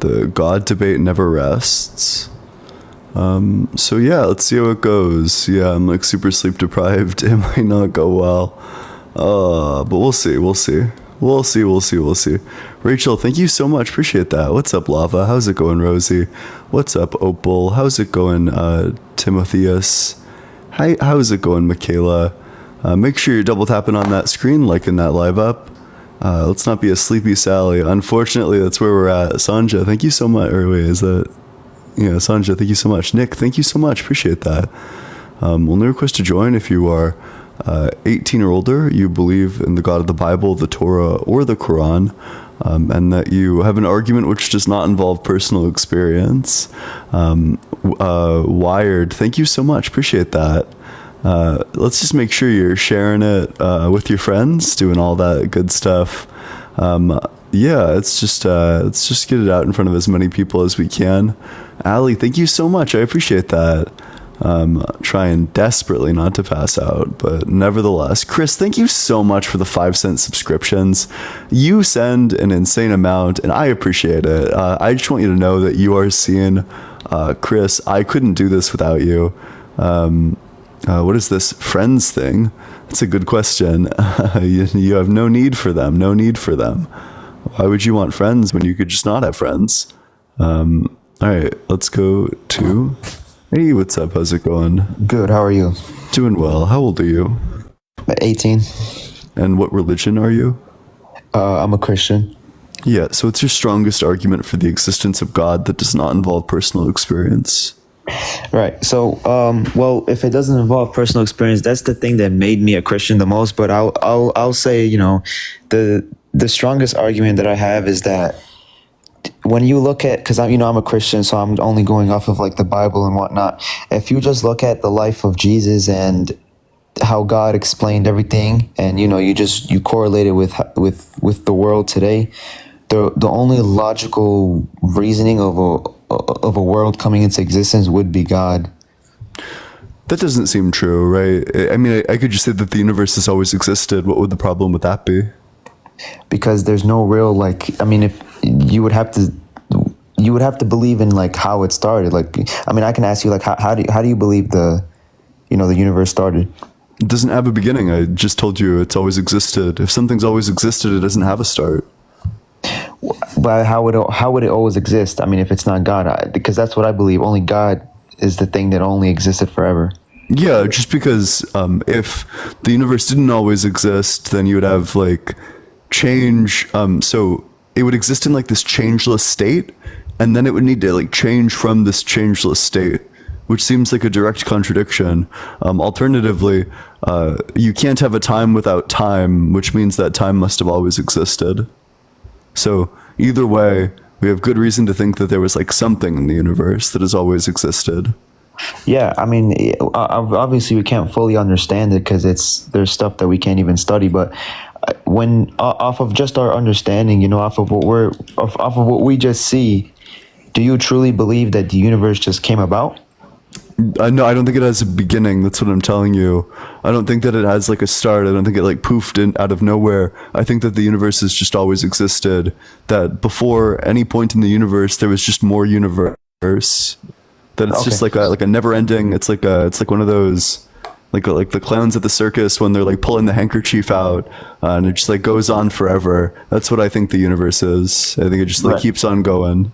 The God debate never rests. So yeah, let's see how it goes. Yeah, I'm like super sleep deprived. It might not go well. But we'll see. We'll see. We'll see. We'll see. We'll see. Rachel, thank you so much. Appreciate that. What's up, Lava? How's it going, Rosie? What's up, Opal? How's it going, Timotheus? How's it going, Michaela? Make sure you're double tapping on that screen, liking that live up. Let's not be a sleepy Sally. Unfortunately, that's where we're at. Sanja, thank you so much. Or wait, is that... Yeah, Sanja, thank you so much. Nick, thank you so much. Appreciate that. Only request to join if you are 18 or older, you believe in the God of the Bible, the Torah, or the Quran, and that you have an argument which does not involve personal experience. Wired, thank you so much. Appreciate that. Let's just make sure you're sharing it with your friends, doing all that good stuff. Yeah, let's just get it out in front of as many people as we can. Ali, thank you so much. I appreciate that. Trying desperately not to pass out, but nevertheless. Chris, thank you so much for the 5-cent subscriptions. You send an insane amount, and I appreciate it. I just want you to know that you are seeing Chris. I couldn't do this without you. What is this friends thing? That's a good question. You have no need for them. No need for them. Why would you want friends when you could just not have friends? All right, let's go to... Hey, what's up? How's it going? Good, how are you? Doing well. How old are you? 18. And what religion are you? I'm a Christian. Yeah, so what's your strongest argument for the existence of God that does not involve personal experience? Right. So, well, if it doesn't involve personal experience, that's the thing that made me a Christian the most. But I'll say, you know, the strongest argument that I have is that when you look at, because I'm a Christian, so I'm only going off of like the Bible and whatnot. If you just look at the life of Jesus and how God explained everything, and you correlate it with the world today, the only logical reasoning of a world coming into existence would be God. That doesn't seem true, right? I mean, I could just say that the universe has always existed. What would the problem with that be? Because there's no real, like, I mean, if you would have to believe in like how it started. Like, I mean, I can ask you, like, how do you believe the universe started? It doesn't have a beginning. I just told you it's always existed. If something's always existed, it doesn't have a start. But how would it always exist? I mean, if it's not God, because that's what I believe. Only God is the thing that only existed forever. Yeah, just because if the universe didn't always exist, then you would have like change. So it would exist in like this changeless state, and then it would need to like change from this changeless state, which seems like a direct contradiction. Alternatively, you can't have a time without time, which means that time must have always existed. So either way, we have good reason to think that there was like something in the universe that has always existed. Yeah, I mean, obviously we can't fully understand it because there's stuff that we can't even study. But when off of just our understanding, off of what we just see, do you truly believe that the universe just came about? No, I don't think it has a beginning. That's what I'm telling you. I don't think that it has like a start. I don't think it like poofed in out of nowhere. I think that the universe has just always existed. That before any point in the universe, there was just more universe. That it's just like a never ending. It's like one of those like the clowns at the circus when they're like pulling the handkerchief out, and it just like goes on forever. That's what I think the universe is. I think it just like keeps on going.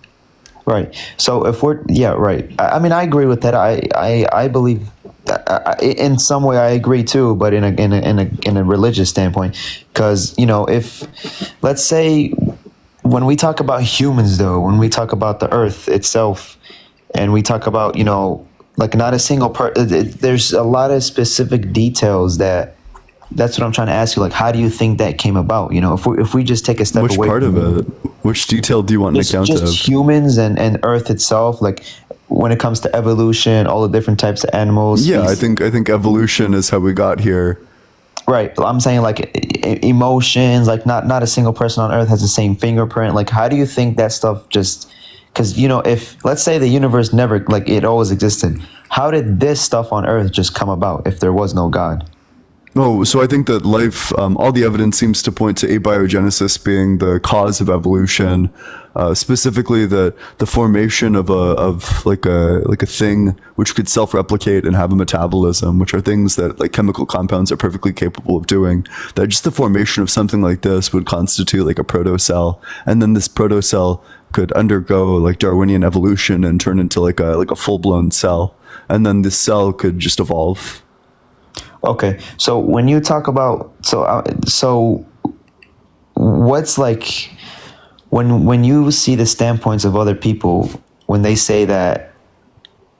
Right. So right. I mean, I agree with that. I believe in some way I agree too, but in a religious standpoint, because if let's say when we talk about humans though, when we talk about the earth itself, and we talk about like not a single part, there's a lot of specific details that's what I'm trying to ask you. Like, how do you think that came about? If we just take a step away. Which part of it? Which detail do you want an account of? Just humans and Earth itself. Like, when it comes to evolution, all the different types of animals. Yeah, I think evolution is how we got here. Right. I'm saying like emotions. Like, not a single person on Earth has the same fingerprint. Like, how do you think that stuff just? Because if let's say the universe never, like, it always existed, how did this stuff on Earth just come about if there was no God? Oh, so I think that life, all the evidence seems to point to abiogenesis being the cause of evolution, specifically the formation of like a thing which could self-replicate and have a metabolism, which are things that like chemical compounds are perfectly capable of doing. That just the formation of something like this would constitute like a protocell, and then this protocell could undergo like Darwinian evolution and turn into like a full-blown cell, and then this cell could just evolve. Okay, so when you talk about so what's like when you see the standpoints of other people when they say that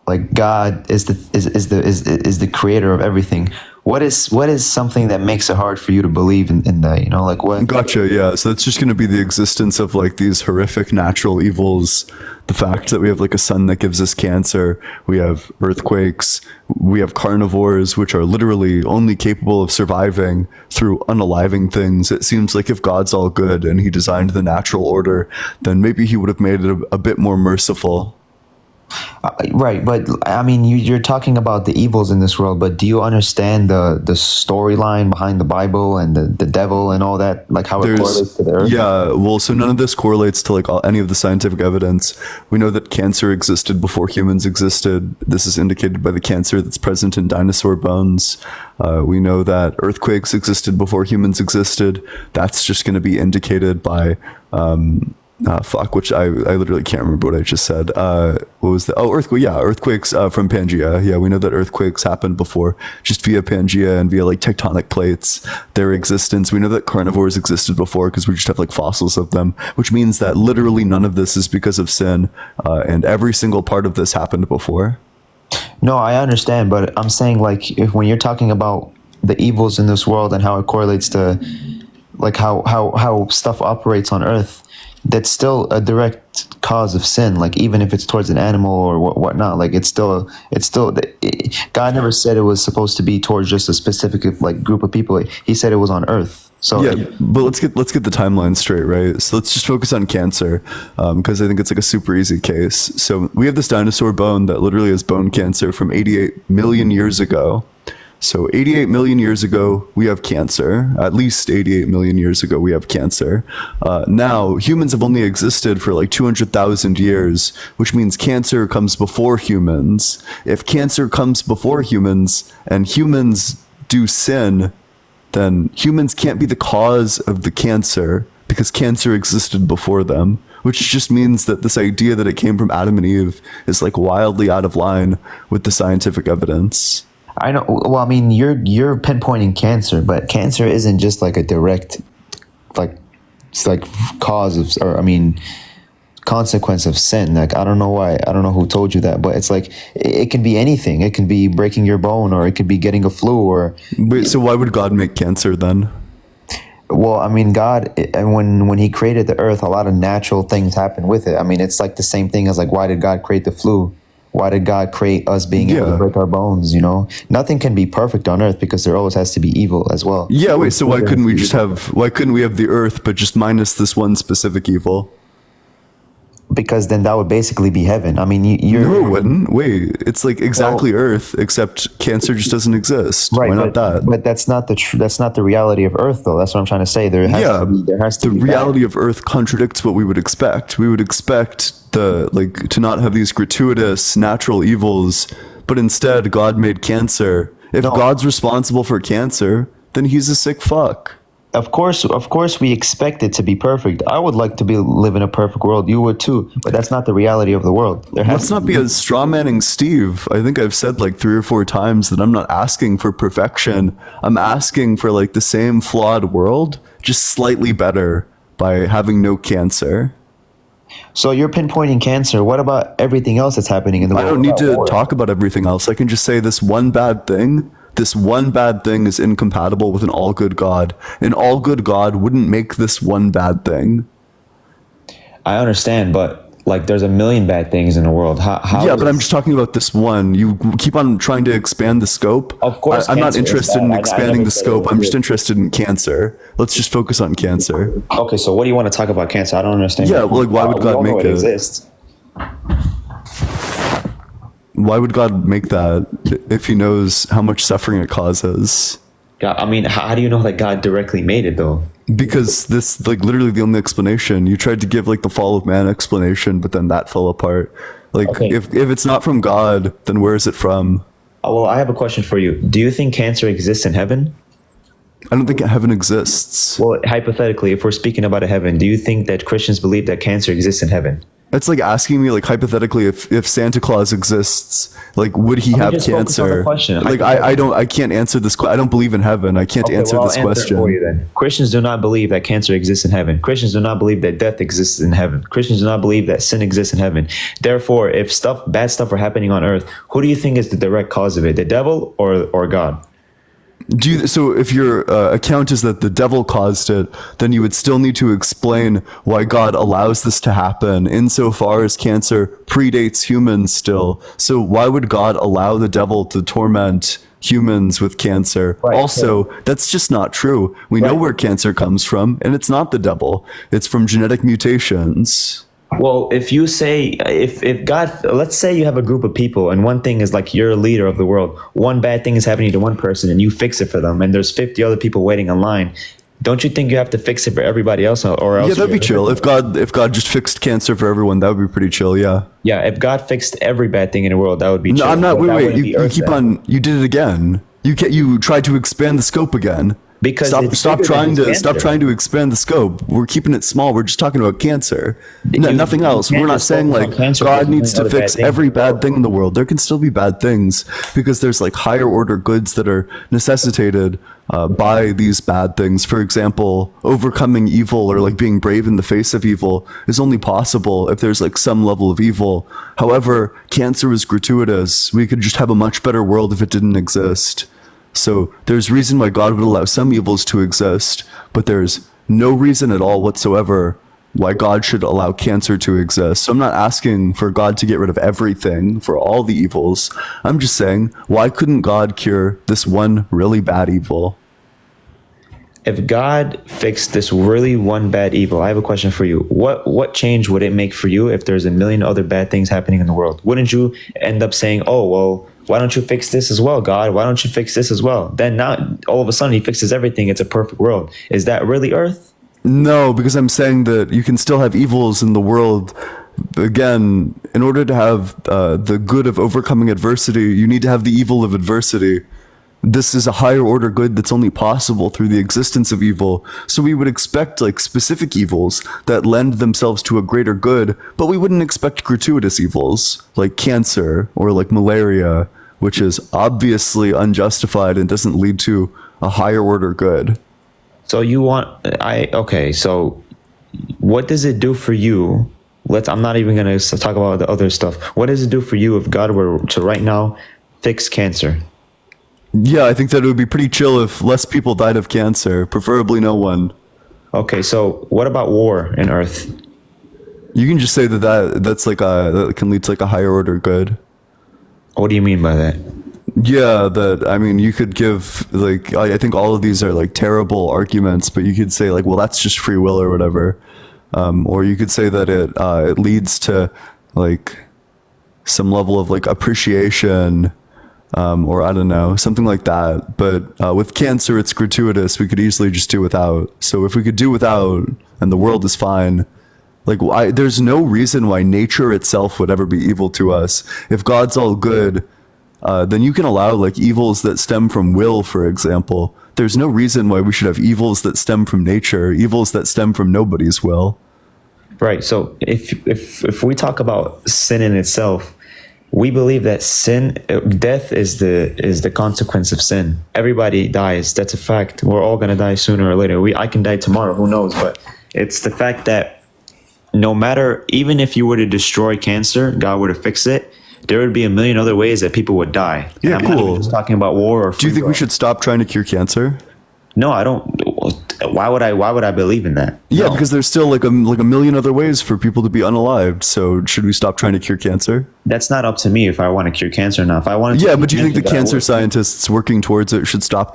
like God is the creator of everything. What is something that makes it hard for you to believe in that? You know, like what? Gotcha. Yeah. So it's just going to be the existence of like these horrific natural evils. The fact that we have like a sun that gives us cancer, we have earthquakes, we have carnivores, which are literally only capable of surviving through unaliving things. It seems like if God's all good and he designed the natural order, then maybe he would have made it a bit more merciful. Right, but I mean, you're talking about the evils in this world, but do you understand the storyline behind the Bible and the devil and all that, like how it correlates to the earth? Yeah, well, so none of this correlates to like any of the scientific evidence. We know that cancer existed before humans existed. This is indicated by the cancer that's present in dinosaur bones. We know that earthquakes existed before humans existed. That's just going to be indicated by which I literally can't remember what I just said. What was the earthquake? Yeah, earthquakes from Pangea. Yeah, we know that earthquakes happened before, just via Pangea and via like tectonic plates. Their existence. We know that carnivores existed before because we just have like fossils of them, which means that literally none of this is because of sin, and every single part of this happened before. No, I understand, but I'm saying like if when you're talking about the evils in this world and how it correlates to like how stuff operates on Earth, that's still a direct cause of sin. Like even if it's towards an animal or whatnot, like it's still God never said it was supposed to be towards just a specific like group of people. He said it was on Earth. So yeah, but let's get the timeline straight, right? So let's just focus on cancer, because I think it's like a super easy case. So we have this dinosaur bone that literally has bone cancer from 88 million years ago. So 88 million years ago, we have cancer. At least 88 million years ago, we have cancer. Now, humans have only existed for like 200,000 years, which means cancer comes before humans. If cancer comes before humans and humans do sin, then humans can't be the cause of the cancer because cancer existed before them, which just means that this idea that it came from Adam and Eve is like wildly out of line with the scientific evidence. I know. Well, I mean, you're pinpointing cancer, but cancer isn't just like a direct, like, it's like cause of, or I mean, consequence of sin. Like I don't know why. I don't know who told you that, but it's like it can be anything. It can be breaking your bone, or it could be getting a flu, or. Wait, so why would God make cancer then? Well, I mean, God, and when He created the earth, a lot of natural things happen with it. I mean, it's like the same thing as like, why did God create the flu? Why did God create us being able to break our bones? You know, nothing can be perfect on earth because there always has to be evil as well. Yeah, wait, so why couldn't we have the earth, but just minus this one specific evil? Because then that would basically be heaven. I mean, you're... No, it wouldn't. Wait, it's like exactly Earth, except cancer just doesn't exist. Right, why not that? But that's not that's not the reality of Earth, though. That's what I'm trying to say. There has to be the reality of Earth contradicts what we would expect. We would expect to not have these gratuitous natural evils, but instead God made cancer. If God's responsible for cancer, then he's a sick fuck. Of course, we expect it to be perfect. I would like to live in a perfect world. You would too, but that's not the reality of the world. Let's not be a straw manning Steve. I think I've said like 3 or 4 times that I'm not asking for perfection. I'm asking for like the same flawed world, just slightly better by having no cancer. So you're pinpointing cancer. What about everything else that's happening in the world? I don't need to talk about everything else. I can just say this one bad thing. This one bad thing is incompatible with an all-good God. An all-good God wouldn't make this one bad thing. I understand, but like there's a million bad things in the world. Yeah, but I'm just talking about this one. You keep on trying to expand the scope. Of course, I'm not interested in expanding the scope. I'm just interested in cancer. Let's just focus on cancer. Okay, so what do you want to talk about cancer? I don't understand. Yeah, well, like why would God make it? Exists. Why would God make that if he knows how much suffering it causes? God, I mean, how do you know that God directly made it though? Because this like literally the only explanation. You tried to give like the fall of man explanation, but then that fell apart. Like Okay. if it's not from God, then where is it from? Well, I have a question for you. Do you think cancer exists in heaven? I don't think heaven exists. Well, hypothetically, if we're speaking about a heaven, do you think that Christians believe that cancer exists in heaven? It's like asking me, like, hypothetically, if Santa Claus exists, like, would he have just focus on the cancer? question. Like, I can't answer this. I don't believe in heaven. I can't answer I'll this answer it for you question. then. Christians do not believe that cancer exists in heaven. Christians do not believe that death exists in heaven. Christians do not believe that sin exists in heaven. Therefore, if bad stuff are happening on earth, who do you think is the direct cause of it? The devil or God? So if your account is that the devil caused it, then you would still need to explain why God allows this to happen insofar as cancer predates humans still. So why would God allow the devil to torment humans with cancer? Right, Also, that's just not true. We know Right. where cancer comes from, and it's not the devil. It's from genetic mutations. Well, if you say, if God, let's say you have a group of people and one thing is like you're a leader of the world, one bad thing is happening to one person and you fix it for them and there's 50 other people waiting in line. Don't you think you have to fix it for everybody else or else? Yeah, that'd be chill. If God just fixed cancer for everyone, that would be pretty chill. Yeah. Yeah, if God fixed every bad thing in the world, that would be No, chill. I'm not. But that Wait. wouldn't be You Earth keep then. on. You did it again. You tried to expand the scope again. Because it's stop bigger than trying just cancer. trying to expand the scope. We're keeping it small. We're just talking about cancer. You- Nothing else. you We're can't not just saying focus on like cancer God because needs there's to other bad fix things every in the bad world. thing in the world. There can still be bad things because there's like higher order goods that are necessitated by these bad things. For example, overcoming evil or like being brave in the face of evil is only possible if there's like some level of evil. However, cancer is gratuitous. We could just have a much better world if it didn't exist. So there's reason why God would allow some evils to exist, but there's no reason at all whatsoever why God should allow cancer to exist. So I'm not asking for God to get rid of everything, for all the evils. I'm just saying, why couldn't God cure this one really bad evil? If God fixed this really one bad evil, I have a question for you. What change would it make for you if there's a million other bad things happening in the world? Wouldn't you end up saying, "Oh, well, why don't you fix this as well, God? Why don't you fix this as well?" Then now all of a sudden he fixes everything. It's a perfect world. Is that really Earth? No, because I'm saying that you can still have evils in the world. Again, in order to have the good of overcoming adversity, you need to have the evil of adversity. This is a higher order good that's only possible through the existence of evil. So we would expect like specific evils that lend themselves to a greater good, but we wouldn't expect gratuitous evils like cancer or like malaria, which is obviously unjustified and doesn't lead to a higher order good. So you want okay, so what does it do for you? I'm not even going to talk about the other stuff. What does it do for you if God were to right now fix cancer? Yeah, I think that it would be pretty chill if less people died of cancer, preferably no one. Okay, so what about war in Earth? You can just say that's like that can lead to like a higher order good. What do you mean by that? Yeah, that I mean, you could give like I think all of these are like terrible arguments, but you could say like, well, that's just free will or whatever, or you could say that it leads to like some level of like appreciation, or I don't know, something like that. But with cancer, it's gratuitous. We could easily just do without. So if we could do without, and the world is fine. Like, there's no reason why nature itself would ever be evil to us. If God's all good, then you can allow like evils that stem from will, for example. There's no reason why we should have evils that stem from nature, evils that stem from nobody's will. Right. So if we talk about sin in itself, we believe that death is the consequence of sin. Everybody dies. That's a fact. We're all gonna die sooner or later. I can die tomorrow. Who knows? But it's the fact that no matter, even if you were to destroy cancer, God were to fix it, there would be a million other ways that people would die. Yeah, I'm not even cool. just talking about war or. Do you think we should stop trying to cure cancer? No, I don't. Why would I believe in that? Yeah, No. because there's still like a million other ways for people to be unalived. So should we stop trying to cure cancer? That's not up to me if I want to cure cancer or not. If I wanted to Yeah, cure but do you think the then I cancer would. scientists working towards it should stop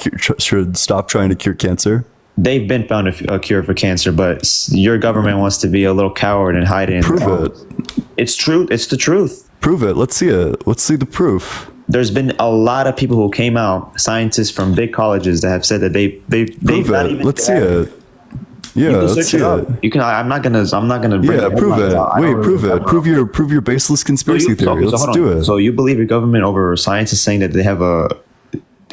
trying to cure cancer? They've been found a cure for cancer, but your government wants to be a little coward and hide it. Prove it. It's true. It's the truth. Prove it. Let's see it. Let's see the proof. there's been a lot of people who came out, scientists from big colleges, that have said that they've Prove not it. even. Let's see it. Yeah, You can let's search see it it. up. You can. I'm not gonna. Bring Yeah, the prove headlines it. out. I don't Wait, really prove know. it. Prove your baseless conspiracy theory. Let's hold do on. it. So you believe your government over scientists saying that they have a?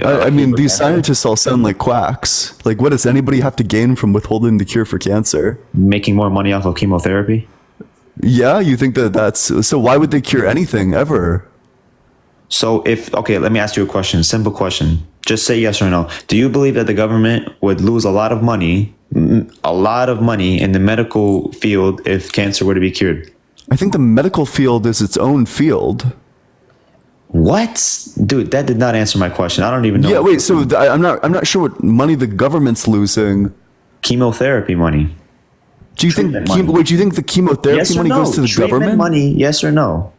I mean, these scientists all sound like quacks. Like, what does anybody have to gain from withholding the cure for cancer? Making more money off of chemotherapy. Yeah, you think that's so? Why would they cure anything ever? So let me ask you a question. Simple question. Just say yes or no. Do you believe that the government would lose a lot of money in the medical field if cancer were to be cured? I think the medical field is its own field. What? Dude, that did not answer my question. I don't even know. Yeah, wait. So I'm not sure what money the government's losing. Chemotherapy money. Do you think? Treatment money. Wait, do you think the chemotherapy Yes or money no? goes to the Treatment government? money, yes or no?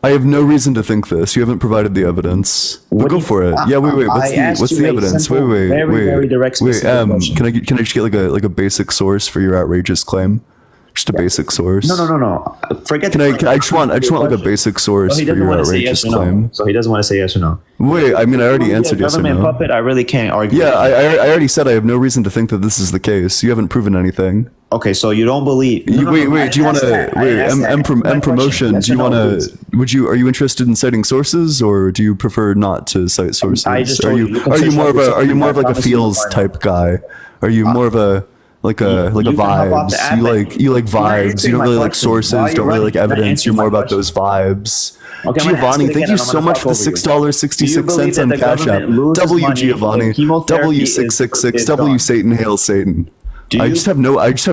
I have no reason to think this. You haven't provided the evidence. But What do go you- for it. Yeah, wait. I asked What's you the a evidence? simple, Wait. very direct, Wait, specific question. can I just get like a basic source for your outrageous claim? Just a basic source. No. Forget. I just want like a basic source He for doesn't your want to say outrageous yes or no. claim. So he doesn't want to say yes or no. Wait, I mean, I already answered yes or Government no. puppet. I really can't argue. Yeah, I already said I have no reason to think that this is the case. You haven't proven anything. Okay, so you don't believe. No, Wait. Do you want to M promotion? Yes Do you or want no, to? please. Are you interested in citing sources, or do you prefer not to cite sources? I just are told you you, you can are you search more up of a yourself. are you more of I like a promise you feels you'll find type guy? Are you more of a like a you can hop off the vibes? app and- You like You're not vibes. You answering don't my really like question. sources. Why are you Don't really like running? You're not evidence. You're answering more my about those vibes. Okay, I'm gonna ask Giovanni, it thank again you and I'm so gonna much talk for the over you. $6.66 on that the Cash App. government loses W money Giovanni, when chemotherapy W is 666, gone? W Satan, hail Satan. Do I you- just have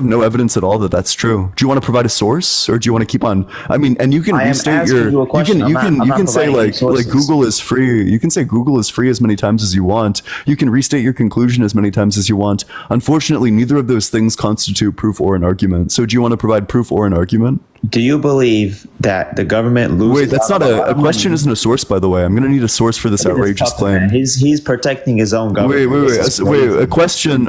no evidence at all that that's true. Do you want to provide a source, or do you want to keep on? I mean, and you can I am restate asking your. you a question. I'm You not can say providing any like sources. Google is free. You can say Google is free as many times as you want. You can restate your conclusion as many times as you want. Unfortunately, neither of those things constitute proof or an argument. So, do you want to provide proof or an argument? Do you believe that the government loses? Wait, that's not out on a lot of question. money? Isn't a source, by the way. I'm going to need a source for this It is outrageous tough, man. claim. He's protecting his own government. Wait. A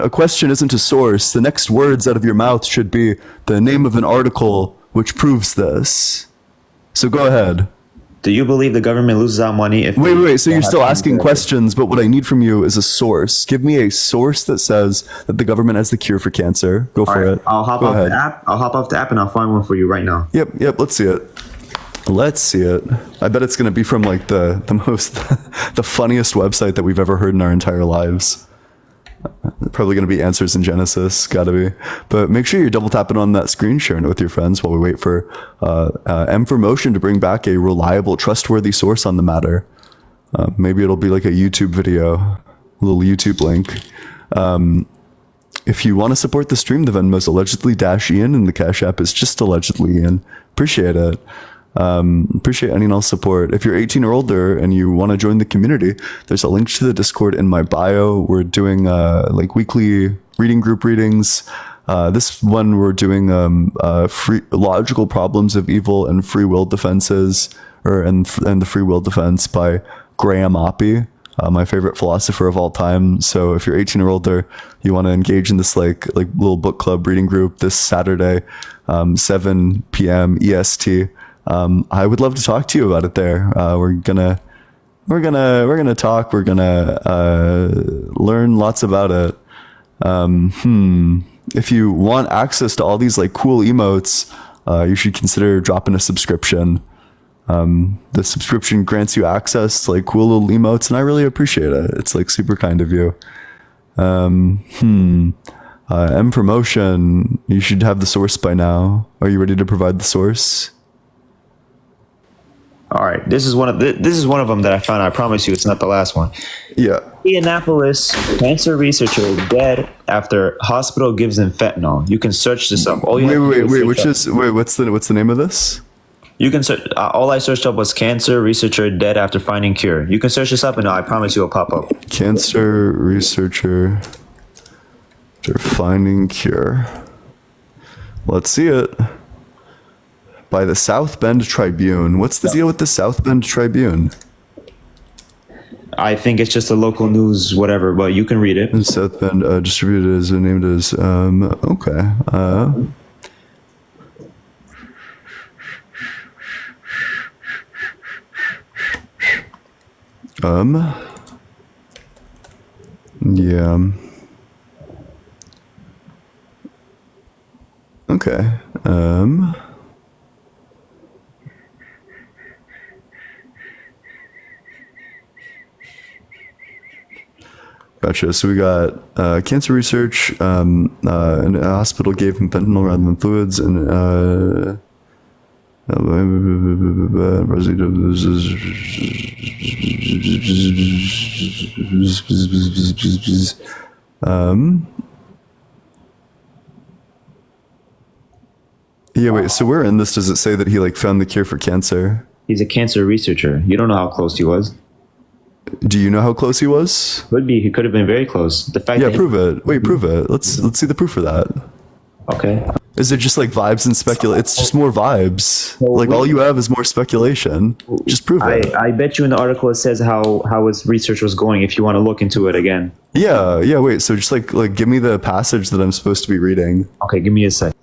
question isn't a source. The next words out of your mouth should be the name of an article which proves this. So go ahead. Do you believe the government loses out money if? Wait. So they you're have still asking chemotherapy? questions, but what I need from you is a source. Give me a source that says that the government has the cure for cancer. Go All for right, it. I'll hop Go off ahead. the app. I'll hop off the app and I'll find one for you right now. Yep. Let's see it. Let's see it. I bet it's going to be from like the most, the funniest website that we've ever heard in our entire lives. Probably going to be Answers in Genesis. Gotta be. But make sure you're double tapping on that screen, sharing it with your friends while we wait for M for Motion to bring back a reliable, trustworthy source on the matter. Maybe it'll be like a YouTube video, a little YouTube link. If you want to support the stream, the Venmo's allegedly -Ian and the Cash App is just allegedly Ian. Appreciate it. Appreciate any and all support. If you're 18 or older and you want to join the community, there's a link to the Discord in my bio. We're doing like weekly reading group readings. This one we're doing free logical problems of evil and free will defenses, and the free will defense by Graham Oppie. My favorite philosopher of all time. So if you're 18 or older, you want to engage in this like little book club reading group this Saturday, 7 p.m. EST. I would love to talk to you about it there. We're gonna talk. We're gonna learn lots about it. If you want access to all these like cool emotes, you should consider dropping a subscription. The subscription grants you access to like cool little emotes, and I really appreciate it. It's like super kind of you. M promotion. You should have the source by now. Are you ready to provide the source? All right, this is one of them that I found. I promise you, it's not the last one. Yeah. Indianapolis cancer researcher dead after hospital gives him fentanyl. You can search this up. All you have to do Wait. search up. What's the name of this? You can search. All I searched up was cancer researcher dead after finding cure. You can search this up, and I promise you, it'll pop up. Cancer researcher after finding cure. Let's see it. By the South Bend Tribune. What's the deal with the South Bend Tribune? I think it's just a local news, whatever, but you can read it. South Bend distributed as named as okay. Yeah. Okay. Gotcha. So we got cancer research. And a hospital gave him fentanyl rather than fluids, and yeah. Wait. So where in this does it say that he like found the cure for cancer? He's a cancer researcher. You don't know how close he was. Do you know how close he was? Could be. He could have been very close. The fact Yeah, that prove it. Wait, prove it. Let's see the proof of that. Okay. Is it just like vibes and speculation? It's just more vibes. Like all you have is more speculation. Just prove it. I bet you in the article it says how his research was going. If you want to look into it again. Yeah. Wait. So just like give me the passage that I'm supposed to be reading. Okay, give me a sec.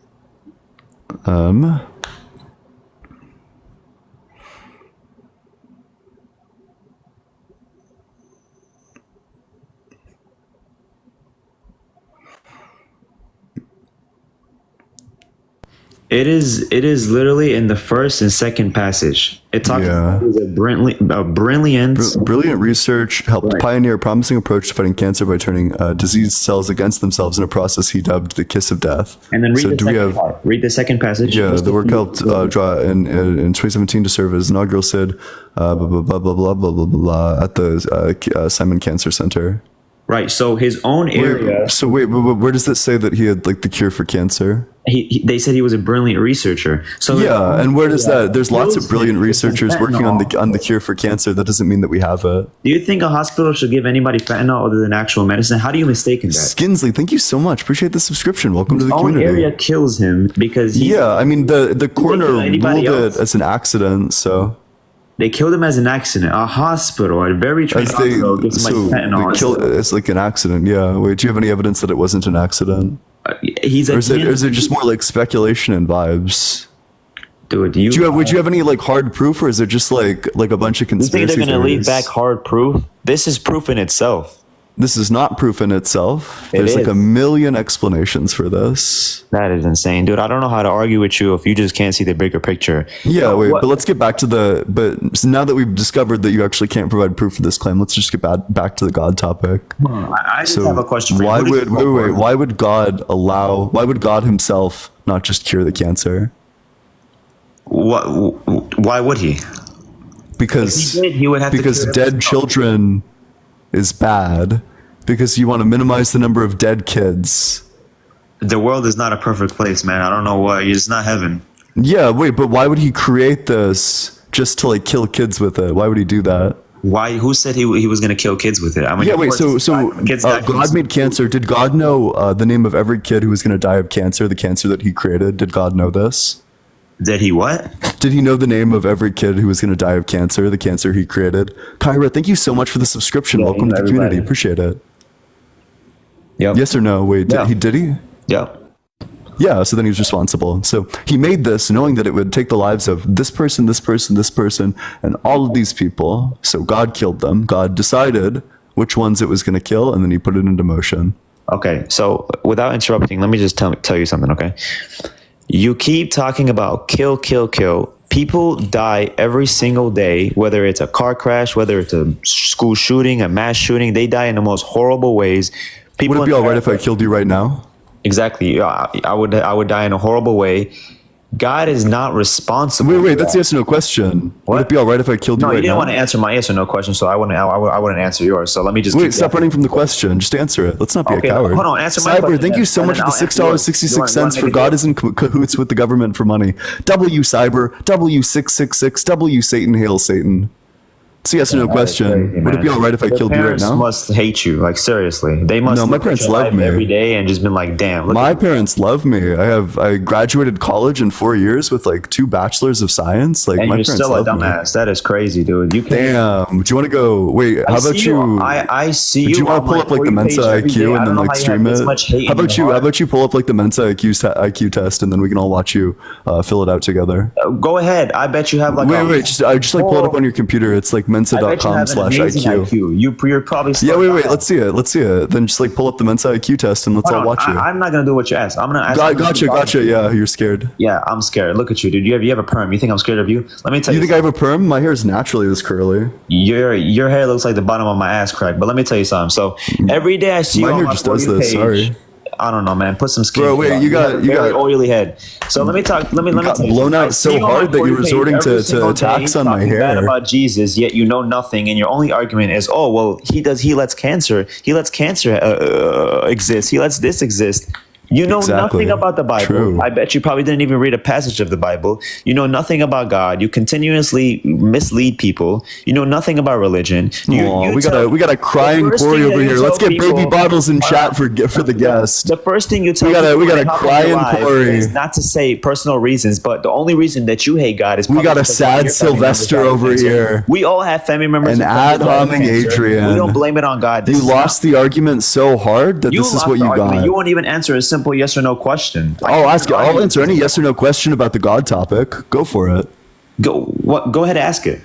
It is literally in the first and second passage. It talks about a brilliant Brilliant research helped pioneer a promising approach to fighting cancer by turning diseased cells against themselves in a process he dubbed the kiss of death. And then read So the do we second have? part. Read the second passage. Yeah, the work helped draw in 2017 to serve as inaugural SID, blah blah blah blah blah blah blah blah at the Simon Cancer Center. Right. So his own area. So wait, where does this say that he had like the cure for cancer? They said he was a brilliant researcher. So Yeah, and where does that? There's lots of brilliant researchers working on the cure for cancer. That doesn't mean that we have it. Do you think a hospital should give anybody fentanyl other than actual medicine? How do you mistake that? Skinsley, thank you so much. Appreciate the subscription. Welcome to the Own community. area kills him because Yeah, I mean the coroner ruled anybody else? it as an accident. So they killed him as an accident. A hospital, a very trained as they hospital, gives so somebody fentanyl. they kill it's like an accident. Yeah. Wait, do you have any evidence that it wasn't an accident? He's a Or is it just more like speculation and vibes? dude. Would you have any like hard proof, or is it just like a bunch of You think conspiracy they're gonna leave theories? back hard proof? This is proof in itself. This is not proof in itself. It There's like is. a million explanations for this. That is insane, dude. I don't know how to argue with you if you just can't see the bigger picture. Yeah, wait, what- but let's get back to so now that we've discovered that you actually can't provide proof for this claim, let's just get back to the God topic. I just have a question for Why you. would why would God himself not just cure the cancer? Why would he? Because If he did, he would have to because cure dead himself. children is bad. Because you want to minimize the number of dead kids. The world is not a perfect place, man. I don't know why. It's not heaven. Yeah, wait, but why would he create this just to like kill kids with it? Why would he do that? Why? Who said he was going to kill kids with it? I mean, Yeah, of wait. course, So kids die from- God made cancer. Did God know the name of every kid who was going to die of cancer? The cancer that He created. Did God know this? Did he what? Did He know the name of every kid who was going to die of cancer? The cancer He created. Kyra, thank you so much for the subscription. Yeah, Welcome to the everybody. community. Appreciate it. Yep. Yes or no? Wait, Yeah. did he? Yep. Yeah, so then he was responsible. So he made this knowing that it would take the lives of this person, this person, this person, and all of these people. So God killed them. God decided which ones it was going to kill, and then He put it into motion. Okay. So without interrupting, let me just tell you something. Okay. You keep talking about kill, kill, kill. People die every single day, whether it's a car crash, whether it's a school shooting, a mass shooting. They die in the most horrible ways. People Would it be in all right if I America- killed you right now? Exactly. I would die in a horrible way. God is not responsible. Wait, that's a yes or no question. Would it be all right if I killed you No, right you didn't now? want to answer my yes or no question, so I wouldn't answer yours. So let me just Wait, keep stop that. running from the question. Just answer it. Let's not be Okay, a coward. hold on, answer my Cyber, question thank then, you so and much then for the I'll answer yours. $6.66 You for want God to is in cahoots with the government for money. W Cyber, W666, W Satan, hail Satan. It's a yes or no question. Would it be all right if I killed you right Parents now? must hate you, like seriously. They must. No, my look at parents your love life me. every day and just been like, "Damn, look My at parents love me. I graduated college in 4 years with like 2 bachelors of science. Like and my you're parents still a love me. dumbass. That is crazy, dude. You can't. Damn. Do you want to go? Wait, how about you? I see you. Do you want on to pull my up like For the You Mensa page every day. IQ I and don't then know like how you stream have this it? much hate How in about your you? How heart. about you pull up like the Mensa IQ test and then we can all watch you fill it out together. Go ahead. I bet you have like. Wait, just like pull it up on your computer. It's like I bet you have an amazing mensa.com/IQ. You're probably Yeah, slow wait, down. let's see it. Let's see it. Then just like pull up the Mensa IQ test and let's all Hold on, watch you. I'm not gonna do what you ask. I'm gonna ask. Gotcha. Yeah, you're scared. Yeah, I'm scared. Look at you, dude. You have a perm. You think I'm scared of you? Let me tell You you. think I have a perm? My hair is naturally this curly. Your hair looks like the bottom of my ass crack. But let me tell you something. So every day I see My you on hair my just does For You this, page, sorry. I don't know, man. Put some skin. Bro, wait, on. you got- have a you very got- oily head. So let me talk. Let me got tell you blown something. out I so see you on hard my that For you're You page resorting every to single attacks day on my talking bad hair. about Jesus, yet you know nothing, and your only argument is, oh well, he lets cancer exist. He lets this exist. You know Exactly. nothing about the Bible. True. I bet you probably didn't even read a passage of the Bible. You know nothing about God. You continuously mislead people. You know nothing about religion. Aw, we got a crying the first Corey thing that over you here. Let's tell get baby people- bottles in chat for the guest. The first thing you tell We gotta- people we gotta when they hop cry on your in live Corey. is not to say personal reasons, but the only reason that you hate God is We probably got a because one of sad your family members Sylvester died of over cancer. here. We all have family members. An who died of ad-homing cancer. Adrian. We don't blame it on God. This You is lost the argument so hard that You this is lost what the you argument. got. You won't even answer a simple yes or no question. I'll answer any yes or no question about the God topic. Go for it. Go ahead and ask it.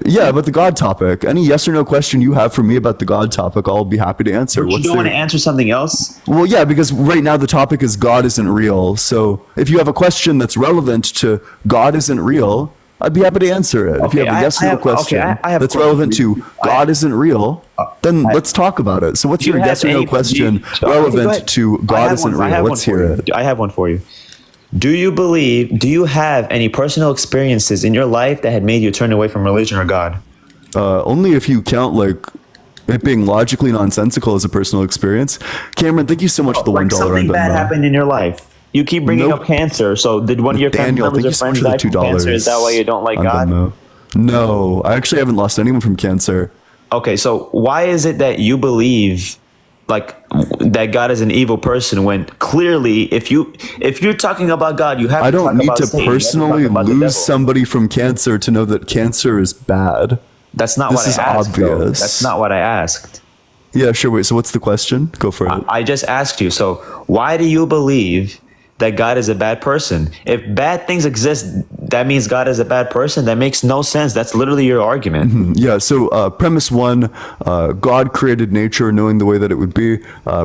Yeah, about the God topic. Any yes or no question you have for me about the God topic, I'll be happy to answer. You don't want to answer something else? Well, yeah, because right now the topic is God isn't real. So if you have a question that's relevant to God isn't real, I'd be happy to answer it. If you Okay, have a yes or no question I have a that's question relevant for you. to God isn't real, then let's talk about it. So what's Do you your have yes or no any- question go relevant ahead. to I God have isn't one- I have real? one Let's for hear you. it. I have one for you. Do you have any personal experiences in your life that had made you turn away from religion or God? Only if you count like it being logically nonsensical as a personal experience. Cameron, thank you so much for the $1 Like on something bad Venmo. happened in your life. You keep bringing Nope. up cancer. So did one of your family Daniel, members thank or you so much friends for the die from $2 cancer? Is that why you don't like on God? Venmo. No, I actually haven't lost anyone from cancer. Okay, so why is it that you believe like that God is an evil person when clearly if you're talking about God, you have I to don't talk need about to Satan. You have to personally talk about the devil. lose somebody from cancer to know that cancer is bad. That's not This what I is asked. though. obvious. That's not what I asked. Yeah, sure. Wait, so what's the question? Go for it. I just asked you. So why do you believe that God is a bad person? If bad things exist, that means God is a bad person. That makes no sense. That's literally your argument. Yeah, so premise one, God created nature knowing the way that it would be.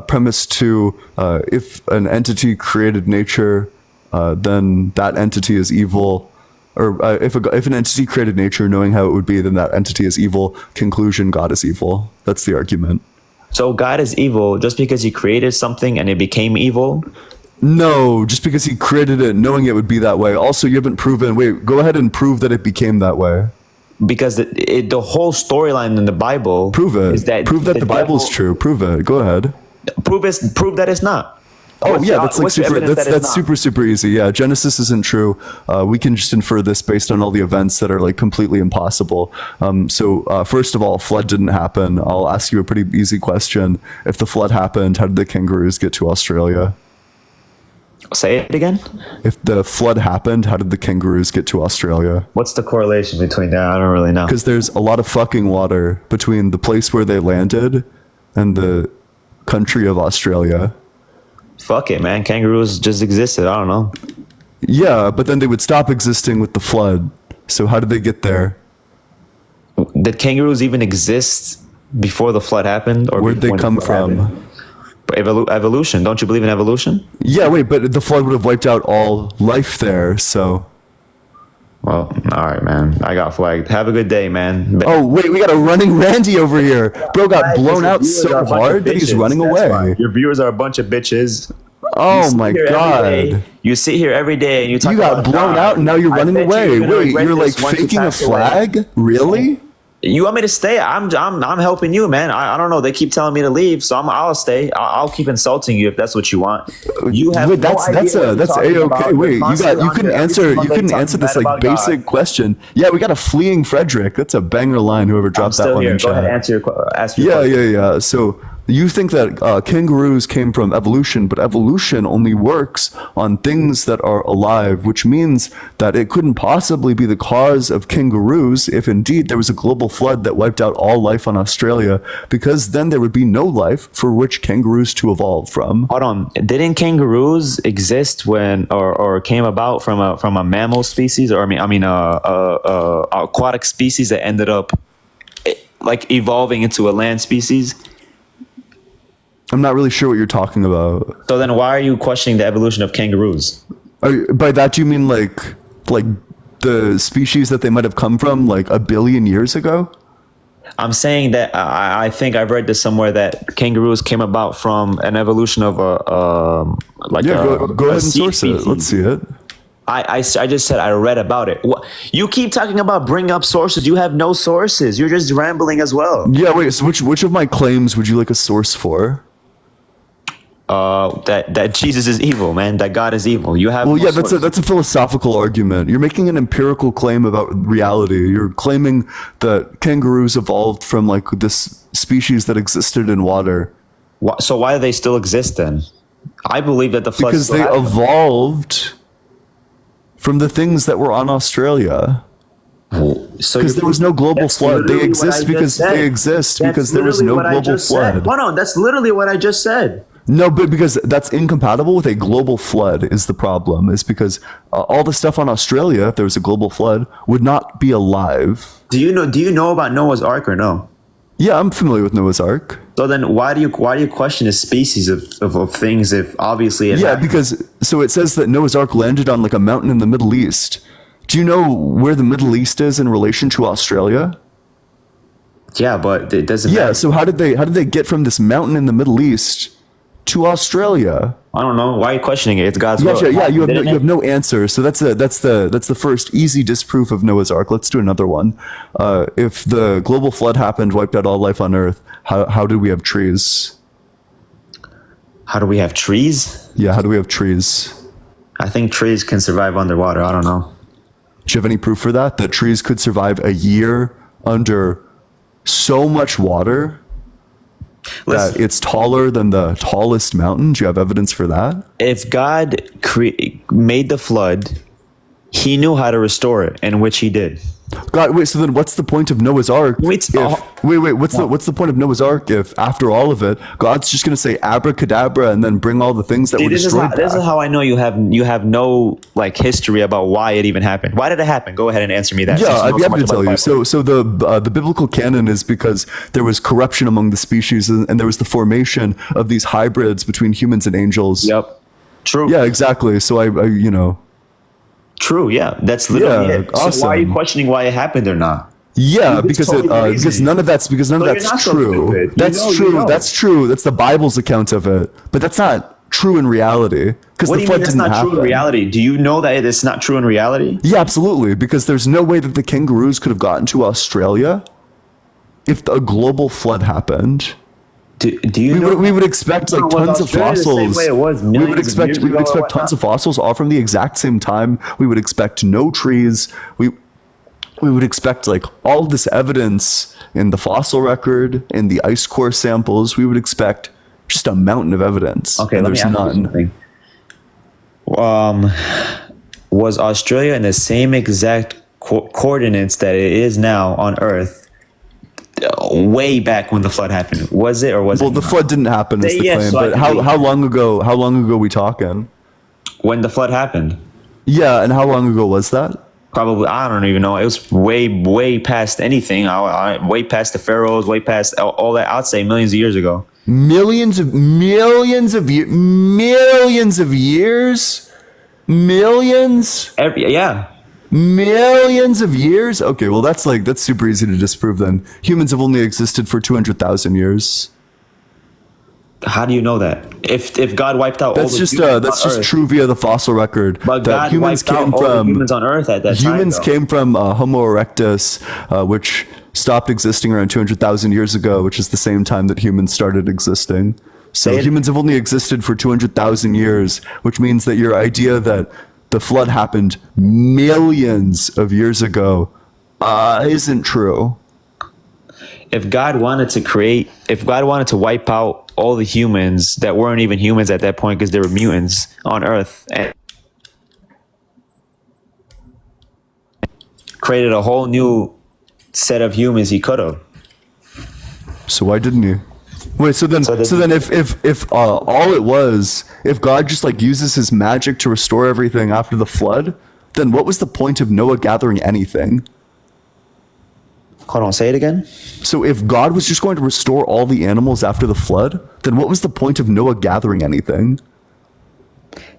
Premise two, if an entity created nature, then that entity is evil. Or if an entity created nature knowing how it would be, then that entity is evil. Conclusion, God is evil. That's the argument. So God is evil just because he created something and it became evil? No, just because he created it knowing it would be that way. Also, you haven't proven. Wait, go ahead and prove that it became that way. Because the whole storyline in the Bible Prove it. is that Prove that the Bible's devil- true. Prove it. Go ahead. Prove that it's not. Oh What's yeah, the- that's like what's your super. evidence That's that it's not? super easy. Yeah, Genesis isn't true. We can just infer this based on all the events that are like completely impossible. So first of all, flood didn't happen. I'll ask you a pretty easy question. If the flood happened, how did the kangaroos get to Australia? Say it again. If the flood happened, how did the kangaroos get to Australia? What's the correlation between that? I don't really know. Because there's a lot of fucking water between the place where they landed and the country of Australia. Fuck it, man. Kangaroos just existed. I don't know. Yeah, but then they would stop existing with the flood. So how did they get there? Did kangaroos even exist before the flood happened? Or Where'd they when the come flood from? happened? Evolution. Don't you believe in evolution? Yeah, wait, but the flood would have wiped out all life there, so... Well, all right, man. I got flagged. Have a good day, man. Oh, wait, we got a running Randy over here. Bro got blown out so hard that he's running away. Your viewers are a bunch of bitches. Oh my god. You sit here every day and you talk You got about blown God. out and now you're I running bet away. you're gonna Wait, regret you're like this once you faking a pass away. flag? Really? You want me to stay? I'm helping you, man. I don't know. They keep telling me to leave, so I'll stay. I'll keep insulting you if that's what you want. You have Wait, no idea what you're that's talking a about. okay. You're Wait, constantly you on couldn't here every answer single day talking this bad like about God. basic question. Yeah, we got a fleeing Frederick. That's a banger line. Whoever I'm dropped that still one here. in Go ahead, chat. ask your question. Yeah. So you think that kangaroos came from evolution, but evolution only works on things that are alive, which means that it couldn't possibly be the cause of kangaroos if indeed there was a global flood that wiped out all life on Australia, because then there would be no life for which kangaroos to evolve from. Hold on. Didn't kangaroos exist when or came about from a mammal species, or I mean aquatic species that ended up like evolving into a land species. I'm not really sure what you're talking about. So then, why are you questioning the evolution of kangaroos? By that, do you mean like the species that they might have come from like a billion years ago? I'm saying that I think I've read this somewhere that kangaroos came about from an evolution of Go ahead and sea source it. species. Let's see it. I just said I read about it. What, you keep talking about bring up sources. You have no sources. You're just rambling as well. Yeah, wait. So which of my claims would you like a source for? That Jesus is evil, man. That God is evil. You have Well, no yeah, sources. that's a philosophical argument. You're making an empirical claim about reality. You're claiming that kangaroos evolved from like this species that existed in water So why do they still exist then? I believe that the flood because still they happened. evolved from the things that were on Australia. So Because there was no global flood. They exist because there was no global flood. Hold on, that's literally what I just said. No, but because that's incompatible with a global flood is the problem. Is because all the stuff on Australia, if there was a global flood, would not be alive. Do you know about Noah's Ark or no? Yeah, I'm familiar with Noah's Ark. So then why do you question the species of things if obviously it Yeah, happened? because so it says that Noah's Ark landed on like a mountain in the Middle East. Do you know where the Middle East is in relation to Australia? Yeah, but it doesn't Yeah, matter. so how did they get from this mountain in the Middle East to Australia? I don't know. Why are you questioning it? It's God's Yeah, will. sure, yeah, you Didn't have it? no answer. So that's the first easy disproof of Noah's Ark. Let's do another one. If the global flood happened, wiped out all life on Earth, how did we have trees? How do we have trees? Yeah, how do we have trees? I think trees can survive underwater. I don't know. Do you have any proof for that? That trees could survive a year under so much water that Listen, it's taller than the tallest mountain? Do you have evidence for that? if God made the flood, he knew how to restore it, and which he did. God, wait. So then, what's the point of Noah's Ark? Wait, Wait. What's the point of Noah's Ark if, after all of it, God's just going to say abracadabra and then bring all the things that See, were destroyed this is back? how I know you have no like history about why it even happened. Why did it happen? Go ahead and answer me that. Yeah, since you I'd know be so happy much to about tell the you. Bible. So the biblical canon is because there was corruption among the species, and there was the formation of these hybrids between humans and angels. Yep. True. Yeah, exactly. So I you know. True. Yeah. That's literally Yeah, it. So why are you awesome. questioning why it happened or not? Yeah, You just because told it me the because reason. none of that's you're not so true. stupid. You That's know, you true. know. That's true. That's the Bible's account of it. But that's not true in reality because What the do you flood mean that's didn't not happen. true in reality? Do you know that it's not true in reality? Yeah, absolutely. Because there's no way that the kangaroos could have gotten to Australia if a global flood happened. Do you know? We would expect like Was tons of Australia the same fossils. way it was We millions would of expect years we would ago or expect whatnot? tons of fossils all from the exact same time. We would expect no trees. We would expect like all this evidence in the fossil record, in the ice core samples. We would expect just a mountain of evidence. Okay, and let me there's ask you none. something. Was Australia in the same exact coordinates that it is now on Earth way back when the flood happened? Was it or was Well, it the not? flood didn't happen is the Yes, claim. so I But can how believe how long ago? How long ago we talking? when the flood happened? Yeah, and how long ago was that? Probably, I don't even know. It was way past anything. Way past the pharaohs, way past all that. I'd say millions of years ago. Millions of years. Millions. Millions of years? Okay, well that's super easy to disprove then. Humans have only existed for 200,000 years. How do you know that? If God wiped out That's all the just humans that's on just Earth, true via the fossil record. but that God humans wiped out came all the from humans on Earth at that time. humans though. came from Homo erectus, which stopped existing around 200,000 years ago, which is the same time that humans started existing. So Say it- humans have only existed for 200,000 years, which means that your idea that the flood happened millions of years ago isn't true. If God wanted to wipe out all the humans that weren't even humans at that point because they were mutants on Earth and created a whole new set of humans, he could have. So why didn't he? Wait, so then if all it was, if God just like uses his magic to restore everything after the flood, then what was the point of Noah gathering anything? Hold on, say it again. So if God was just going to restore all the animals after the flood, then what was the point of Noah gathering anything?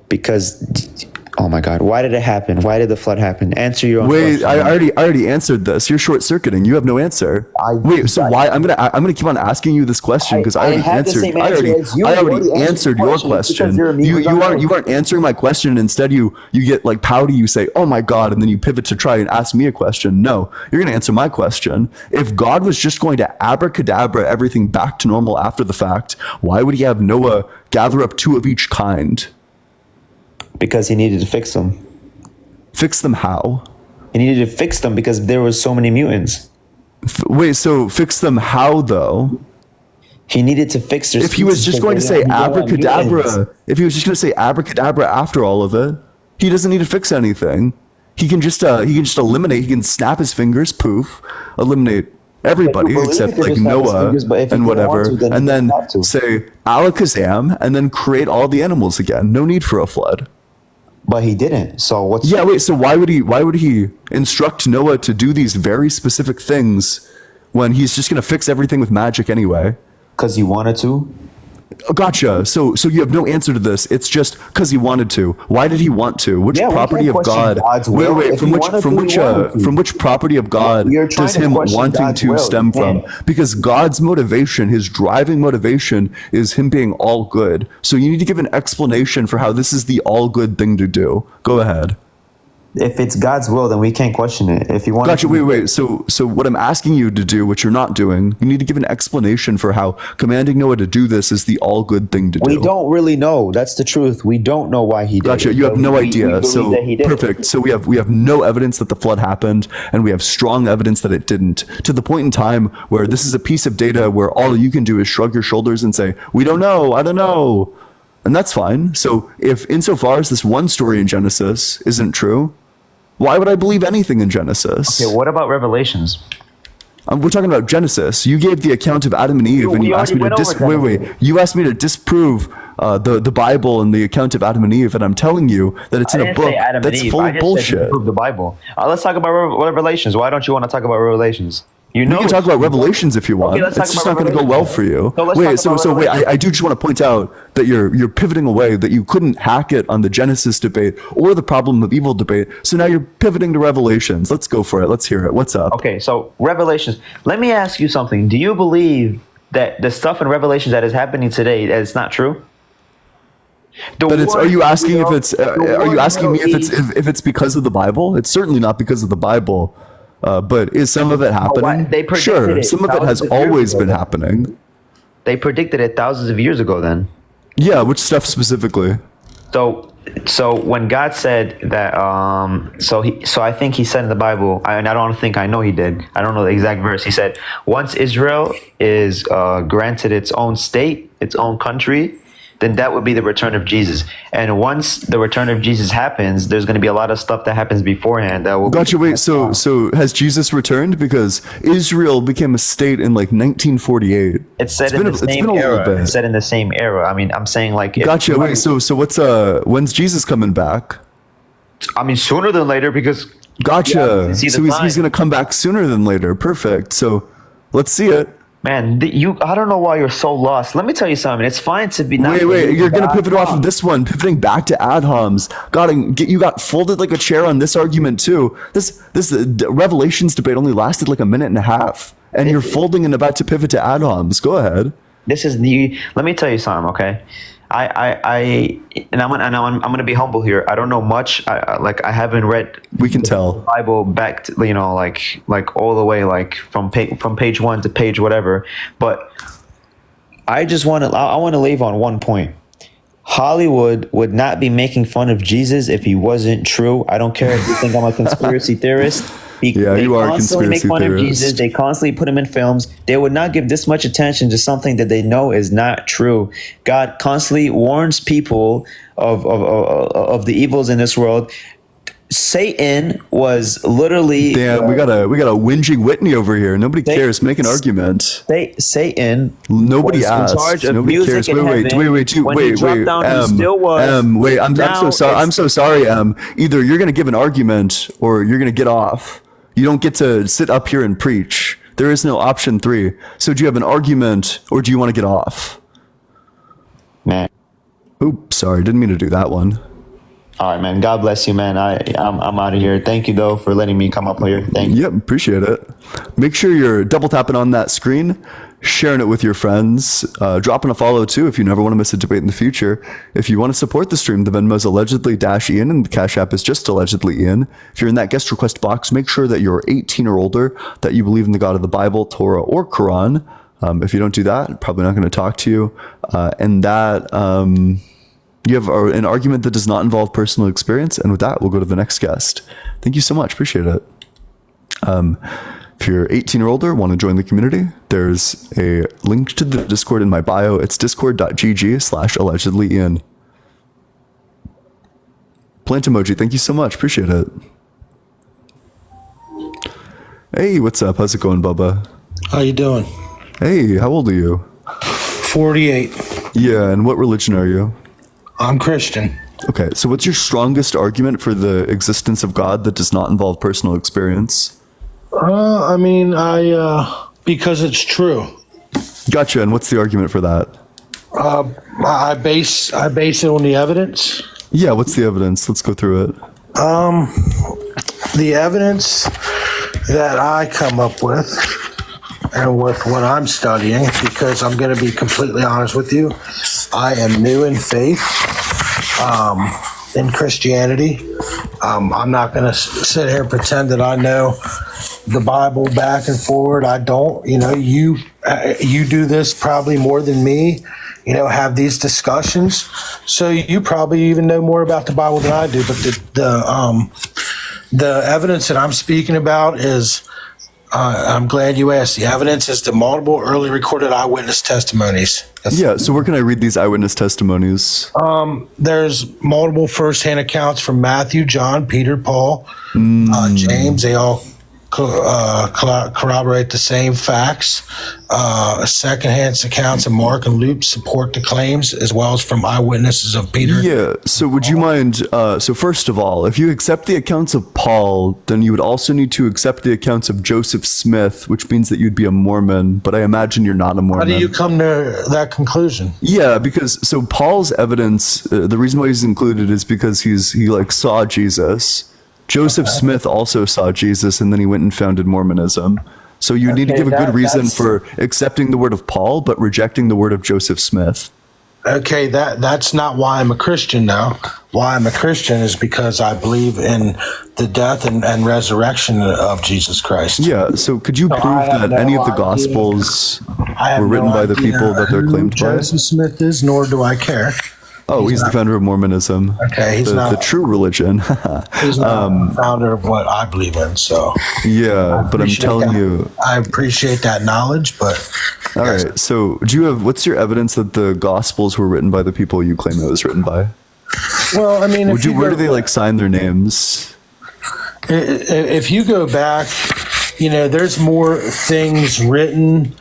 Because, oh my God, why did it happen? Why did the flood happen? Answer your own Wait, question. I already answered this. You're short circuiting. You have no answer. Why? I'm gonna keep on asking you this question because I already had the answered. same I answer already, as you. I You already already answered answered your the question. question. Because you're a meme You aren't answering my question. Instead, you get like pouty. You say, "Oh my God," and then you pivot to try and ask me a question. No, you're gonna answer my question. If God was just going to abracadabra everything back to normal after the fact, why would He have Noah gather up 2 of each kind? Because he needed to fix them. Fix them how? He needed to fix them because there was so many mutants. Wait, so fix them how though? He needed to fix their If he was just going to say abracadabra, if he was just going to say abracadabra after all of it, he doesn't need to fix anything. He can just eliminate. He can snap his fingers, poof, eliminate everybody believe except he could like just snap his Noah fingers, but if he and didn't want whatever, to, then he and then didn't have to. say alakazam, and then create all the animals again. No need for a flood. But he didn't. So what's Yeah, wait. So why would he instruct Noah to do these very specific things when he's just going to fix everything with magic anyway? Because he wanted to? Oh, gotcha. So you have no answer to this. It's just because he wanted to. Why did he want to? Which Yeah, we property can't of question God? God's will. Wait. If he wanted to, he wanted to. From which property of God You're trying does to him question wanting God's to will. stem You from? can't. Because God's motivation, his driving motivation, is him being all good. So you need to give an explanation for how this is the all good thing to do. Go ahead. If it's God's will, then we can't question it. If you want Gotcha. Wait. So what I'm asking you to do, what you're not doing, you need to give an explanation for how commanding Noah to do this is the all good thing to do. we don't really know. That's the truth. We don't know why he did Gotcha. it. You have But no we idea. believe So that he did it. perfect. So we have no evidence that the flood happened, and we have strong evidence that it didn't. To the point in time where this is a piece of data where all you can do is shrug your shoulders and say, "We don't know. I don't know," and that's fine. So if insofar as this one story in Genesis isn't true, why would I believe anything in Genesis? Okay, what about Revelations? We're talking about Genesis. You gave the account of Adam and Eve, and We you asked me already to went over wait. You asked me to disprove the Bible and the account of Adam and Eve, and I'm telling you that it's in a book that's full of bullshit. Prove the Bible. Let's talk about Revelations. Why don't you want to talk about Revelations? You know, We can talk about Revelations if you want. let's It's talk just about not going to go well for you. So let's Wait, talk so about so wait. Revelations. I do just want to point out that you're pivoting away. That you couldn't hack it on the Genesis debate or the problem of evil debate. So now you're pivoting to Revelations. Let's go for it. Let's hear it. What's up? Okay, so Revelations. Let me ask you something. Do you believe that the stuff in Revelations that is happening today that it's not true? But are you asking if it's? Are you asking me if it's because of the Bible? It's certainly not because of the Bible. But is some of it happening? They predicted Sure, it some of it has thousands of years always ago, been then. happening. They predicted it thousands of years ago then. Yeah, which stuff specifically? So when God said that, so I think he said in the Bible, and I don't think I know he did. I don't know the exact verse. He said, once Israel is granted its own state, its own country, then that would be the return of Jesus. And once the return of Jesus happens, there's going to be a lot of stuff that happens beforehand that will. Gotcha. Wait. So has Jesus returned? Because Israel became a state in like 1948. It's said in been the a- it's been same a little era. bit. It's said in the same era. I mean, I'm saying like. Gotcha. Wait. So what's when's Jesus coming back? I mean, sooner than later because. Gotcha. Yeah, see the So he's sign. going to come back sooner than later. Perfect. So let's see it. Man, I don't know why you're so lost. Let me tell you something. It's fine to be not. Wait, you're gonna pivot off of this one, pivoting back to ad homs. You got folded like a chair on this argument too. This Revelations debate only lasted like a minute and a half, and you're folding and about to pivot to ad homs. Go ahead. This is the. Let me tell you something, okay? I'm gonna be humble here. I don't know much. I haven't read We can tell. Bible back to, like all the way like from page 1 to page whatever. But I want to leave on one point. Hollywood would not be making fun of Jesus if he wasn't true. I don't care if you think I'm a conspiracy theorist. Yeah, you are a constantly make conspiracy fun theorist. of Jesus. They constantly put him in films. They would not give this much attention to something that they know is not true. God constantly warns people of the evils in this world. Satan was literally. Damn, we got a whinging Whitney over here. Nobody cares. Make an argument. Satan. Nobody was asked. in charge of Nobody music cares. in Wait. heaven. When he dropped down, he still was. Wait, I'm Now so sorry. it's- I'm so sorry. Either you're gonna give an argument or you're gonna get off. You don't get to sit up here and preach. There is no option 3. So do you have an argument or do you want to get off? Man. Oops, sorry, didn't mean to do that one. All right, man. God bless you, man. I'm out of here. Thank you, though, for letting me come up here. Thank you. Yep, appreciate it. Make sure you're double tapping on that screen, sharing it with your friends, dropping a follow too if you never want to miss a debate in the future. If you want to support the stream, the Venmo's allegedly -Ian and the Cash App is just allegedly Ian. If you're in that guest request box, make sure that you're 18 or older, that you believe in the God of the Bible, Torah, or Quran. If you don't do that, probably not going to talk to you. And that you have an argument that does not involve personal experience. And with that, we'll go to the next guest. Thank you so much. Appreciate it. If you're 18 or older, want to join the community, there's a link to the Discord in my bio. It's discord.gg/allegedly Ian. Plant emoji. Thank you so much. Appreciate it. Hey, what's up? How's it going, Bubba? How you doing? Hey, how old are you? 48. Yeah, and what religion are you? I'm Christian. Okay, so what's your strongest argument for the existence of God that does not involve personal experience? Because it's true. Gotcha, and what's the argument for that? I base it on the evidence. Yeah, what's the evidence? Let's go through it. The evidence that I come up with, and with what I'm studying, because I'm going to be completely honest with you, I am new in faith, in Christianity. I'm not going to sit here and pretend that I know the Bible back and forward. I don't. You do this probably more than me. Have these discussions, so you probably even know more about the Bible than I do. But the evidence that I'm speaking about is, I'm glad you asked. The evidence is the multiple early recorded eyewitness testimonies. Yeah, so where can I read these eyewitness testimonies? There's multiple firsthand accounts from Matthew, John, Peter, Paul, James. They all corroborate the same facts. Secondhand accounts of Mark and Luke support the claims, as well as from eyewitnesses of Peter. Yeah, so would you mind, so first of all, if you accept the accounts of Paul, then you would also need to accept the accounts of Joseph Smith, which means that you'd be a Mormon, but I imagine you're not a Mormon. How do you come to that conclusion? Yeah, because, so Paul's evidence, the reason why he's included is because he saw Jesus. Joseph Smith also saw Jesus, and then he went and founded Mormonism. So you need to give a good reason for accepting the word of Paul, but rejecting the word of Joseph Smith. Okay, that's not why I'm a Christian now. Why I'm a Christian is because I believe in the death and resurrection of Jesus Christ. Yeah, so could you prove that any of the Gospels were written by the people that they're claimed by? Joseph Smith is, nor do I care. Oh, he's the founder of Mormonism. Okay, he's not the true religion. He's not the founder of what I believe in. So yeah, but I'm telling you, I appreciate that knowledge. But all right, so what's your evidence that the Gospels were written by the people you claim it was written by? Well, I mean, where do they sign their names? If you go back, there's more things written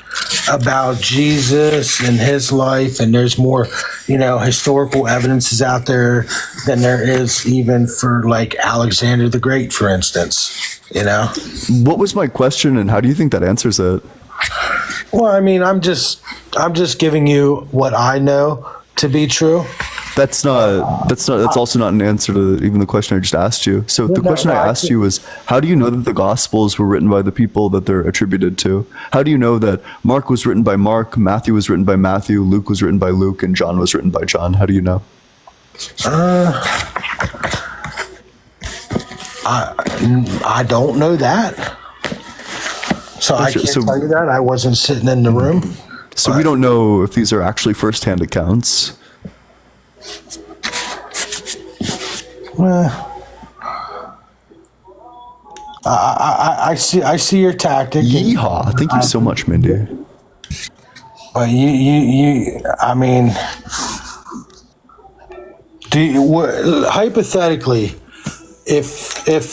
about Jesus and his life, and there's more, historical evidences out there than there is even for Alexander the Great, for instance. What was my question, and how do you think that answers it? Well, I mean, I'm just giving you what I know to be true. That's also not an answer to even the question I just asked you. So the question I asked you was, how do you know that the Gospels were written by the people that they're attributed to? How do you know that Mark was written by Mark, Matthew was written by Matthew, Luke was written by Luke, and John was written by John? How do you know? I don't know that. So I can't tell you that. I wasn't sitting in the room. So we don't know if these are actually firsthand accounts. I see your tactic. Yeehaw! Thank you so much, Mindy. But I mean, hypothetically, if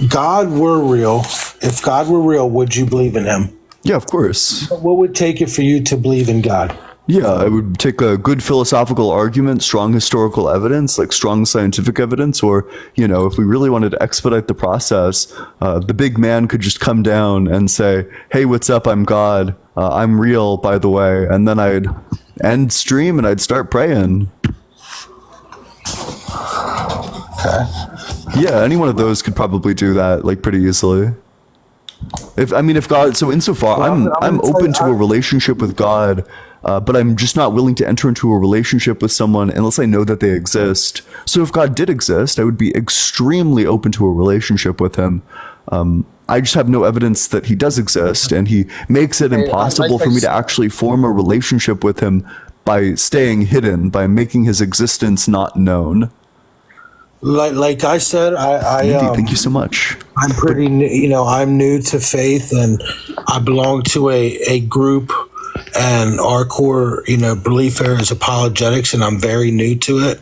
God were real, would you believe in him? Yeah, of course. What would take it for you to believe in God? Yeah, I would take a good philosophical argument, strong historical evidence, like strong scientific evidence, or, if we really wanted to expedite the process, the big man could just come down and say, hey, what's up? I'm God. I'm real, by the way. And then I'd end stream and I'd start praying. Okay. Yeah, any one of those could probably do that, like, pretty easily. If God, so insofar, I'm open to a relationship with God, but I'm just not willing to enter into a relationship with someone unless I know that they exist. So if God did exist, I would be extremely open to a relationship with him. I just have no evidence that he does exist, and he makes it impossible for me to actually form a relationship with him by staying hidden, by making his existence not known. Like I said, Andy, thank you so much. I'm pretty new, I'm new to faith, and I belong to a group, and our core, belief area is apologetics, and I'm very new to it.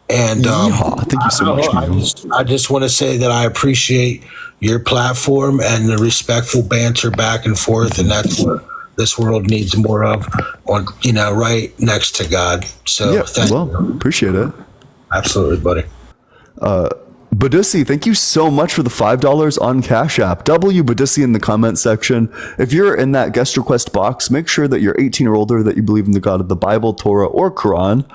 And thank you so much, man. I just want to say that I appreciate your platform and the respectful banter back and forth, and that's what this world needs more of, on right next to God. So Yeah, thank you. appreciate it. Absolutely, buddy. Badussi, thank you so much for the $5 on Cash App. W Badussi in the comment section. If you're in that guest request box, make sure that you're 18 or older, that you believe in the God of the Bible, Torah, or Quran,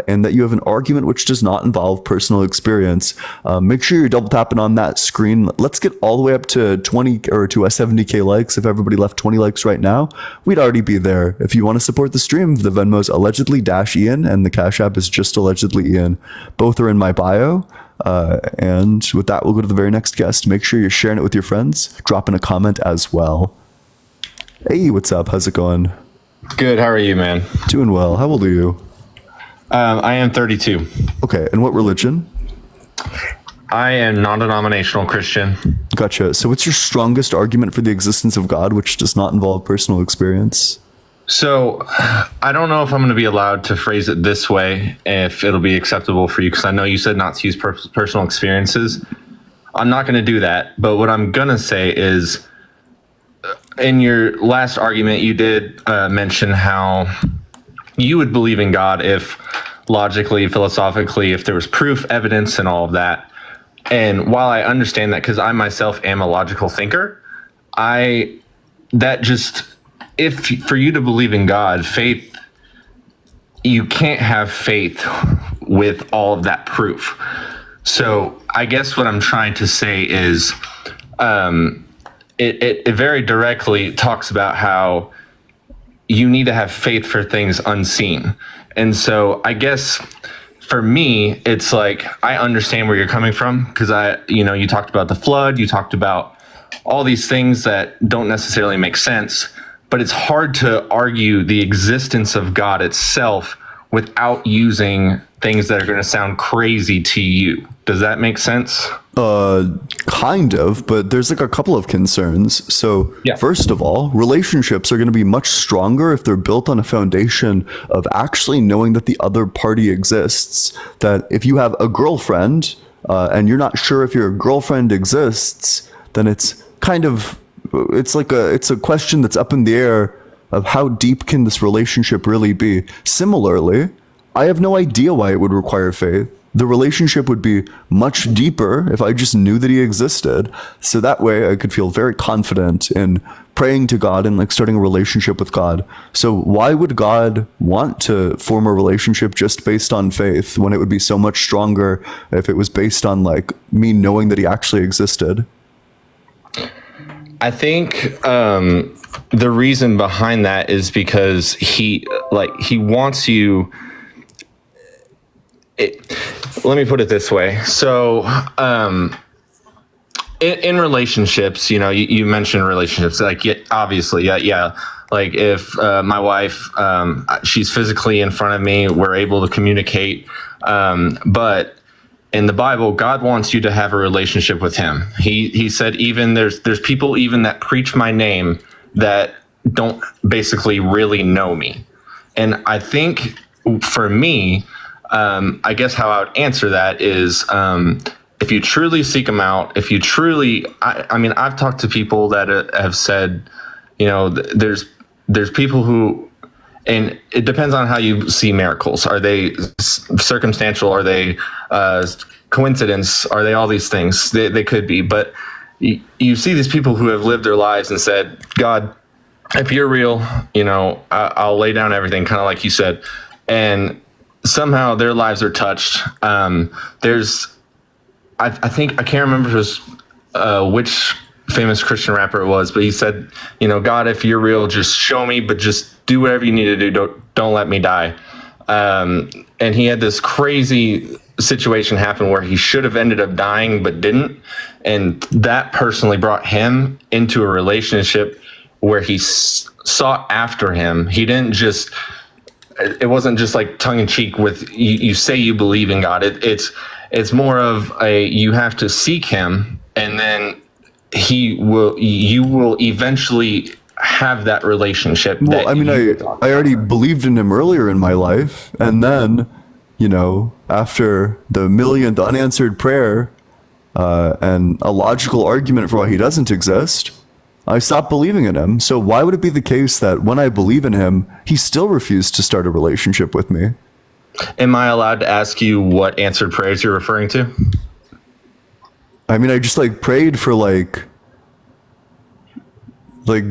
and that you have an argument which does not involve personal experience. Make sure you're double tapping on that screen. Let's get all the way up to 20 or to 70K likes. If everybody left 20 likes right now, we'd already be there. If you want to support the stream, the Venmo's allegedly -Ian, and the Cash App is just allegedly Ian. Both are in my bio. And with that, we'll go to the very next guest. Make sure you're sharing it with your friends. Drop in a comment as well. Hey, what's up? How's it going? Good. How are you, man? Doing well. How old are you? I am 32. Okay. And what religion? I am non-denominational Christian. Gotcha. So what's your strongest argument for the existence of God, which does not involve personal experience? So I don't know if I'm going to be allowed to phrase it this way, if it'll be acceptable for you, because I know you said not to use personal experiences. I'm not going to do that. But what I'm going to say is, in your last argument, you did mention how you would believe in God if logically, philosophically, if there was proof, evidence, and all of that. And while I understand that, because I myself am a logical thinker, if for you to believe in God, faith, you can't have faith with all of that proof. So I guess what I'm trying to say is, it very directly talks about how you need to have faith for things unseen. And so I guess for me, it's like, I understand where you're coming from, because you talked about the flood, you talked about all these things that don't necessarily make sense. But it's hard to argue the existence of God itself without using things that are going to sound crazy to you. Does that make sense? Kind of, but there's like a couple of concerns. So Yeah. First of all, relationships are going to be much stronger if they're built on a foundation of actually knowing that the other party exists. That if you have a girlfriend and you're not sure if your girlfriend exists, then it's a question that's up in the air of how deep can this relationship really be. Similarly, I have no idea why it would require faith. The relationship would be much deeper if I just knew that he existed. So that way I could feel very confident in praying to God and like starting a relationship with God. So why would God want to form a relationship just based on faith when it would be so much stronger if it was based on like me knowing that he actually existed? I think the reason behind that is because he wants you. Let me put it this way. So in relationships, you mentioned relationships, like, obviously, yeah. Like if my wife, she's physically in front of me, we're able to communicate. But in the Bible, God wants you to have a relationship with him. He said, even there's people even that preach my name that don't basically really know me. And I think for me, I guess how I would answer that is, if you truly seek him out, if you truly, I mean, I've talked to people that have said, there's people who, and it depends on how you see miracles. Are they circumstantial? Are they coincidence? Are they all these things? They could be, but you see these people who have lived their lives and said, God, if you're real, I'll lay down everything, kind of like you said. And somehow their lives are touched. I think, I can't remember which famous Christian rapper it was, but he said, God, if you're real, just show me, but just do whatever you need to do. Don't let me die. And he had this crazy situation happen where he should have ended up dying, but didn't. And that personally brought him into a relationship where he sought after him. He didn't just, it wasn't just like tongue in cheek with you say you believe in God. It's more of you have to seek him, and then you will eventually have that relationship. Well, I already believed in him earlier in my life, and then, after the millionth unanswered prayer, and a logical argument for why he doesn't exist, I stopped believing in him. So why would it be the case that when I believe in him, he still refused to start a relationship with me? Am I allowed to ask you what answered prayers you're referring to? I just prayed for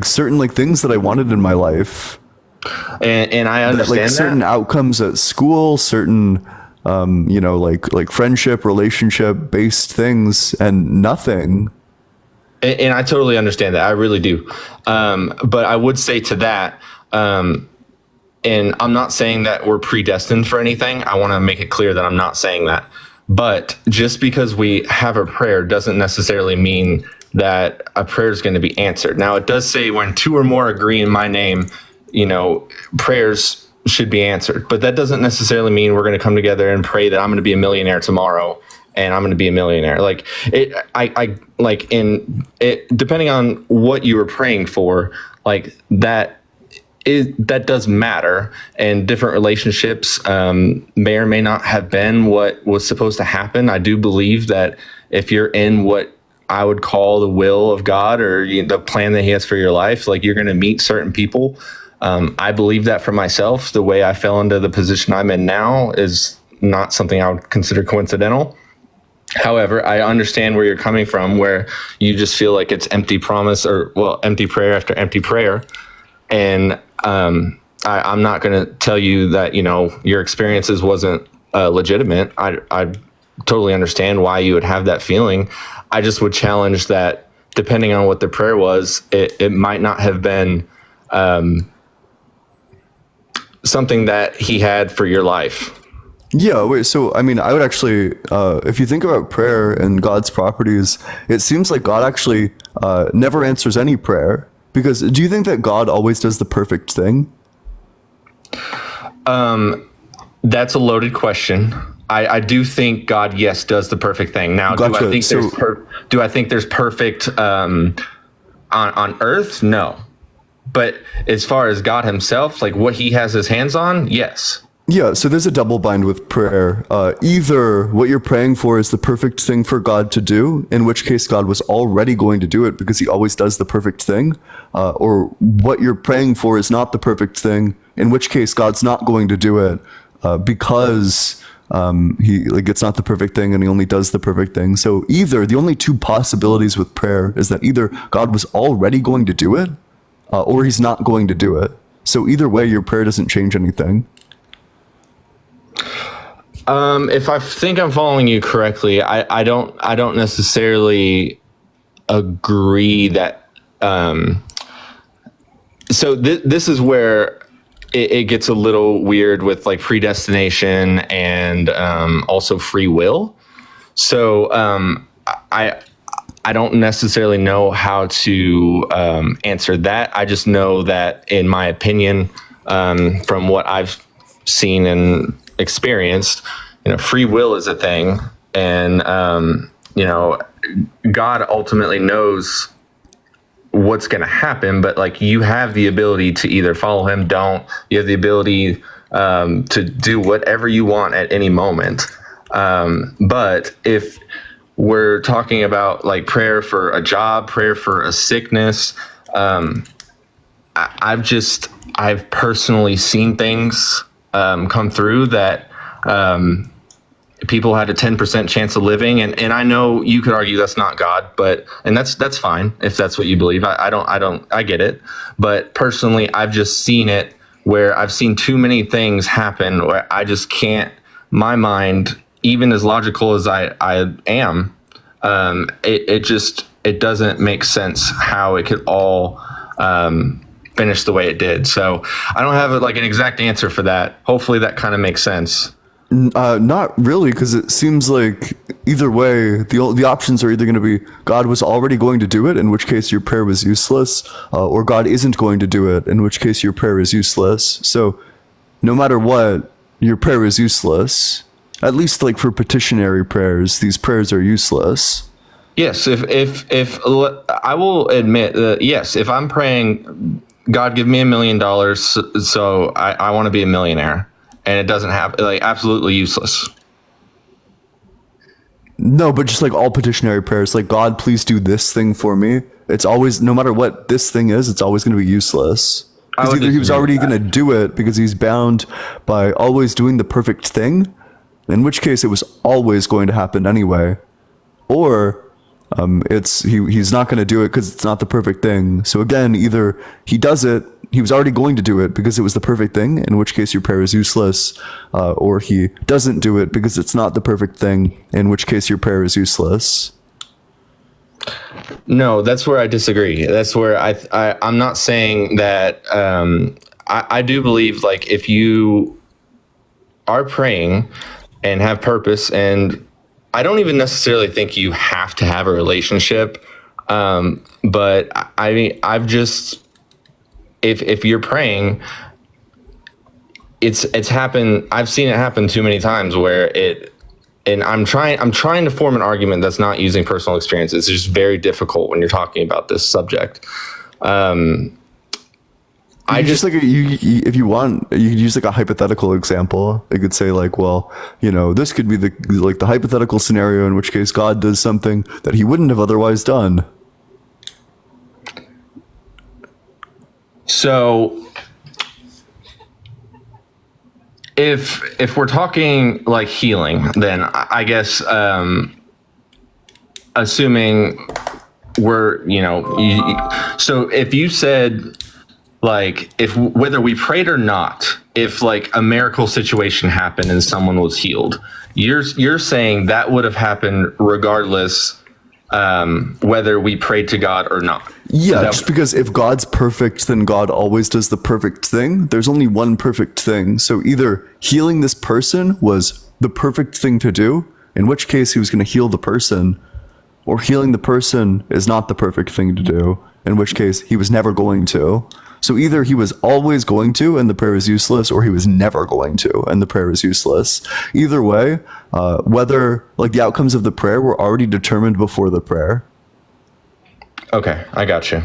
certain things that I wanted in my life. And I understand certain outcomes at school, certain friendship, relationship based things, and nothing. And I totally understand that. I really do. But I would say to that, and I'm not saying that we're predestined for anything. I want to make it clear that I'm not saying that. But just because we have a prayer doesn't necessarily mean that a prayer is going to be answered. Now, it does say when two or more agree in my name, prayers should be answered. But that doesn't necessarily mean we're going to come together and pray that I'm going to be a millionaire tomorrow and I'm going to be a millionaire. Depending on what you were praying for, that does matter, and different relationships may or may not have been what was supposed to happen. I do believe that if you're in what I would call the will of God, or the plan that he has for your life, you're going to meet certain people. I believe that for myself. The way I fell into the position I'm in now is not something I would consider coincidental. However, I understand where you're coming from, where you just feel like it's empty promise, empty prayer after empty prayer. And I'm not going to tell you that, your experiences wasn't legitimate. I totally understand why you would have that feeling. I just would challenge that depending on what the prayer was, it might not have been something that he had for your life. Yeah, wait, so, I would actually, if you think about prayer and God's properties, it seems like God actually never answers any prayer. Because do you think that God always does the perfect thing? That's a loaded question. I do think God, yes, does the perfect thing. Now, Gotcha. Do I think there's perfect on earth? No. But as far as God himself, what he has his hands on, yes. Yeah, so there's a double bind with prayer. Either what you're praying for is the perfect thing for God to do, in which case God was already going to do it because he always does the perfect thing, or what you're praying for is not the perfect thing, in which case God's not going to do it because it's not the perfect thing and he only does the perfect thing. So the only two possibilities with prayer is that either God was already going to do it, or he's not going to do it. So either way, your prayer doesn't change anything. If I think I'm following you correctly, I don't necessarily agree that. So this is where it gets a little weird with predestination and also free will. So I don't necessarily know how to answer that. I just know that, in my opinion, from what I've seen and experienced, free will is a thing, and God ultimately knows what's going to happen, but you have the ability to either follow him, you have the ability to do whatever you want at any moment. But if we're talking about prayer for a job, prayer for a sickness, I've personally seen things come through that people had a 10% chance of living, and I know you could argue that's not God, and that's fine if that's what you believe. I get it, but personally, I've just seen it where I've seen too many things happen where I just can't. My mind, even as logical as I am, it doesn't make sense how it could all finish the way it did. So I don't have like an exact answer for that. Hopefully that kind of makes sense. Not really, because it seems like either way, the options are either going to be God was already going to do it, in which case your prayer was useless, or God isn't going to do it, in which case your prayer is useless. So no matter what, your prayer is useless. At least like for petitionary prayers, these prayers are useless. Yes, if I will admit that, yes, if I'm praying, God, give me $1 million, so I want to be a millionaire, and it doesn't happen, like, absolutely useless. No, but just like all petitionary prayers, like, God, please do this thing for me. It's always, no matter what this thing is, it's always going to be useless. Because either he was already going to do it because he's bound by always doing the perfect thing, in which case it was always going to happen anyway, or he's not going to do it because it's not the perfect thing. So again, either he does it, he was already going to do it because it was the perfect thing, in which case your prayer is useless, or he doesn't do it because it's not the perfect thing, in which case your prayer is useless. No, that's where I disagree. That's where I'm not saying that. I do believe, like, if you are praying and have purpose, and I don't even necessarily think you have to have a relationship, but I mean, I've just, if you're praying, it's happened. I've seen it happen too many times where and I'm trying to form an argument that's not using personal experience. It's just very difficult when you're talking about this subject. If you want, you could use like a hypothetical example. You could say like, well, this could be the hypothetical scenario in which case God does something that he wouldn't have otherwise done. So if we're talking like healing, then I guess assuming we're, so if you said, like, if whether we prayed or not, if like a miracle situation happened and someone was healed, you're saying that would have happened regardless, whether we prayed to God or not. Yeah, just because if God's perfect, then God always does the perfect thing. There's only one perfect thing. So either healing this person was the perfect thing to do, in which case he was going to heal the person, or healing the person is not the perfect thing to do, in which case he was never going to. So either he was always going to and the prayer is useless, or he was never going to and the prayer is useless. Either way, whether like the outcomes of the prayer were already determined before the prayer. Okay, I got you.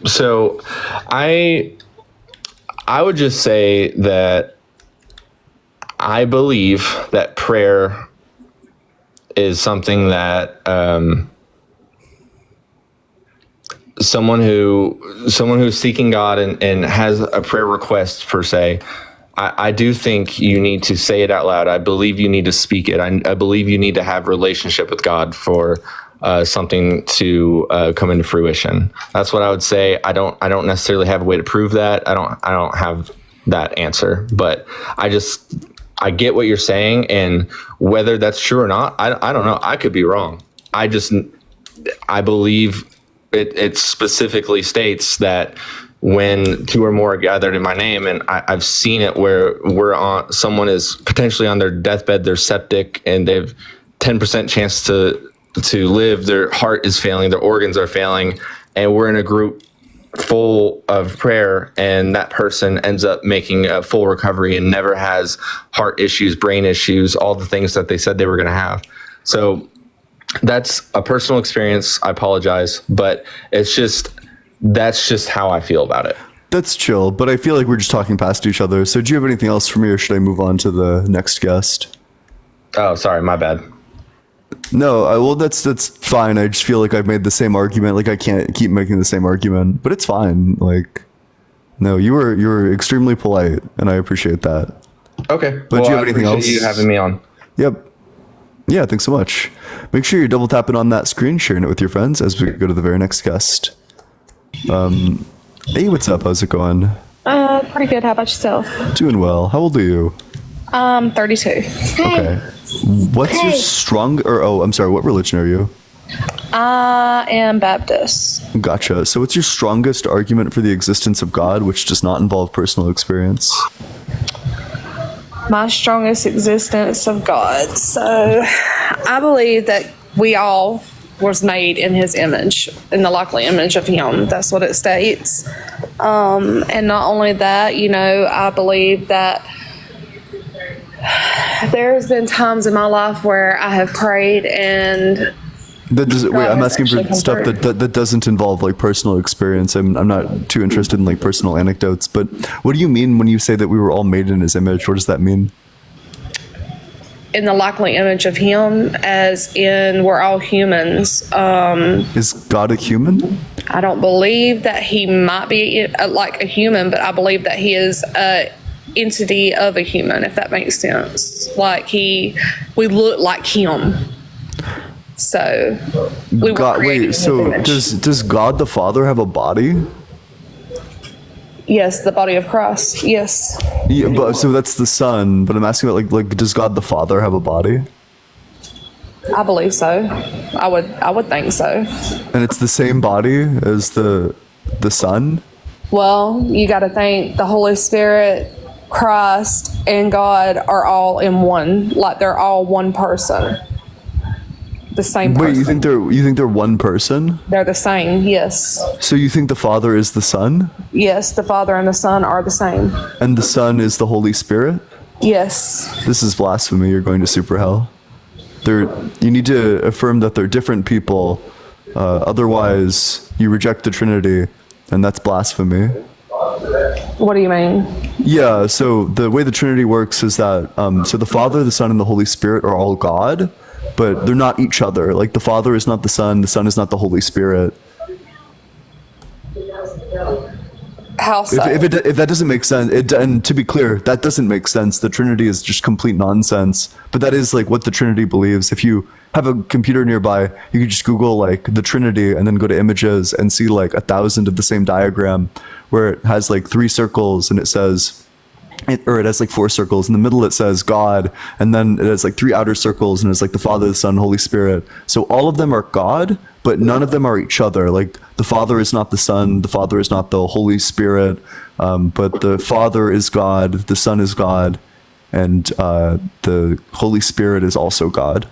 So I would just say that I believe that prayer is something that someone who's seeking God and has a prayer request per se, I do think you need to say it out loud. I believe you need to speak it. I believe you need to have a relationship with God for something to come into fruition. That's what I would say. I don't necessarily have a way to prove that. I don't have that answer, but I get what you're saying, and whether that's true or not, I don't know. I could be wrong. I believe it specifically states that when two or more are gathered in my name, and I've seen it where someone is potentially on their deathbed, they're septic, and they've 10% chance to live. Their heart is failing, their organs are failing, and we're in a group full of prayer, and that person ends up making a full recovery and never has heart issues, brain issues, all the things that they said they were going to have. So that's a personal experience. I apologize, but that's just how I feel about it. That's chill, but I feel like we're just talking past each other. So do you have anything else for me, or should I move on to the next guest? Oh, sorry, my bad. No, well, that's fine. I just feel like I've made the same argument. Like I can't keep making the same argument, but it's fine. Like, no, you were extremely polite, and I appreciate that. Okay. But do you have anything I appreciate else? you having me on. Yep. Yeah, thanks so much. Make sure you're double tapping on that screen, sharing it with your friends as we go to the very next guest. Hey, what's up? How's it going? Pretty good. How about yourself? Doing well. How old are you? 32. Okay. What's your strong, or oh, I'm sorry, what religion are you? I am Baptist. Gotcha. So what's your strongest argument for the existence of God, which does not involve personal experience? My strongest existence of God. So I believe that we all was made in his image, in the likely image of him. That's what it states. And not only that, I believe that there's been times in my life where I have prayed and Wait, I'm asking for actually stuff that doesn't involve like personal experience. I'm not too interested in like personal anecdotes, but what do you mean when you say that we were all made in his image? What does that mean? in the likely image of him, as in we're all humans. Is God a human? I don't believe that he might be like a human, but I believe that he is a entity of a human, if that makes sense. Like we look like him. So we were God, created in wait, his so image. does God the Father have a body? Yes, the body of Christ. Yes. Yeah, but so that's the Son. But I'm asking about like does God the Father have a body? I believe so. I would think so. And it's the same body as the Son? Well, you got to think the Holy Spirit, Christ, and God are all in one. Like they're all one person. The same person. Wait, you think they're one person? They're the same, yes. So you think the Father is the Son, Yes, the Father and the Son are the same. and the Son is the Holy Spirit? Yes. This is blasphemy. You're going to super hell. You need to affirm that they're different people. Otherwise, you reject the Trinity, and that's blasphemy. What do you mean? Yeah, so the way the Trinity works is that so the Father, the Son, and the Holy Spirit are all God, but they're not each other. Like the Father is not the Son is not the Holy Spirit. How so? If that doesn't make sense, and to be clear, that doesn't make sense. The Trinity is just complete nonsense. But that is like what the Trinity believes. If you have a computer nearby, you can just Google like the Trinity and then go to images and see like 1,000 of the same diagram where it has like 3 circles and it says, it has like 4 circles. In the middle it says God, and then it has like 3 outer circles and it's like the Father, the Son, Holy Spirit. So all of them are God, but none of them are each other. Like the Father is not the Son, the Father is not the Holy Spirit, but the Father is God, the Son is God, and the Holy Spirit is also God.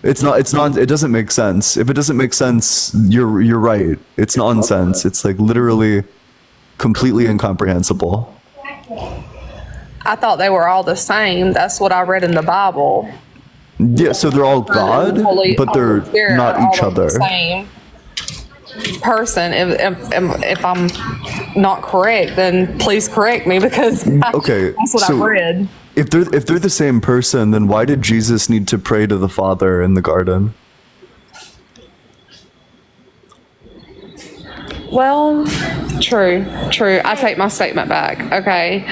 It doesn't make sense. If it doesn't make sense, you're right. It's nonsense. It's like literally completely incomprehensible. I thought they were all the same. That's what I read in the Bible. Yeah, so they're all God, but they're Holy Spirit not are each all the other. Same person. If I'm not correct, then please correct me because Okay, that's what so I read. If they're the same person, then why did Jesus need to pray to the Father in the garden? Well, true. I take my statement back. Okay.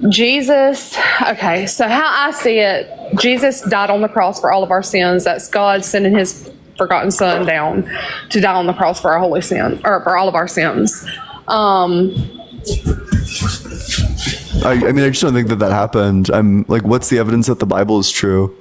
Jesus, okay, so how I see it, Jesus died on the cross for all of our sins. That's God sending his forgotten son down to die on the cross for our holy sin, or for all of our sins. I mean, I just don't think that happened. I'm like, what's the evidence that the Bible is true?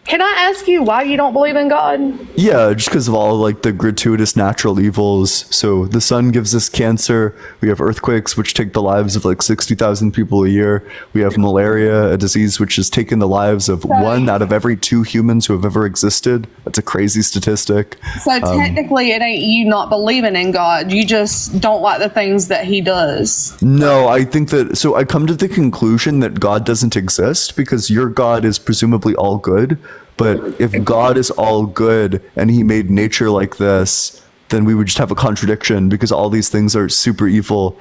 Can I ask you why you don't believe in God? Yeah, just because of all like the gratuitous natural evils. So the sun gives us cancer. We have earthquakes, which take the lives of like 60,000 people a year. We have malaria, a disease which has taken the lives of 1 out of every 2 humans who have ever existed. That's a crazy statistic. So technically, it ain't you not believing in God. You just don't like the things that he does. No, I think that, so I come to the conclusion that God doesn't exist because your God is presumably all good. But if God is all good and he made nature like this, then we would just have a contradiction because all these things are super evil.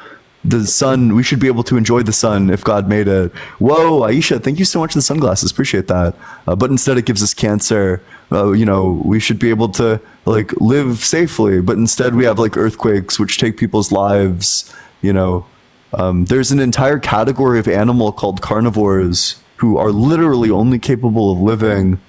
the sun, we should be able to enjoy the sun if God made it. Whoa, Aisha, thank you so much for the sunglasses. Appreciate that. But instead it gives us cancer. We should be able to like live safely, but instead we have like earthquakes which take people's lives. There's an entire category of animal called carnivores who are literally only capable of living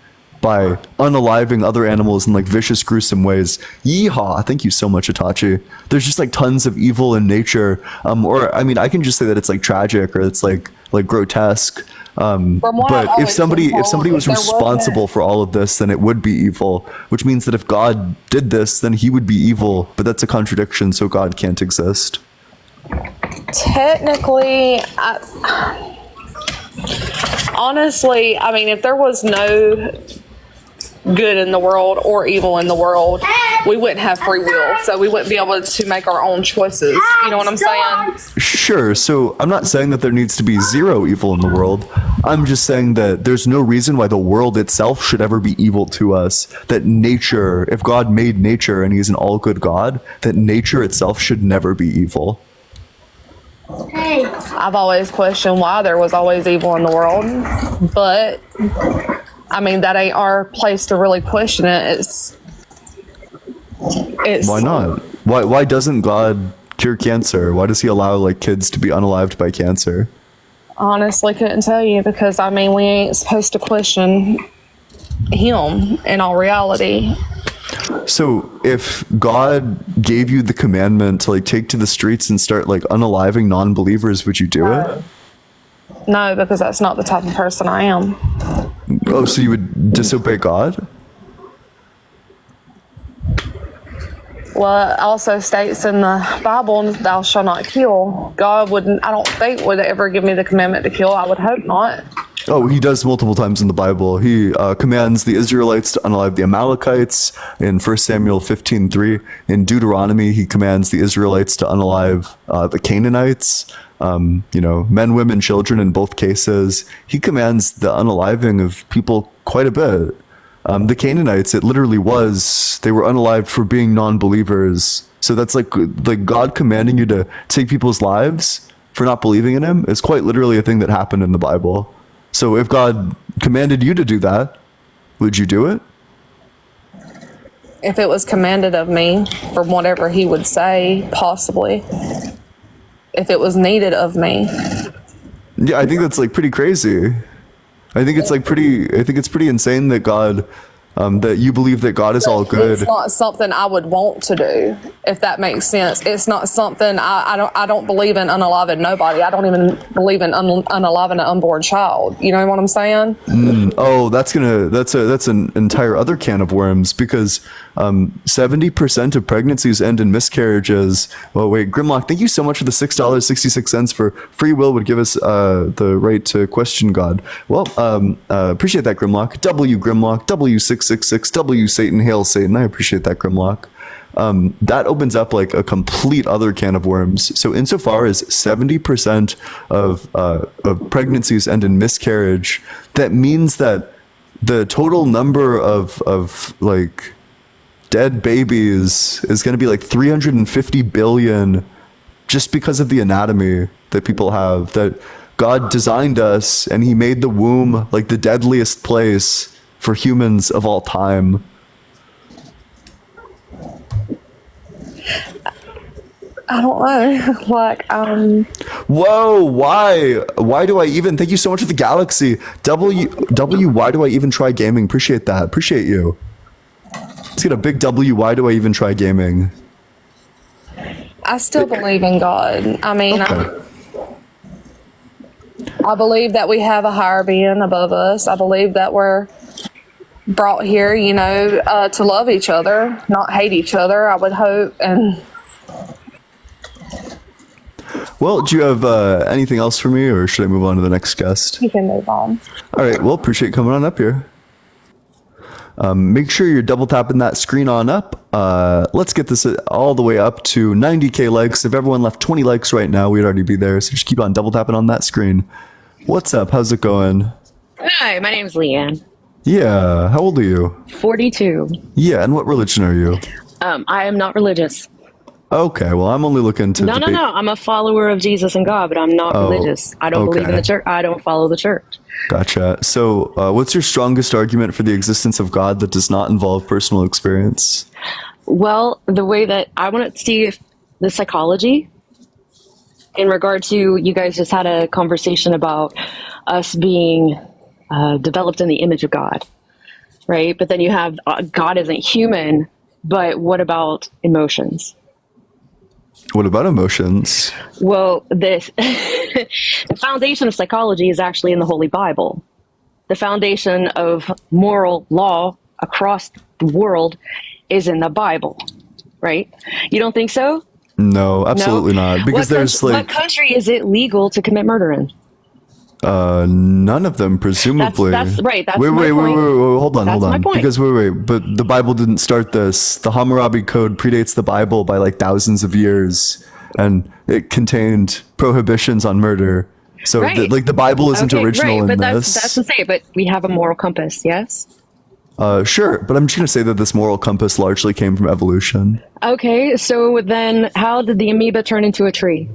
by unaliving other animals in like vicious, gruesome ways. Yeehaw! Thank you so much, Itachi. There's just like tons of evil in nature. I can just say that it's like tragic or it's like grotesque. But if somebody was responsible for all of this, then it would be evil. Which means that if God did this, then he would be evil. But that's a contradiction, so God can't exist. Technically, honestly, if there was no good in the world or evil in the world, we wouldn't have free will. So we wouldn't be able to make our own choices. You know what I'm saying? Sure. So I'm not saying that there needs to be zero evil in the world. I'm just saying that there's no reason why the world itself should ever be evil to us. That nature, if God made nature and he's an all good God, that nature itself should never be evil. I've always questioned why there was always evil in the world, but that ain't our place to really question it. It's Why not? Why doesn't God cure cancer? Why does he allow like kids to be unalived by cancer? Honestly couldn't tell you, because we ain't supposed to question him in all reality. So if God gave you the commandment to like take to the streets and start like unaliving non-believers, would you do it? No, because that's not the type of person I am. Oh, so you would disobey God? Well, it also states in the Bible, thou shalt not kill. God wouldn't, I don't think, would ever give me the commandment to kill. I would hope not. Oh, he does multiple times in the Bible. He commands the Israelites to unalive the Amalekites in 1 Samuel 15:3. In Deuteronomy, he commands the Israelites to unalive the Canaanites. Men, women, children in both cases. He commands the unaliving of people quite a bit. The Canaanites, it literally was, they were unalived for being non-believers. So that's like God commanding you to take people's lives for not believing in him is quite literally a thing that happened in the Bible. So if God commanded you to do that, would you do it? If it was commanded of me, from whatever he would say, possibly. If it was needed of me. Yeah, I think that's like pretty crazy. I think it's pretty insane that God, that you believe that God is all good. It's not something I would want to do, if that makes sense. It's not something I don't believe in unaliving nobody. I don't even believe in unaliving an unborn child. You know what I'm saying? Oh, that's an entire other can of worms, because 70% of pregnancies end in miscarriages. Well, wait, Grimlock, thank you so much for the $6.66 for free will would give us the right to question God. Well, appreciate that, Grimlock. W Grimlock, W666, W Satan, hail Satan. I appreciate that, Grimlock. That opens up like a complete other can of worms. So insofar as 70% of pregnancies end in miscarriage, that means that the total number of like dead babies is going to be like 350 billion, just because of the anatomy that people have, that God designed us and he made the womb like the deadliest place for humans of all time. I don't know. Whoa, why do I even, thank you so much for the galaxy. W, why do I even try gaming? Appreciate that. Appreciate you. Let's get a big W, why do I even try gaming? I still believe in God. Okay. I believe that we have a higher being above us. I believe that we're brought here, to love each other, not hate each other, I would hope. And well, do you have anything else for me, or should I move on to the next guest? you can move on. All right, well, appreciate you coming on up here. Make sure you're double tapping that screen on up. Let's get this all the way up to 90K likes. If everyone left 20 likes right now, we'd already be there. So just keep on double tapping on that screen. What's up? How's it going? Hi, my name's Leanne. Yeah. How old are you? 42. Yeah. And what religion are you? I am not religious. Okay, well, I'm only looking to No, no, debate. no. I'm a follower of Jesus and God, but I'm not religious. I don't believe in okay. the church. I don't follow the church. Gotcha. So, what's your strongest argument for the existence of God that does not involve personal experience? Well, the way that I want to see if the psychology in regard to, you guys just had a conversation about us being developed in the image of God, right? But then you have God isn't human, but what about emotions? What about emotions? Well, this the foundation of psychology is actually in the Holy Bible. The foundation of moral law across the world is in the Bible, right? You don't think so? No, absolutely No? not. Because there's what country is it legal to commit murder in? none of them, presumably. That's right. That's wait, my wait, point. wait, wait, wait, hold on, That's hold on. my point. Because wait, but the Bible didn't start this. The Hammurabi Code predates the Bible by like thousands of years, and it contained prohibitions on murder. So, Right. like, the Bible isn't original in but this. that's to say. But we have a moral compass, yes. Sure, but I'm just gonna say that this moral compass largely came from evolution. Okay, so then how did the amoeba turn into a tree?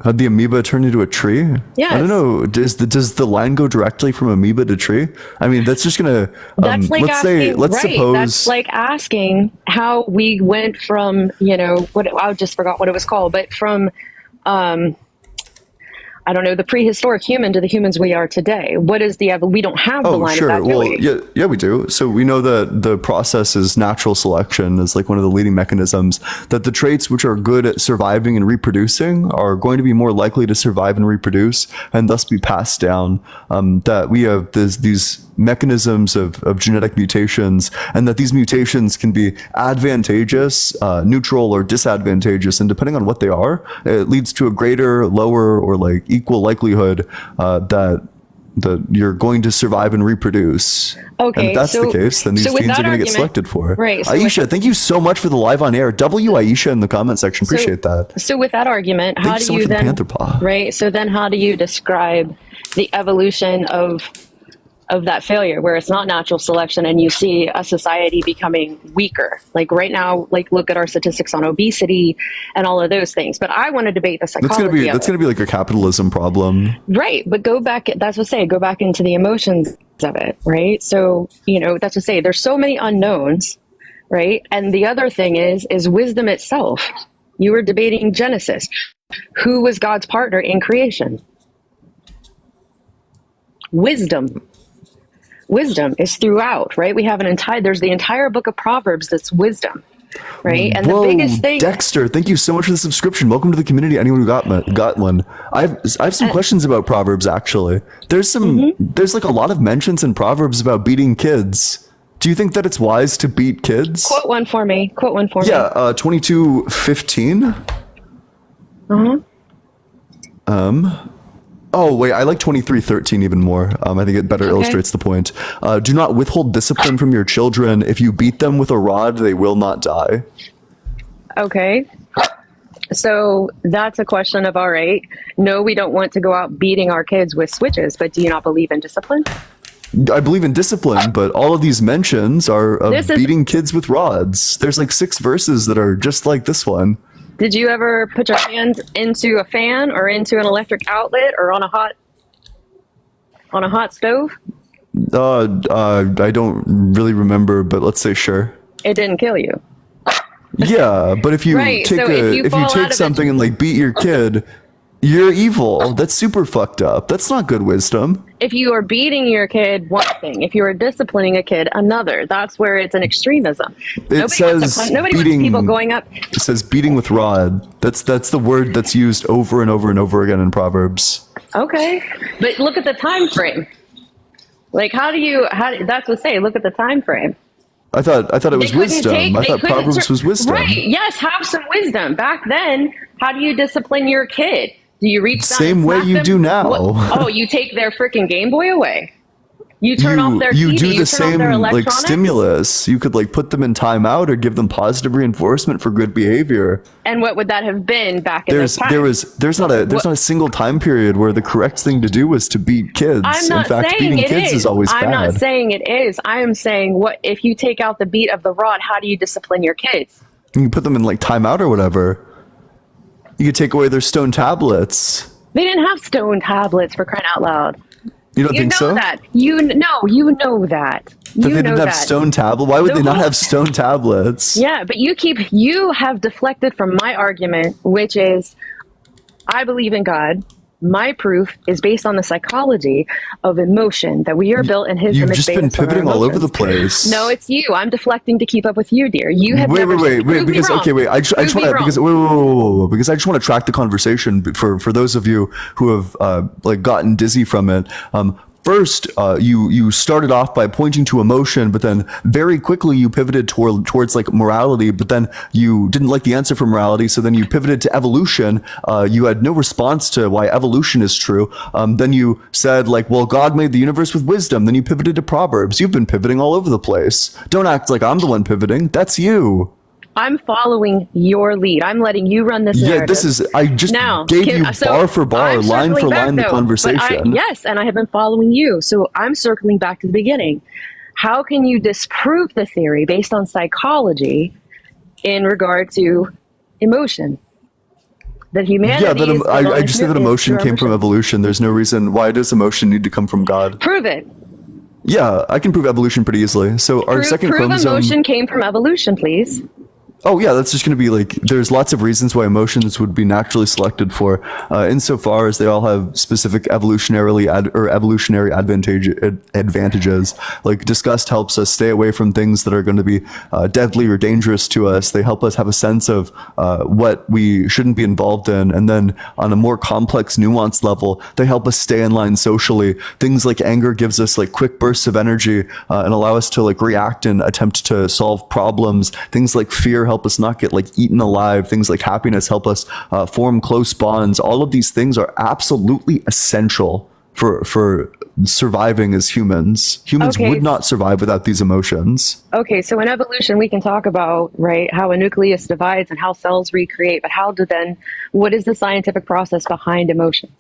How'd the amoeba turn into a tree? Yes. I don't know. Does the line go directly from amoeba to tree? I mean, that's just gonna. That's like let's asking, let's right? suppose. That's like asking how we went from, what I just forgot what it was called, but from, I don't know, the prehistoric human to the humans we are today. What is we don't have the Oh, line sure. of that, do Well, we? yeah, we do. So we know that the process is natural selection is like one of the leading mechanisms, that the traits which are good at surviving and reproducing are going to be more likely to survive and reproduce and thus be passed down. That we have these mechanisms of genetic mutations, and that these mutations can be advantageous, neutral, or disadvantageous. And depending on what they are, it leads to a greater, lower, or like equal likelihood that you're going to survive and reproduce. Okay, And if that's so- the case, then these so with genes are that going to get argument- selected for. Right, so Aisha, thank you so much for the live on air. W Aisha in the comment section. Appreciate that. So with that argument, how you do so much you for the then, Panther Paw. right? So then how do you describe the evolution of that failure where it's not natural selection and you see a society becoming weaker? Like right now, like look at our statistics on obesity and all of those things. But I want to debate the psychology That's of gonna be like a capitalism problem. Right, but go back, that's what I say, go back into the emotions of it, right? So, that's what I say, there's so many unknowns, right? And the other thing is wisdom itself. You were debating Genesis. Who was God's partner in creation? Wisdom. Wisdom is throughout, right? We have there's the entire book of Proverbs that's wisdom, right? And Whoa, the biggest thing, Dexter, thank you so much for the subscription. Welcome to the community. Anyone who got one. I have some questions about Proverbs. Actually, there's like a lot of mentions in Proverbs about beating kids. Do you think that it's wise to beat kids? quote one for me. Yeah, 22:15. Oh wait, I like 23:13 even more. I think it better illustrates the point. Do not withhold discipline from your children. If you beat them with a rod, they will not die. Okay. So that's a question of, all right, no, we don't want to go out beating our kids with switches, but do you not believe in discipline? I believe in discipline, but all of these mentions are of This is- beating kids with rods. There's like 6 verses that are just like this one. Did you ever put your hand into a fan or into an electric outlet or on a hot stove? I don't really remember, but let's say sure. It didn't kill you. Yeah, but if you Right, take so if you fall out take of something and like beat your kid, you're evil. That's super fucked up. That's not good wisdom. If you are beating your kid, one thing. If you are disciplining a kid, another. That's where it's an extremism. Nobody wants people going up. It says beating with rod. That's the word that's used over and over and over again in Proverbs. Okay, but look at the time frame. Like, that's what say. Look at the time frame. I thought it was They couldn't wisdom. take- I they thought couldn't Proverbs was wisdom. Right. Yes, have some wisdom. Back then, how do you discipline your kid? Do you reach down Same and way slap you them? do now. Oh, you take their freaking Game Boy away. You turn off their you TV. do the you turn same off their like electronics. stimulus. You could like put them in timeout or give them positive reinforcement for good behavior. And what would that have been back in those times? There's not a single time period where the correct thing to do was to beat kids. I'm not in fact, saying beating it kids is always I'm bad. not saying it is. I am saying, what if you take out the beat of the rod? How do you discipline your kids? You put them in like timeout or whatever. You could take away their stone tablets. They didn't have stone tablets, for crying out loud. You don't You think know so? that. You know that. That You they know didn't have that. stone tablet. Why would The they not whole- have stone tablets? Yeah, but you have deflected from my argument, which is I believe in God. My proof is based on the psychology of emotion, that we are built in His You've image. just based been on our pivoting all over the emotions. place. No, it's you. I'm deflecting to keep up with you, dear. You have never Wait, prove me because wrong. okay, wait. I just Prove want me to wrong. because I just want to track the conversation for those of you who have like gotten dizzy from it. First, you started off by pointing to emotion, but then very quickly you pivoted towards like morality. But then you didn't like the answer for morality, so then you pivoted to evolution. You had no response to why evolution is true. Then you said like, well, God made the universe with wisdom. Then you pivoted to Proverbs. You've been pivoting all over the place. Don't act like I'm the one pivoting. That's you. I'm following your lead. I'm letting you run this narrative. Yeah, this is. I just Now, gave you so bar for bar, I'm line circling for back, line the though, but conversation. yes, and I have been following you. So I'm circling back to the beginning. How can you disprove the theory based on psychology in regard to emotion? That humanity Yeah, that is I just say that emotion came from emotion. evolution. There's no reason why does emotion need to come from God. Prove it. Yeah, I can prove evolution pretty easily. So our second Prove chromosome. emotion came from evolution, please. Oh yeah, that's just going to be like, there's lots of reasons why emotions would be naturally selected for, insofar as they all have specific evolutionary advantages. Like disgust helps us stay away from things that are going to be deadly or dangerous to us. They help us have a sense of what we shouldn't be involved in, and then on a more complex, nuanced level, they help us stay in line socially. Things like anger gives us like quick bursts of energy and allow us to like react and attempt to solve problems. Things like fear help us not get like eaten alive. Things like happiness help us form close bonds. All of these things are absolutely essential for surviving as humans. Humans Okay. would not survive without these emotions. Okay, so in evolution, we can talk about, right, how a nucleus divides and how cells recreate, but what is the scientific process behind emotions?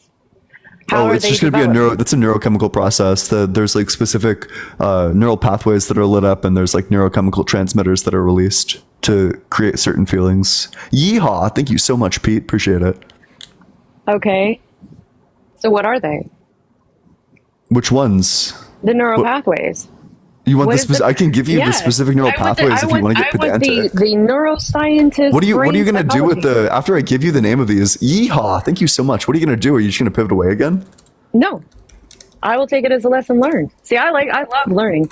How are It's they just going to be developed? that's a neurochemical process. There's like specific neural pathways that are lit up, and there's like neurochemical transmitters that are released to create certain feelings. Yeehaw! Thank you so much, Pete. Appreciate it. Okay. So what are they? Which ones? The neural pathways. You want What the is the- specific? I can give you the Yeah. specific neural I want the- pathways I if you want to get I want pedantic. the neuroscientist. What are you brain going to do with psychology. after I give you the name of these? Yeehaw! Thank you so much. What are you going to do? Are you just going to pivot away again? No. I will take it as a lesson learned. See, I love learning.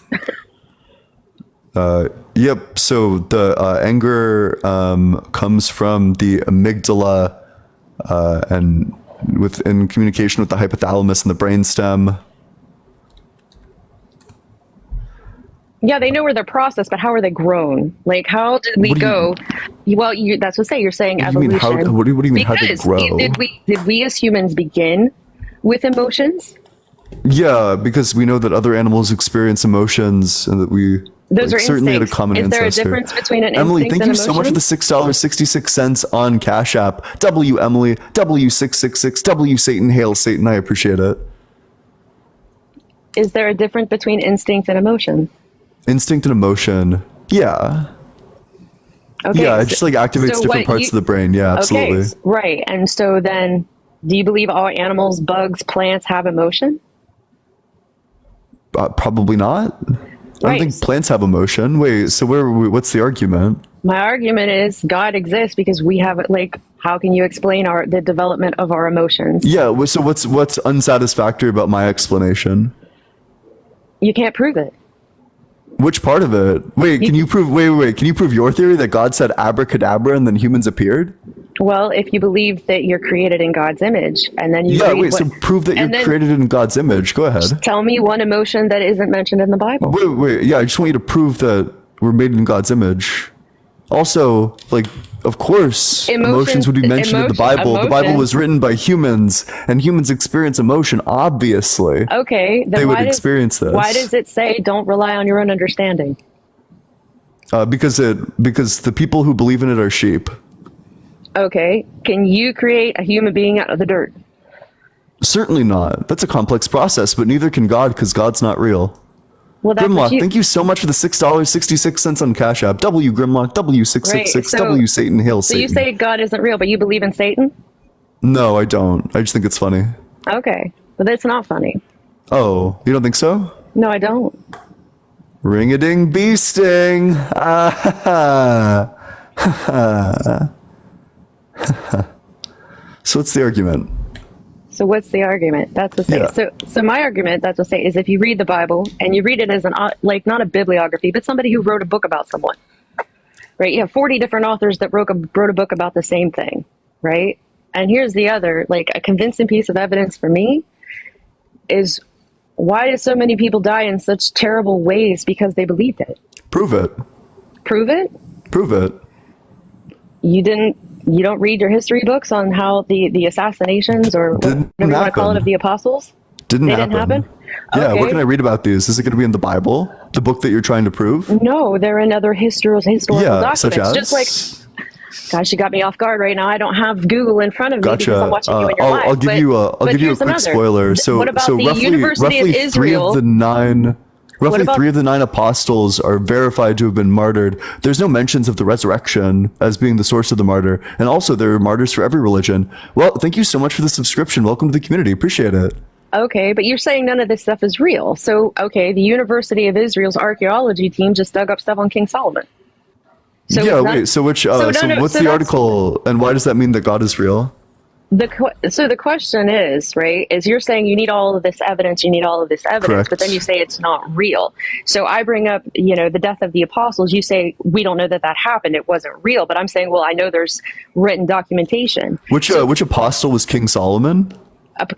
Yep. So the anger comes from the amygdala and in communication with the hypothalamus and the brainstem. Yeah, they know where they're processed, but how are they grown? Like, how did we What do you- go? Well, that's what you're saying What do you mean, evolution. what do you mean, how they Because grow? Did we as humans begin with emotions? Yeah, because we know that other animals experience emotions and that we Those are certainly had a instincts. common Is there a ancestor. difference between an Emily, instinct thank and you so much for emotion? the $6.66 on Cash App. W Emily, W666, W Satan, hail Satan. I appreciate it. Is there a difference between instinct and emotion? Instinct and emotion. Yeah. Okay. Yeah, it just like activates so different what parts of the brain. Yeah, absolutely. Okay, right. And so then, do you believe all animals, bugs, plants have emotion? Probably not. I don't Right. think plants have emotion. Wait, so what's the argument? My argument is God exists because we have like. How can you explain the development of our emotions? Yeah, so what's unsatisfactory about my explanation? You can't prove it. Which part of it? Wait, can you prove? Wait. Can you prove your theory that God said abracadabra and then humans appeared? Well, if you believe that you're created in God's image, and then you Yeah. read Wait. So prove that you're and then created in God's image. Go ahead. tell me one emotion that isn't mentioned in the Bible. Wait. Yeah. I just want you to prove that we're made in God's image. Also, like, of course, emotions would be mentioned in the Bible. The Bible was written by humans, and humans experience emotion. Obviously. Okay, then They would why experience this. Why does it say don't rely on your own understanding? Because the people who believe in it are sheep. Okay, can you create a human being out of the dirt? Certainly not. That's a complex process, but neither can God because God's not real. Well, that's what Grimlock, you, thank you so much for the $6.66 on Cash App. W Grimlock, W666, Right, so- W Satan, hail so Satan. you say God isn't real, but you believe in Satan? No, I don't. I just think it's funny. Okay, but it's not funny. Oh, you don't think so? No, I don't. Ring-a-ding bee sting. Ah, ha, ha. So what's the argument? So what's the argument? That's to say. Yeah. So my argument, that's to say, is if you read the Bible and you read it as like not a bibliography, but somebody who wrote a book about someone, right? You have 40 different authors that wrote a book about the same thing, right? And here's the other, like a convincing piece of evidence for me is why do so many people die in such terrible ways because they believed it? Prove it. Prove it? Prove it. You don't read your history books on how the assassinations or Didn't whatever you want to call it happen. of the apostles? Didn't They happen. didn't happen? Yeah, Okay. where can I read about these? Is it going to be in the Bible? The book that you're trying to prove? No, they're in other historical Yeah, documents. such as? Just like, gosh, you got me off guard right now. I don't have Google in front of me Gotcha. because I'm watching you in your live. I'll give you a quick here's another. spoiler. So, what about so the roughly, University roughly of three Israel? of the nine. Roughly about- 3 of the 9 apostles are verified to have been martyred. There's no mentions of the resurrection as being the source of the martyr. And also, there are martyrs for every religion. Well, thank you so much for the subscription. Welcome to the community. Appreciate it. Okay, but you're saying none of this stuff is real. So, okay, the University of Israel's archaeology team just dug up stuff on King Solomon. So yeah, it's not- wait. So, which? so So, no, what's so the that's- article, and why does that mean that God is real? So the question is, right, is you're saying you need all of this evidence, Correct. but then you say it's not real. So I bring up, the death of the apostles. You say, we don't know that happened. It wasn't real. But I'm saying, well, I know there's written documentation. Which apostle was King Solomon?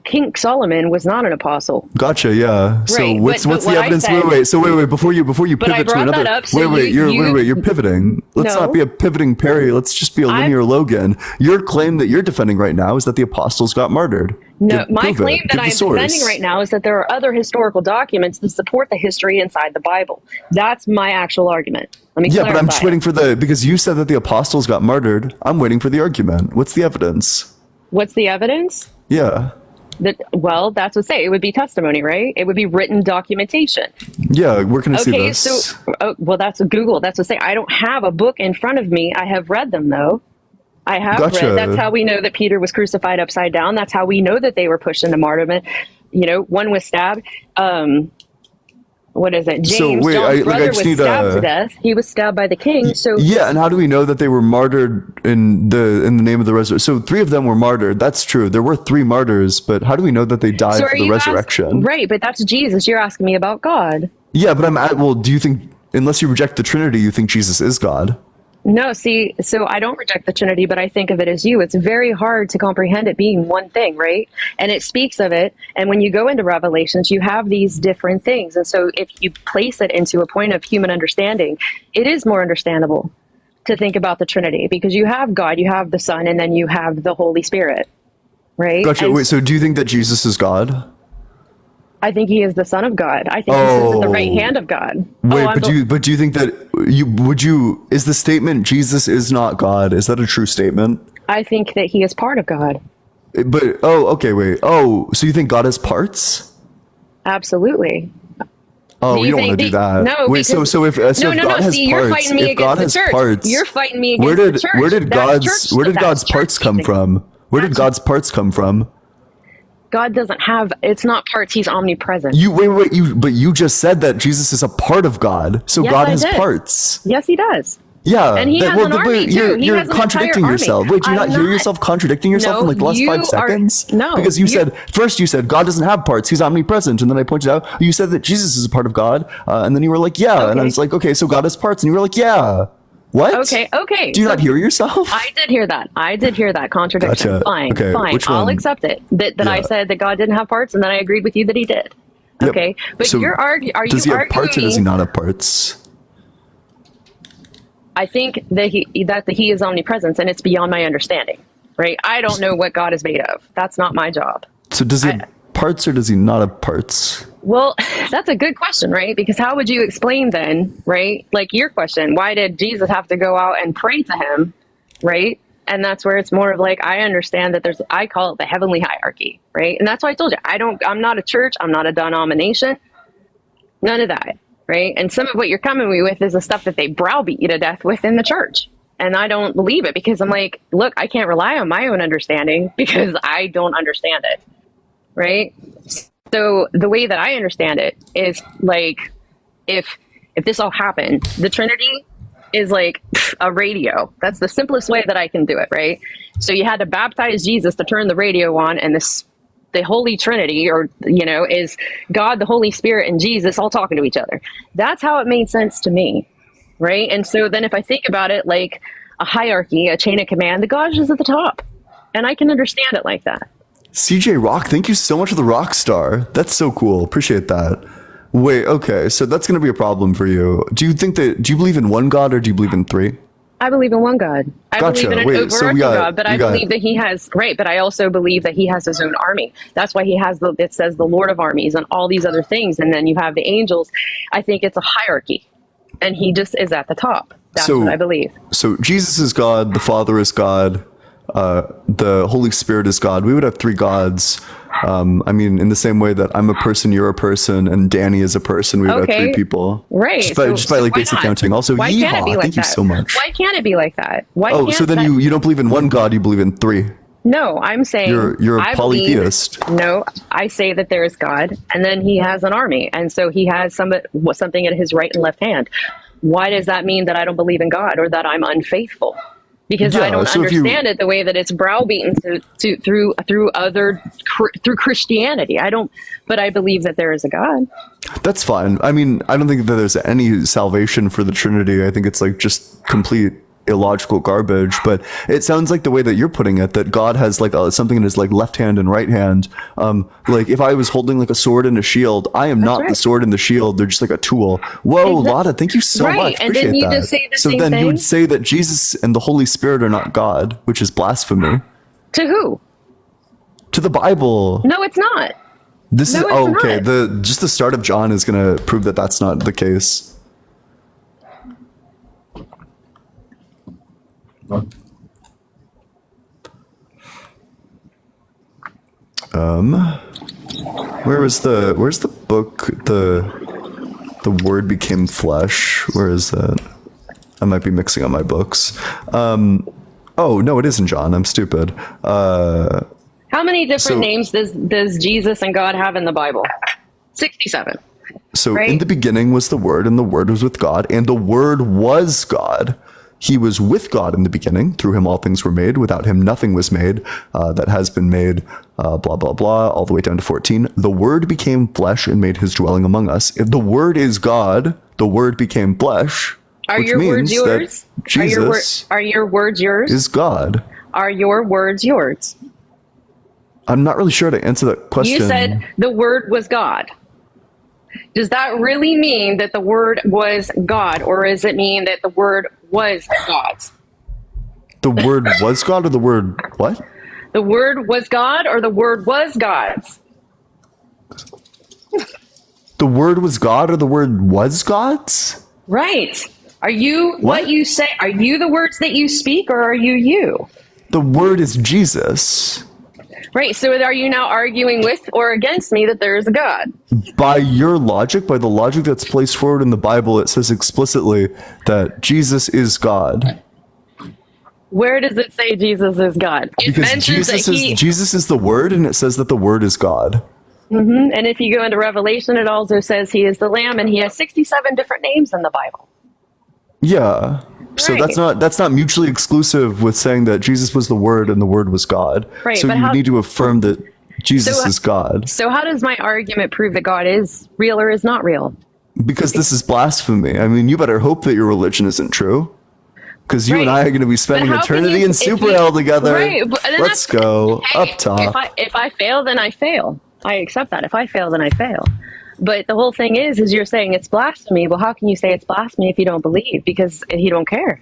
King Solomon was not an apostle. Gotcha. Yeah. So Right, what's but the what I evidence? said- Wait. So wait. Before you But I pivot to brought another. that up, so You're pivoting. Let's No. not be a pivoting Perry. Let's just be a linear Logan. Your claim that you're defending right now is that the apostles got martyred. No, my Prove it. claim that Give the I'm source. defending right now is that there are other historical documents that support the history inside the Bible. That's my actual argument. Let me Yeah, clarify. but I'm just waiting for because you said that the apostles got martyred. I'm waiting for the argument. What's the evidence? What's the evidence? Yeah. Well, that's what say. It would be testimony, right? It would be written documentation. Yeah. Where can I see Okay, this? so well, that's Google. That's what say. I don't have a book in front of me. I have read them though. I have Gotcha. read. That's how we know that Peter was crucified upside down. That's how we know that they were pushed into martyrdom. One was stabbed. What is it? James, So, wait, John's brother, just was need stabbed to death. He was stabbed by the king. So Yeah, and how do we know that they were martyred in the name of the resurrection? So 3 of them were martyred. That's true. There were 3 martyrs, but how do we know that they died So for are the you resurrection? right, but that's Jesus. You're asking me about God. Yeah, but do you think, unless you reject the Trinity, you think Jesus is God? No, see, so I don't reject the Trinity, but I think of it as you. It's very hard to comprehend it being one thing, right? And it speaks of it. And when you go into Revelations, you have these different things. And so if you place it into a point of human understanding, it is more understandable to think about the Trinity because you have God, you have the Son, and then you have the Holy Spirit, right? Gotcha. And Wait, so do you think that Jesus is God? I think he is the Son of God. I think he sits at the right hand of God. Wait, I'm but do you think that is the statement Jesus is not God? Is that a true statement? I think that he is part of God. But okay, wait. Oh, so you think God has parts? Absolutely. Oh, Do you you don't want think to do the- that. no, Wait, because- so if No, God has see, you're parts, fighting me if God against has the church. parts, You're fighting me against where did the church. where did That's God's church parts come teaching. from? Where did God's parts come from? God doesn't have, it's not parts, he's omnipresent. But you just said that Jesus is a part of God, so Yes, God I has did. parts. Yes, he does. Yeah, And he has an army, too. You're, He you're has an contradicting entire yourself. army. Wait, do you I'm not hear not. yourself contradicting yourself No, in like last you 5 are- seconds? no, because you you- said God doesn't have parts; he's omnipresent, and then I pointed out you said that Jesus is a part of God, and then you were like, yeah, and I Okay. was like, okay, so God has parts, and you were like, yeah. What? Okay. Do you so not hear yourself? I did hear that contradiction. Gotcha. Fine, Okay, fine. which I'll one? accept it. That I Yeah. said that God didn't have parts, and then I agreed with you that he did. Yep. Okay. But So you're are you does he have arguing? parts or does he not have parts? I think that he is omnipresent, and it's beyond my understanding. Right? I don't know what God is made of. That's not my job. So does he have parts or does he not have parts? Well, that's a good question, right? Because how would you explain then, right? Like your question, why did Jesus have to go out and pray to him, right? And that's where it's more of like, I understand that I call it the heavenly hierarchy, right? And that's why I told you, I'm not a church, I'm not a denomination, none of that. right? And some of what you're coming me with is the stuff that they browbeat you to death with in the church. And I don't believe it because I'm like, look, I can't rely on my own understanding because I don't understand it, right? So the way that I understand it is like, if this all happened, the Trinity is like a radio. That's the simplest way that I can do it, right? So you had to baptize Jesus to turn the radio on, and the Holy Trinity, or, you know, is God, the Holy Spirit, and Jesus all talking to each other. That's how it made sense to me, right? And so then if I think about it like a hierarchy, a chain of command, the God is at the top, and I can understand it like that. CJ Rock, thank you so much for the rock star. That's so cool. Appreciate that. Wait, okay, so that's going to be a problem for you. Do you believe in one God or do you believe in three? I believe in one God. I Gotcha. believe in an Wait, so overarching we got- God, but we I got- believe that he has, right, but I also believe that he has his own army. That's why he has it says the Lord of armies and all these other things. And then you have the angels. I think it's a hierarchy, and he just is at the top. That's So- what I believe. So Jesus is God, the Father is God, the Holy Spirit is God. We would have three gods. I mean, in the same way that I'm a person, you're a person, and Danny is a person, we would have three Okay. people. Right. Just by So like why basic not? counting. Also, Why can't it be yeehaw, like thank you that? so much. Why can't it be like that? Why Oh, can't so then that- you don't believe in one God, you believe in three. No, I'm saying You're a I believe- polytheist. No, I say that there is God, and then he has an army, and so he has something at his right and left hand. Why does that mean that I don't believe in God or that I'm unfaithful? Because I Yeah, don't so if you- understand it the way that it's browbeaten through Christianity. I don't, but I believe that there is a God. That's fine. I mean, I don't think that there's any salvation for the Trinity. I think it's like just complete illogical garbage. But it sounds like the way that you're putting it, that God has like something in his like left hand and right hand. Like if I was holding like a sword and a shield, I am not the right. sword and the shield. They're just like a tool. Whoa, Lotta, thank you so Right, much. and then Appreciate you that. just say the so same then you thing? would say that Jesus and the Holy Spirit are not God, which is blasphemy To who? to the Bible. No, it's not. This is No, it's okay. not. Just the start of John is going to prove that that's not the case. Where's the book? The Word became flesh. Where is that? I might be mixing up my books. Oh no, it isn't John. I'm stupid. How many different So- names does Jesus and God have in the Bible? 67. So Right. in the beginning was the Word, and the Word was with God, and the Word was God. He was with God in the beginning. Through him all things were made. Without him nothing was made that has been made, blah, blah, blah, all the way down to 14. The Word became flesh and made his dwelling among us. If the Word is God, the Word became flesh, Are which your words means yours? that Jesus Are your words yours? is God. Are your words yours? I'm not really sure how to answer that question. You said the word was God. Does that really mean that the word was God, or does it mean that the word was God's? The Word was God, or the Word what? The word was God, or the word was God's? The Word was God, or the Word was God's? Right. Are you what What? you say? Are you the words that you speak, or are you you? The Word is Jesus. Right. So are you now arguing with or against me that there is a God? By your logic, by the logic that's placed forward in the Bible, it says explicitly that Jesus is God. Where does it say Jesus is God? It Because mentions that Jesus is the Word, and it says that the Word is God. and if you go into Revelation, it also says he is the Lamb, and he has 67 different names in the Bible. Yeah. So Right. that's not mutually exclusive with saying that Jesus was the Word and the Word was God. Right, So but you how- need to affirm that Jesus So- is God. So how does my argument prove that God is real or is not real? Because this is blasphemy. I mean, you better hope that your religion isn't true. Because you and Right. I are going to be spending But how can eternity you- in if super you- hell together. Right, but- and Let's that's- go Hey, up top. If I fail, then I fail. I accept that. If I fail, then I fail. But the whole thing is you're saying it's blasphemy. Well, how can you say it's blasphemy if you don't believe? Because you don't care.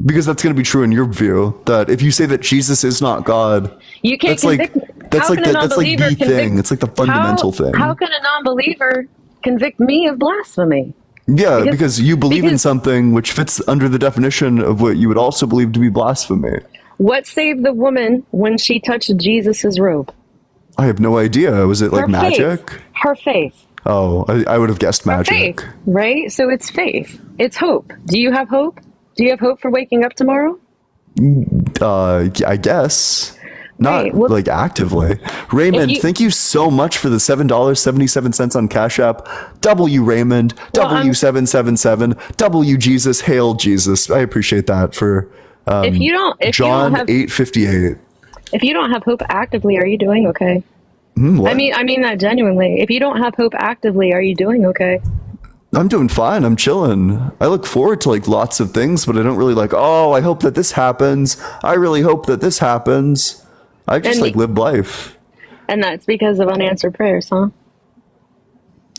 Because that's going to be true in your view. That if you say that Jesus is not God, You can't that's like convict. that's how like can the, a that's like non-believer the convict- thing. It's like the fundamental thing. How can a non-believer convict me of blasphemy? Yeah, because you believe in because- something which fits under the definition of what you would also believe to be blasphemy. What saved the woman when she touched Jesus's robe? I have no idea. Was it like Her magic? faith. Her faith. Oh, I would have guessed magic. Faith, right? So it's faith. It's hope. Do you have hope? Do you have hope for waking up tomorrow? I guess. Not Right, well- like actively. Raymond, you- thank you so much for the $7.77 on Cash App. W Raymond, Well, I'm- W777, W Jesus, Hail Jesus. I appreciate that for if you don't John have 858. if you don't have hope actively, are you doing okay? What? I mean that genuinely. If you don't have hope actively, are you doing okay? I'm doing fine. I'm chilling. I look forward to like lots of things, but I don't really like, oh, I hope that this happens. I really hope that this happens. I just And- like live life. And that's because of unanswered prayers, huh?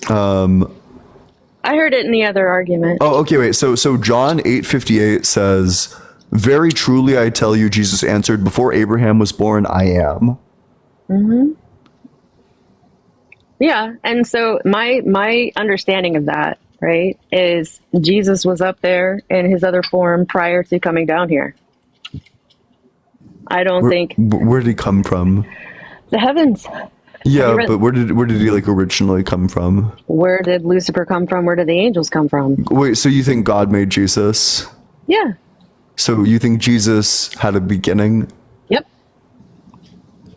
I heard it in the other argument. Oh, okay, wait. So John 8:58 says, "Very truly I tell you, Jesus answered, before Abraham was born, I am." Yeah, and so my understanding of that, right, is Jesus was up there in his other form prior to coming down here. I don't think Where did he come from? the heavens. Yeah, read- but where did he like originally come from? Where did Lucifer come from? Where did the angels come from? Wait, so you think God made Jesus? Yeah. So you think Jesus had a beginning? Yep.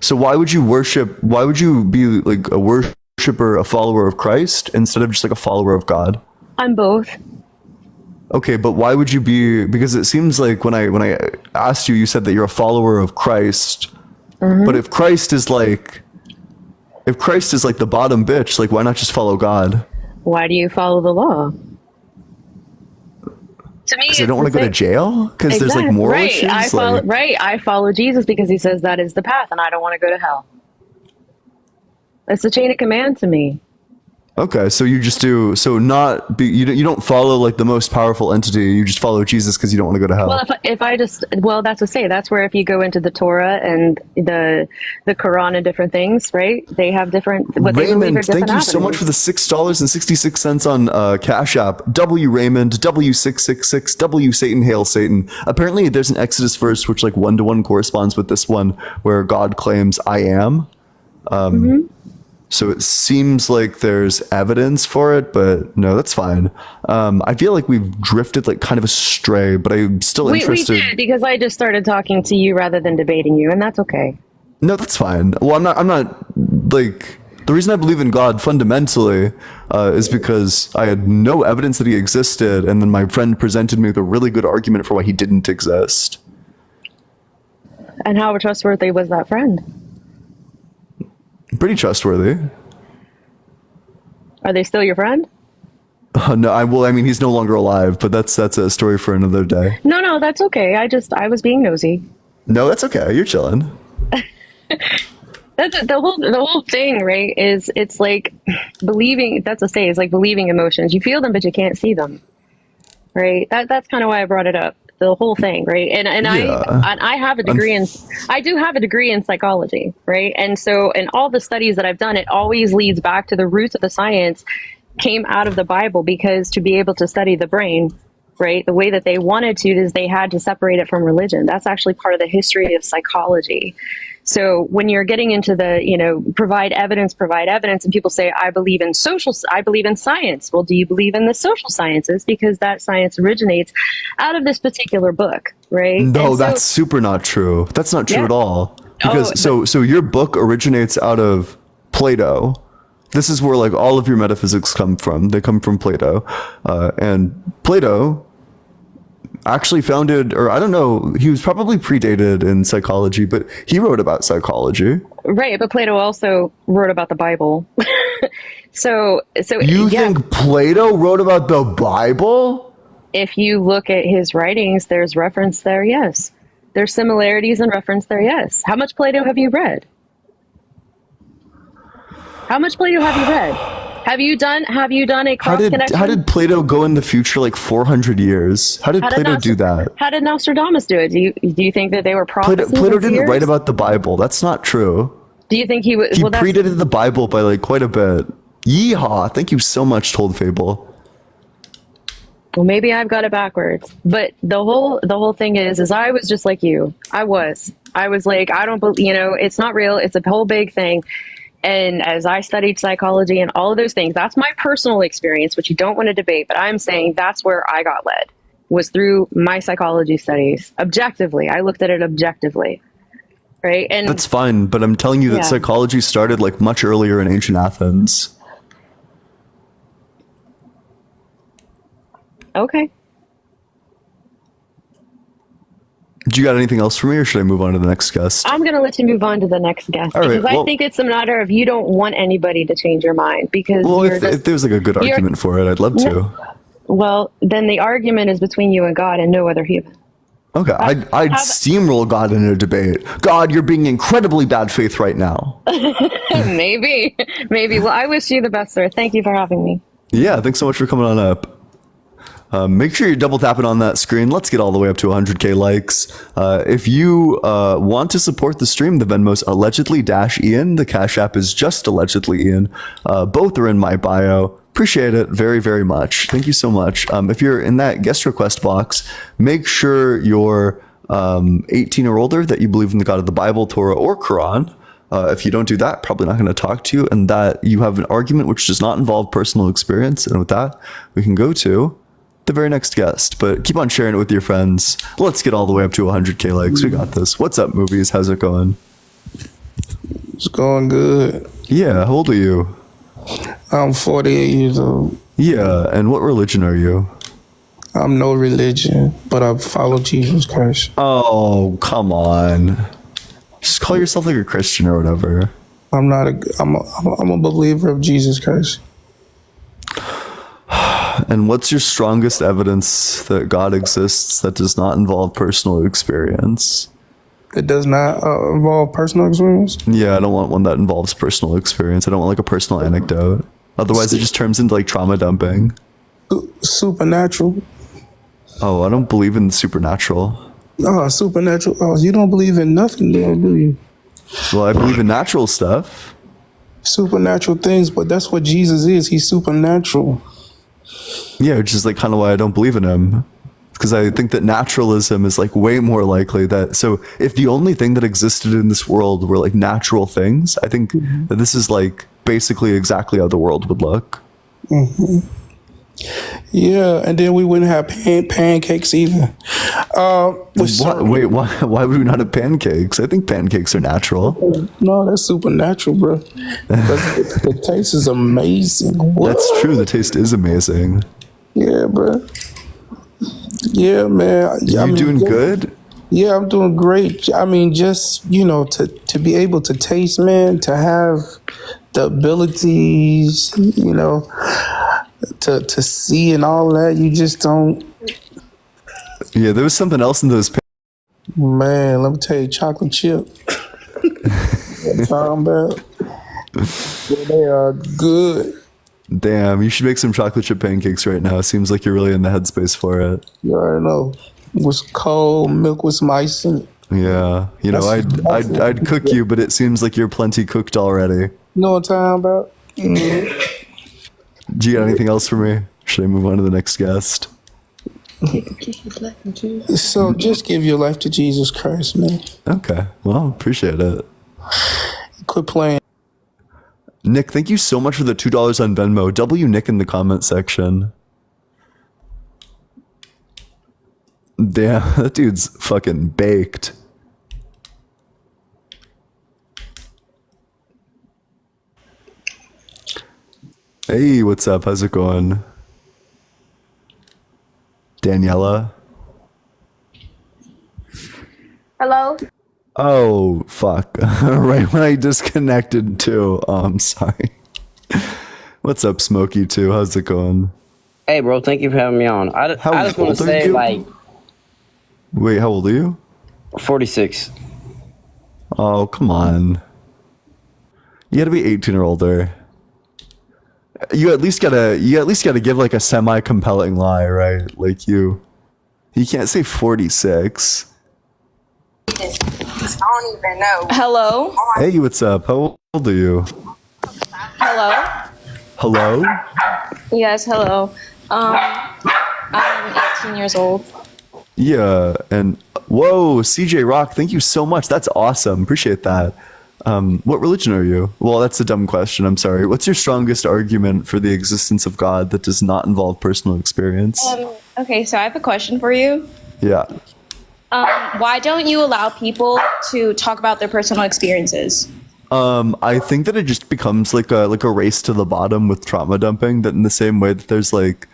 So why would you worship? Why would you be like a worshiper, a follower of Christ, instead of just like a follower of God? I'm both. Okay, but why would you be? Because it seems like when I asked you, you said that you're a follower of Christ. But if Christ is like the bottom bitch, like why not just follow God? Why do you follow the law? To me, Because I don't want to go to jail. Because there's like moral right. issues. I follow Jesus because he says that is the path, and I don't want to go to hell. It's the chain of command to me. Okay, so you just do you don't follow like the most powerful entity. You just follow Jesus because you don't want to go to hell. Well, that's to say that's where if you go into the Torah and the Quran and different things, right? They have different what they believe are Raymond, different thank you so much avenues. for the $6.66 on Cash App. W Raymond, W666, W Satan, Hail Satan. Apparently, there's an Exodus verse which like 1-to-1 corresponds with this one, where God claims, "I am." So it seems like there's evidence for it, but no, that's fine. I feel like we've drifted like kind of astray, but I'm still We interested. did because I just started talking to you rather than debating you, and that's okay. No, that's fine. Well, I'm not like the reason I believe in God fundamentally is because I had no evidence that he existed, and then my friend presented me with a really good argument for why he didn't exist. And how trustworthy was that friend? Pretty trustworthy. Are they still your friend? No, I mean, he's no longer alive, but that's a story for another day. No, that's okay. I was being nosy. No, that's okay. You're chilling. That's the whole thing, right? Is it's like believing. That's to say, it's like believing emotions. You feel them, but you can't see them, right? That's kind of why I brought it up. The whole thing, right? And Yeah. I have a degree I do have a degree in psychology, right? And so in all the studies that I've done, it always leads back to the roots of the science came out of the Bible, because to be able to study the brain, right, the way that they wanted to is they had to separate it from religion. That's actually part of the history of psychology. So when you're getting into the, provide evidence, and people say, I believe in science. Well, do you believe in the social sciences? Because that science originates out of this particular book, right? No, And so- that's super not true. That's not true Yeah. at all. Because so your book originates out of Plato. This is where like all of your metaphysics come from. They come from Plato, and Plato actually founded, or I don't know, he was probably predated in psychology, but he wrote about psychology. right. But Plato also wrote about the Bible. So You yeah, think Plato wrote about the Bible? if you look at his writings, there's reference there. Yes. There's similarities and reference there. Yes. How much Plato have you read? How much Plato have you read? Have you done a How cross connection? did Plato go in the future like 400 years? How did Plato do that? How did Nostradamus do it? Do you think that they were prophecies? Plato and didn't seers? write about the Bible. That's not true. Do you think he would? He Well, that's, predated the Bible by like quite a bit. Yeehaw! Thank you so much, Told Fable. well, maybe I've got it backwards. But the whole thing is I was just like you. I was like, I don't believe. It's not real. It's a whole big thing. And as I studied psychology and all of those things, that's my personal experience, which you don't want to debate, but I'm saying that's where I got led, was through my psychology studies. Objectively, I looked at it objectively, right? And That's fine, but I'm telling you that Yeah. psychology started like much earlier in ancient Athens. okay. Do you got anything else for me, or should I move on to the next guest? I'm going to let you move on to the next guest All right, because I well- think it's a matter of you don't want anybody to change your mind because Well, you're if there's like a good you're- argument for it, I'd love to. well, then the argument is between you and God and no other human. Okay, I'd steamroll God in a debate. God, you're being incredibly bad faith right now. Maybe. Well, I wish you the best, sir. Thank you for having me. Yeah, thanks so much for coming on up. Make sure you're double tapping on that screen. Let's get all the way up to 100K likes. If you want to support the stream, the Venmo's allegedly-Ian. The Cash App is just allegedly Ian. Both are in my bio. Appreciate it very, very much. Thank you so much. If you're in that guest request box, make sure you're 18 or older, that you believe in the God of the Bible, Torah, or Quran. If you don't do that, probably not going to talk to you, and that you have an argument which does not involve personal experience. And with that, we can go to the very next guest. But keep on sharing it with your friends. Let's get all the way up to 100K likes. We got this. What's up, movies? How's it going? It's going good. Yeah, how old are you? I'm 48 years old. Yeah, and what religion are you? I'm no religion, but I follow Jesus Christ. Oh, come on. Just call yourself like a Christian or whatever. I'm not a. I'm a believer of Jesus Christ. And what's your strongest evidence that God exists that does not involve personal experience? It does not involve personal experience. Yeah, I don't want one that involves personal experience. I don't want like a personal anecdote. Otherwise, it just turns into like trauma dumping. Supernatural. Oh, I don't believe in the supernatural. Oh, supernatural. Oh, you don't believe in nothing, then, do you? Well, I believe in natural stuff. Supernatural things, but that's what Jesus is. He's supernatural. Yeah, which is like kind of why I don't believe in him. Because I think that naturalism is like way more likely that. So if the only thing that existed in this world were like natural things, I think that this is like basically exactly how the world would look. Yeah, and then we wouldn't have pancakes either. Wait, why would we not have pancakes? I think pancakes are natural. No, that's supernatural, bro. The taste is amazing. What? That's true. The taste is amazing. Yeah, bro. Yeah, man. You doing good? Yeah, I'm doing great. I mean, just, to be able to taste, man, to have the abilities, to see and all that, you just don't. Yeah, there was something else in those. Man, let me tell you, chocolate chip. What I'm talking about? Yeah, they are good. Damn, you should make some chocolate chip pancakes right now. Seems like you're really in the headspace for it. You already know. It was cold, milk with some ice in it. Yeah, I'd cook you, but it seems like you're plenty cooked already. You know what I'm talking about? Do you got anything else for me? Should I move on to the next guest? So just give your life to Jesus Christ, man. Okay, well, appreciate it. Quit playing. Nick, thank you so much for the $2 on Venmo. W Nick in the comment section. Damn, that dude's fucking baked. Hey, what's up? How's it going? Daniela? Hello? Oh, fuck. Right when I disconnected too. Oh, I'm sorry. What's up, Smokey, too? How's it going? Hey, bro, thank you for having me on. I just want old to are say, you? like, Wait, how old are you? 46. Oh, come on. You gotta be 18 or older. You at least gotta give like a semi-compelling lie, right? Like you can't say 46. I don't even know. Hello? Hey, what's up? How old are you? Hello? Hello? Yes, hello. I'm 18 years old. Yeah, and whoa, CJ Rock, thank you so much. That's awesome. Appreciate that. What religion are you? Well, that's a dumb question. I'm sorry. What's your strongest argument for the existence of God that does not involve personal experience? Okay, so I have a question for you. Yeah. Why don't you allow people to talk about their personal experiences? I think that it just becomes like a race to the bottom with trauma dumping. That in the same way that there's like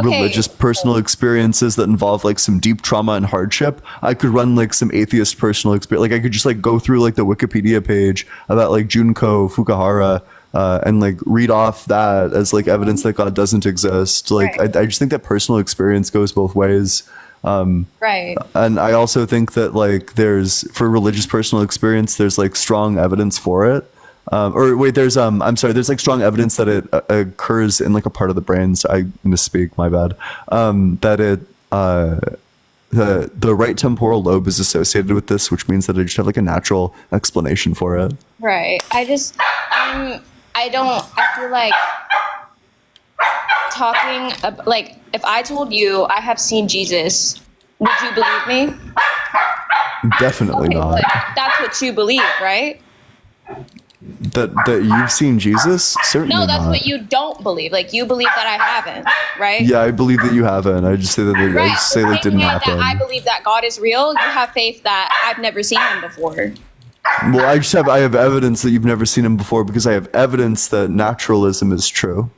religious personal experiences that involve like some deep trauma and hardship, I could run like some atheist personal experience. Like I could just like go through like the Wikipedia page about like Junko Fukuhara and like read off that as like evidence that God doesn't exist. Like I just think that personal experience goes both ways. Right. And I also think that like there's for religious personal experience, there's like strong evidence for it. There's there's like strong evidence that it occurs in like a part of the brain. So I misspeak, my bad. That it the right temporal lobe is associated with this, which means that I just have like a natural explanation for it. Right. I feel like like if I told you I have seen Jesus, would you believe me? Definitely not. But that's what you believe, right? That you've seen Jesus? Certainly No, that's not. what you don't believe. Like you believe that I haven't, right? Yeah, I believe that you haven't. I just say that I just say that didn't happen. That I believe that God is real. You have faith that I've never seen him before. Well, I have evidence that you've never seen him before because I have evidence that naturalism is true.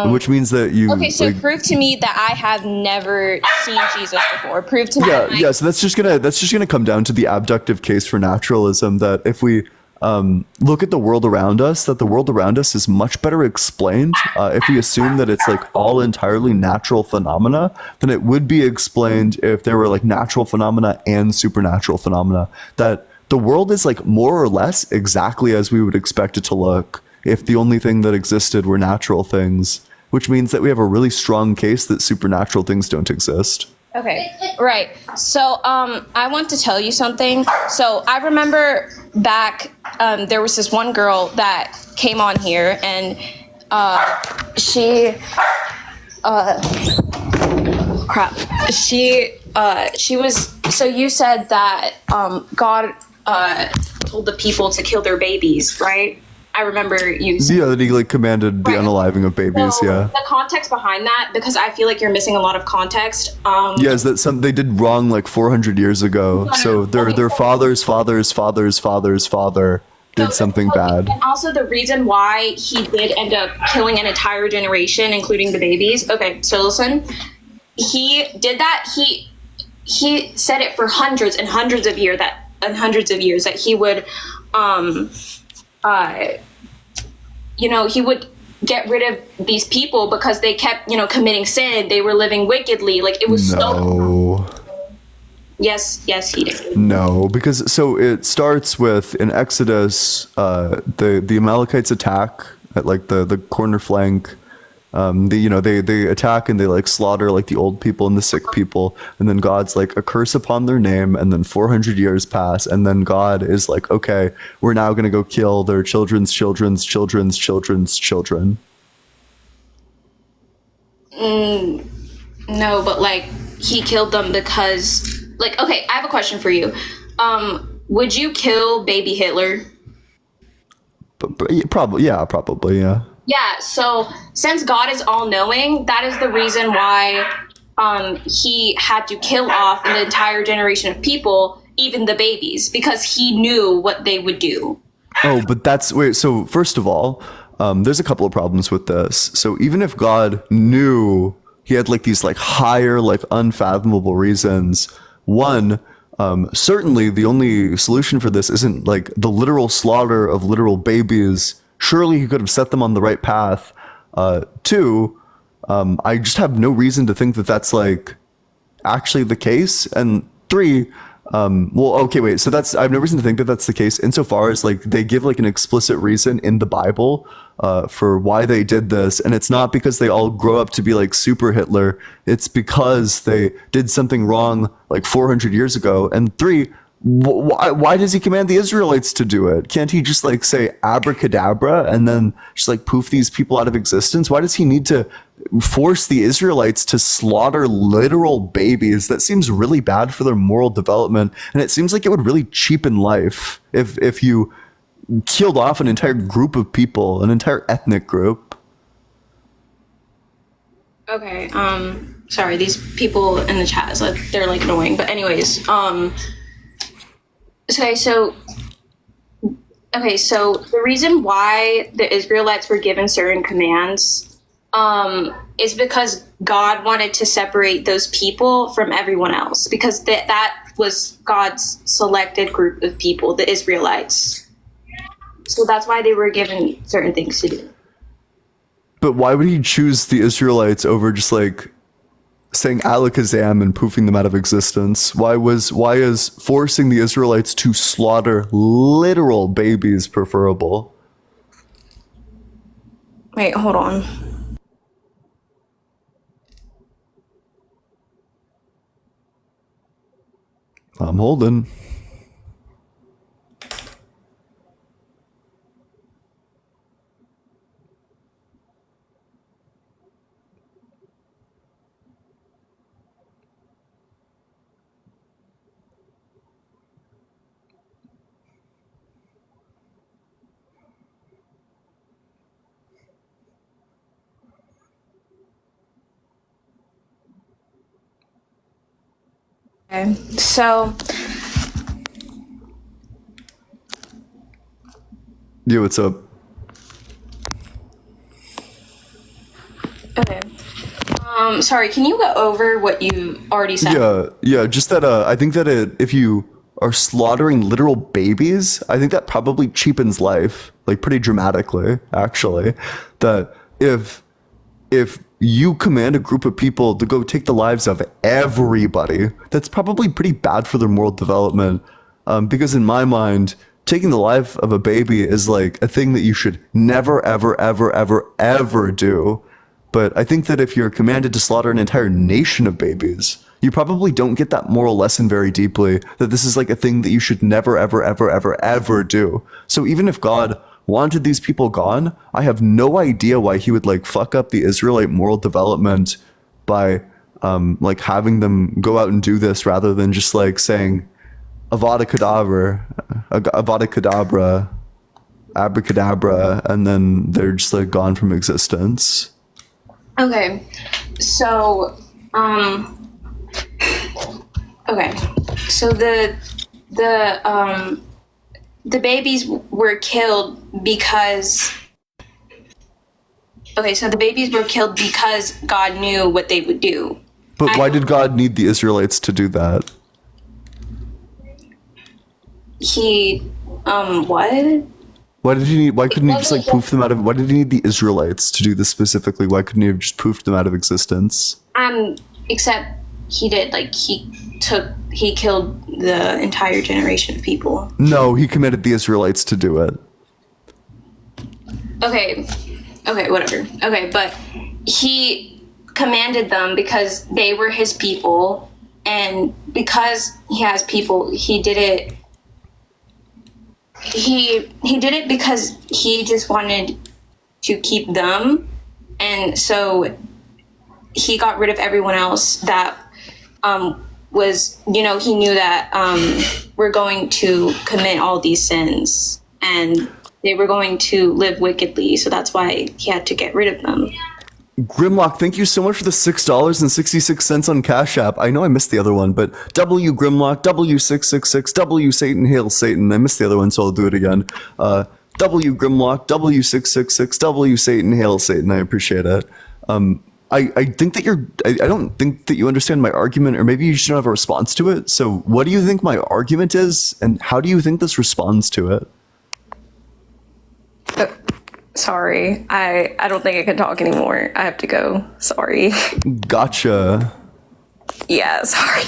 Which means that you. Okay, so prove to me that I have never seen Jesus before. Prove to me. Yeah. So that's just gonna come down to the abductive case for naturalism. That if we look at the world around us, that the world around us is much better explained if we assume that it's like all entirely natural phenomena than it would be explained if there were like natural phenomena and supernatural phenomena. That the world is like more or less exactly as we would expect it to look if the only thing that existed were natural things, which means that we have a really strong case that supernatural things don't exist. Okay, right. So I want to tell you something. So I remember back, there was this one girl that came on here and she was, so you said that God told the people to kill their babies, right? I remember you saying. Yeah, that he like commanded the unaliving of babies. So yeah. The context behind that, because I feel like you're missing a lot of context. Yeah, is that they did wrong like 400 years ago. So their father's father did something bad. And also the reason why he did end up killing an entire generation, including the babies. Okay, so listen, he did that. He said it for hundreds and hundreds of years that he would, he would get rid of these people because they kept, committing sin. They were living wickedly. Like it was so. Yes, he did. No, because so it starts with in Exodus, the Amalekites attack at like the corner flank. They attack and they like slaughter like the old people and the sick people, and then God's like a curse upon their name, and then 400 years pass, and then God is like, okay, we're now gonna go kill their children's children's children's children's children. No, but like he killed them because, like, okay, I have a question for you. Would you kill baby Hitler? Probably, yeah. Yeah, so since God is all-knowing, that is the reason why he had to kill off an entire generation of people, even the babies, because he knew what they would do. Oh, but so first of all, there's a couple of problems with this. So even if God knew, he had like these like higher, like unfathomable reasons. One, certainly the only solution for this isn't like the literal slaughter of literal babies. Surely he could have set them on the right path. Two, I just have no reason to think that that's like actually the case. And three, so I have no reason to think that that's the case insofar as like they give like an explicit reason in the Bible for why they did this. And it's not because they all grow up to be like super Hitler. It's because they did something wrong like 400 years ago. And three, why does he command the Israelites to do it? Can't he just like say abracadabra and then just like poof these people out of existence? Why does he need to force the Israelites to slaughter literal babies? That seems really bad for their moral development, and it seems like it would really cheapen life if you killed off an entire group of people, an entire ethnic group. Okay, sorry, these people in the chat is like, they're like annoying, but anyways, okay, so the reason why the Israelites were given certain commands, is because God wanted to separate those people from everyone else, because that was God's selected group of people, the Israelites. So that's why they were given certain things to do. But why would he choose the Israelites over just like saying alakazam and poofing them out of existence? Why is forcing the Israelites to slaughter literal babies preferable? Wait, hold on. I'm holding. Okay, so Yeah, what's up? okay. Sorry, can you go over what you already said? Yeah, just that I think that if you are slaughtering literal babies, I think that probably cheapens life, like pretty dramatically, actually. That if you command a group of people to go take the lives of everybody, that's probably pretty bad for their moral development. Because in my mind, taking the life of a baby is like a thing that you should never, ever, ever, ever, ever do. But I think that if you're commanded to slaughter an entire nation of babies, you probably don't get that moral lesson very deeply, that this is like a thing that you should never, ever, ever, ever, ever do. So even if God wanted these people gone, I have no idea why he would like fuck up the Israelite moral development by like having them go out and do this rather than just like saying Avada Kedavra, abracadabra, and then they're just like gone from existence. Okay, so okay, so the babies were killed because God knew what they would do. But why did God need the Israelites to do that? He what? Why couldn't he just like poof them out of? Why did he need the Israelites to do this specifically? Why couldn't he have just poofed them out of existence? Except he did, like he killed the entire generation of people. No, he commanded the Israelites to do it. Okay, whatever. Okay, but he commanded them because they were his people, and because he has people, he did it. He did it because he just wanted to keep them, and so he got rid of everyone else that was, he knew that were going to commit all these sins and they were going to live wickedly. So that's why he had to get rid of them. Grimlock, thank you so much for the $6.66 on Cash App. I know I missed the other one, but W Grimlock, W666, W Satan, Hail Satan. I missed the other one, so I'll do it again. W Grimlock, W666, W Satan, Hail Satan. I appreciate it. I think that I don't think that you understand my argument, or maybe you just don't have a response to it. So what do you think my argument is, and how do you think this responds to it? Sorry, I don't think I can talk anymore. I have to go. Sorry. Gotcha. Yeah, sorry.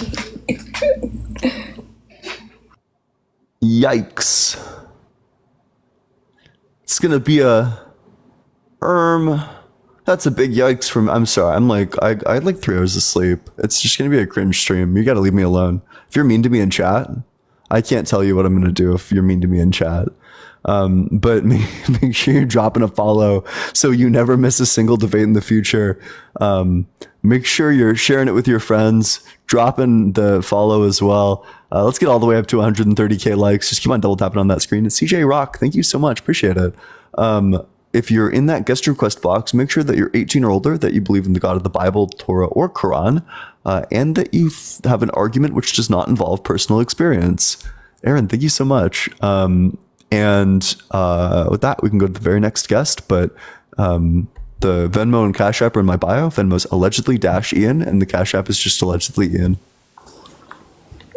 Yikes. It's gonna be a that's a big yikes from. I'm sorry. I had like 3 hours of sleep. It's just gonna be a cringe stream. You gotta leave me alone. If you're mean to me in chat, I can't tell you what I'm gonna do if you're mean to me in chat. But make sure you're dropping a follow so you never miss a single debate in the future. Make sure you're sharing it with your friends, dropping the follow as well. Let's get all the way up to 130K likes. Just keep on double tapping on that screen. It's CJ Rock. Thank you so much. Appreciate it. If you're in that guest request box, make sure that you're 18 or older, that you believe in the God of the Bible, Torah, or Quran, and that you have an argument which does not involve personal experience. Aaron, thank you so much. And with that, we can go to the very next guest. But the Venmo and Cash App are in my bio. Venmo's allegedly -Ian, and the Cash App is just allegedly Ian.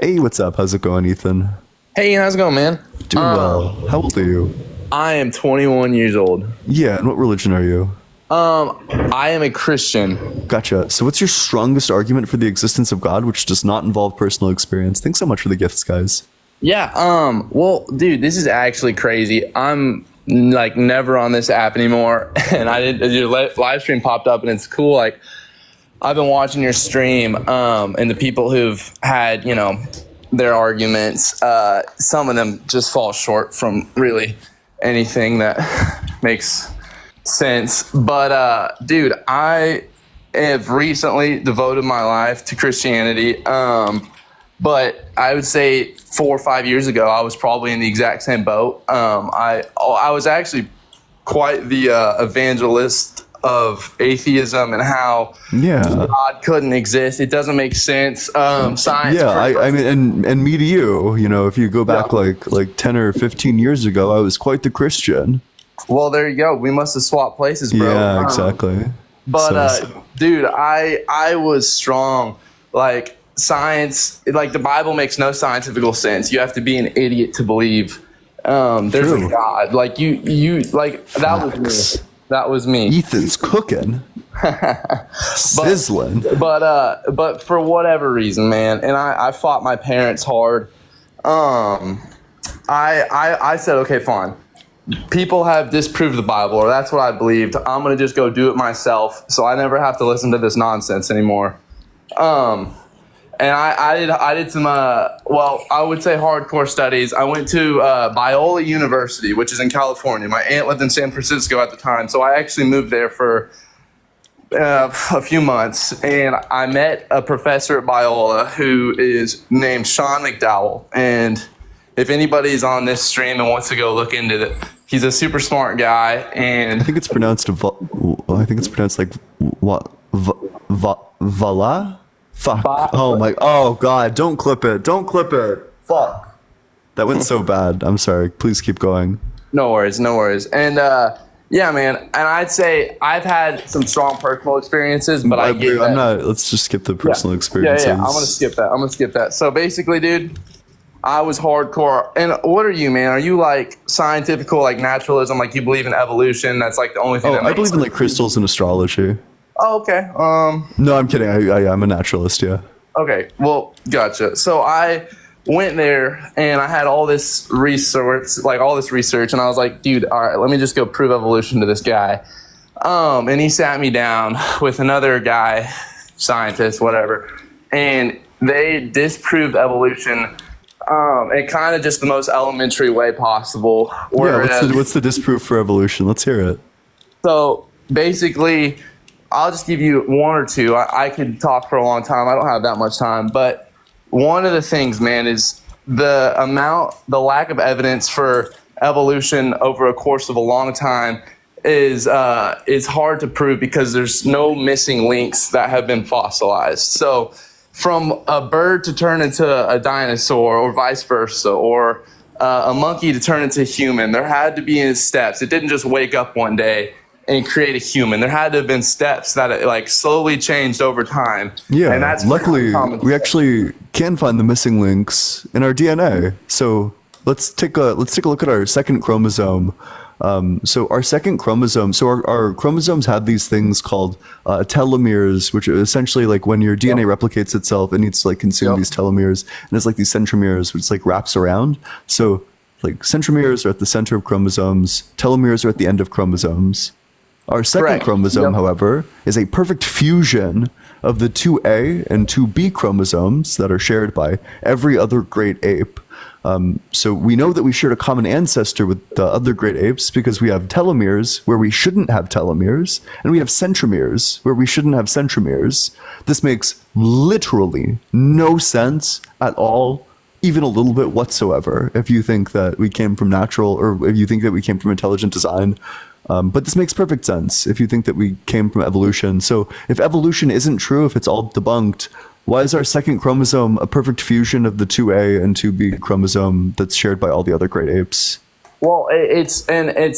Hey, what's up? How's it going, Ethan? Hey, how's it going, man? Doing well. How old are you? I am 21 years old. Yeah, and what religion are you? I am a Christian. Gotcha. So what's your strongest argument for the existence of God, which does not involve personal experience? Thanks so much for the gifts, guys. Yeah, well, dude, this is actually crazy. I'm like never on this app anymore, and your live stream popped up, and it's cool. Like, I've been watching your stream, and the people who've had, their arguments, some of them just fall short from really anything that makes sense. But dude, I have recently devoted my life to Christianity. But I would say 4 or 5 years ago, I was probably in the exact same boat. I was actually quite the evangelist of atheism and how God couldn't exist. It doesn't make sense. Science. Yeah, I mean, and me to you, if you go back like 10 or 15 years ago, I was quite the Christian. Well, there you go. We must have swapped places, bro. Yeah, exactly. But dude, I was strong. Like, science, like the Bible makes no scientific sense. You have to be an idiot to believe there's a God. Like you like that was me. Ethan's cooking. Sizzling. But for whatever reason, man, and I fought my parents hard. I said, okay, fine. People have disproved the Bible, or that's what I believed. I'm gonna just go do it myself, so I never have to listen to this nonsense anymore. And I did some, I would say hardcore studies. I went to Biola University, which is in California. My aunt lived in San Francisco at the time, so I actually moved there for a few months. And I met a professor at Biola who is named Sean McDowell. And if anybody's on this stream and wants to go look into it, he's a super smart guy. And I think it's pronounced like what? Vala? Fuck. Oh God, don't clip it. Fuck. That went so bad. I'm sorry. Please keep going. No worries. And yeah, man. And I'd say I've had some strong personal experiences, but I get that. Let's just skip the personal experiences. Yeah. I'm gonna skip that. So basically, dude, I was hardcore. And what are you, man? Are you like scientifical, like naturalism, like you believe in evolution? That's like the only thing that makes I believe in like crystals and astrology. Oh, okay. No, I'm kidding. I'm a naturalist, yeah. Okay, well, gotcha. So I went there and I had all this research, and I was like, dude, all right, let me just go prove evolution to this guy. And he sat me down with another guy, scientist, whatever, and they disproved evolution in kind of just the most elementary way possible. What's the disproof for evolution? Let's hear it. So basically, I'll just give you one or two. I could talk for a long time. I don't have that much time. But one of the things, man, is the lack of evidence for evolution over a course of a long time is hard to prove because there's no missing links that have been fossilized. So from a bird to turn into a dinosaur or vice versa, or a monkey to turn into a human, there had to be steps. It didn't just wake up one day and create a human. There had to have been steps that like slowly changed over time. Yeah, and that's luckily we actually can find the missing links in our DNA. So let's take a look at our second chromosome. So our second chromosome, our chromosomes have these things called telomeres, which are essentially like when your DNA replicates itself, it needs to like consume these telomeres, and it's like these centromeres, which like wraps around. So like centromeres are at the center of chromosomes, telomeres are at the end of chromosomes. Our second chromosome, however, is a perfect fusion of the 2A and 2B chromosomes that are shared by every other great ape. So we know that we shared a common ancestor with the other great apes because we have telomeres where we shouldn't have telomeres, and we have centromeres where we shouldn't have centromeres. This makes literally no sense at all, even a little bit whatsoever if you think that we came from natural, or if you think that we came from intelligent design. But this makes perfect sense if you think that we came from evolution. So if evolution isn't true, if it's all debunked, why is our second chromosome a perfect fusion of the 2A and 2B chromosome that's shared by all the other great apes? Well, it's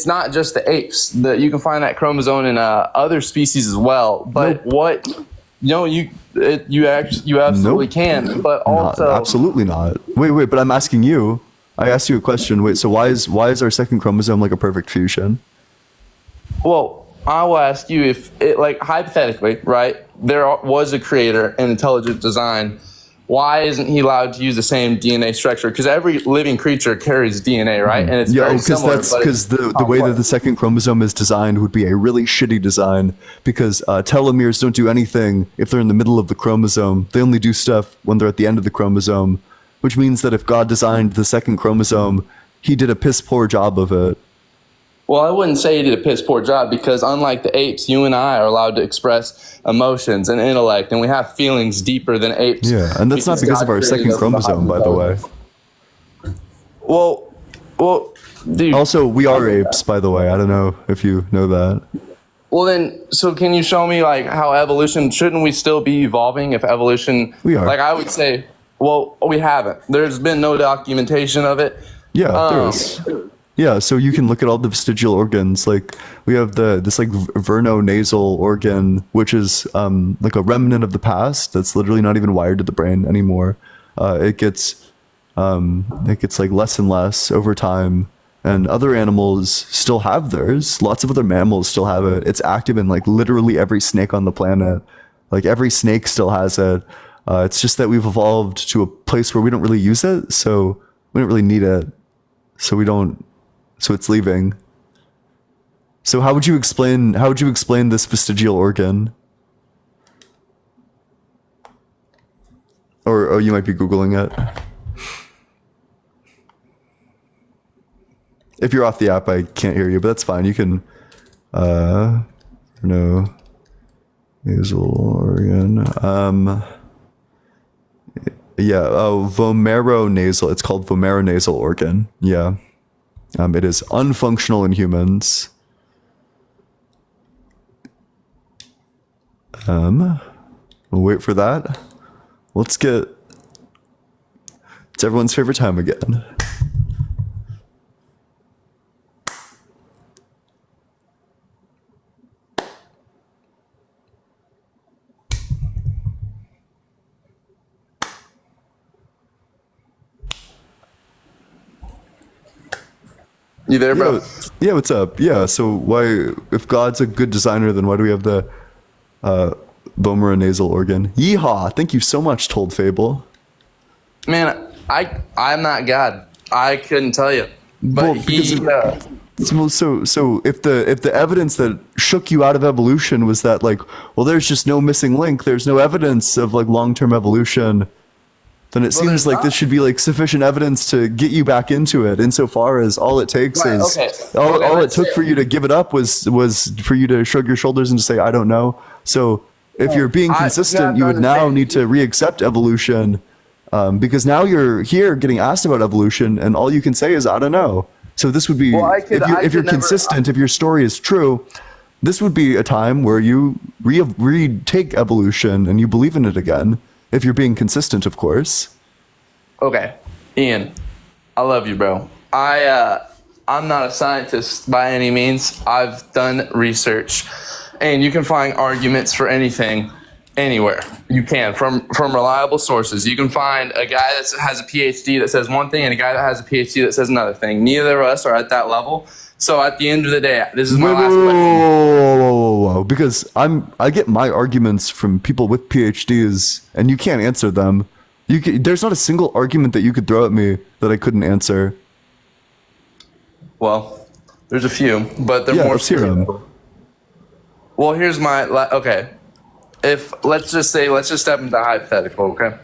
not just the apes. You can find that chromosome in other species as well. But you absolutely can. But also, absolutely not. Wait. But I'm asking you. I asked you a question. Wait. So why is our second chromosome like a perfect fusion? Well, I will ask you if it, like, hypothetically, right? There was a creator in intelligent design. Why isn't he allowed to use the same DNA structure? Because every living creature carries DNA, right? And it's very similar. Because the way that the second chromosome is designed would be a really shitty design, because telomeres don't do anything if they're in the middle of the chromosome. They only do stuff when they're at the end of the chromosome, which means that if God designed the second chromosome, he did a piss poor job of it. Well, I wouldn't say he did a piss poor job, because unlike the apes, you and I are allowed to express emotions and intellect, and we have feelings deeper than apes. Yeah, and that's not because of our second chromosome, by the way. Well, dude. Also, we are apes, by the way. I don't know if you know that. Well, then, so can you show me, like, how evolution, shouldn't we still be evolving if evolution, we are. Like, I would say, well, we haven't. There's been no documentation of it. Yeah, there is. Yeah, so you can look at all the vestigial organs. Like, we have this like vernonasal organ, which is like a remnant of the past that's literally not even wired to the brain anymore. It gets like less and less over time, and other animals still have theirs. Lots of other mammals still have it. It's active in like literally every snake on the planet. Like, every snake still has it. It's just that we've evolved to a place where we don't really use it, so we don't really need it. So it's leaving. So how would you explain this vestigial organ? Or you might be Googling it. If you're off the app, I can't hear you, but that's fine. You can no nasal organ. Vomeronasal. It's called vomeronasal organ. Yeah. It is unfunctional in humans. We'll wait for that. Let's get... It's everyone's favorite time again. You there, bro? Yeah, what's up? Yeah, so why, if God's a good designer, then why do we have the vomeronasal organ? Yeehaw! Thank you so much, Told Fable. Man, I'm not God. I couldn't tell you. But So if the evidence that shook you out of evolution was that, like, well, there's just no missing link, there's no evidence of like long-term evolution, then it seems like this should be like sufficient evidence to get you back into it, insofar as all it takes all it took for you to give it up was for you to shrug your shoulders and to say, I don't know. So if you're being consistent, you would now need to re-accept evolution, because now you're here getting asked about evolution and all you can say is, I don't know. So this would be, if you're consistent, if your story is true, this would be a time where you retake evolution and you believe in it again. If you're being consistent, of course. Okay, Ian, I love you, bro. I'm not a scientist by any means. I've done research, and you can find arguments for anything, anywhere. You can, from reliable sources. You can find a guy that has a PhD that says one thing and a guy that has a PhD that says another thing. Neither of us are at that level. So at the end of the day, this is my last question. Whoa. Because I get my arguments from people with PhDs, and you can't answer them. There's not a single argument that you could throw at me that I couldn't answer. Well, there's a few, but they're more. Let's hear them. Well, here's my okay. Let's just step into hypothetical. Okay,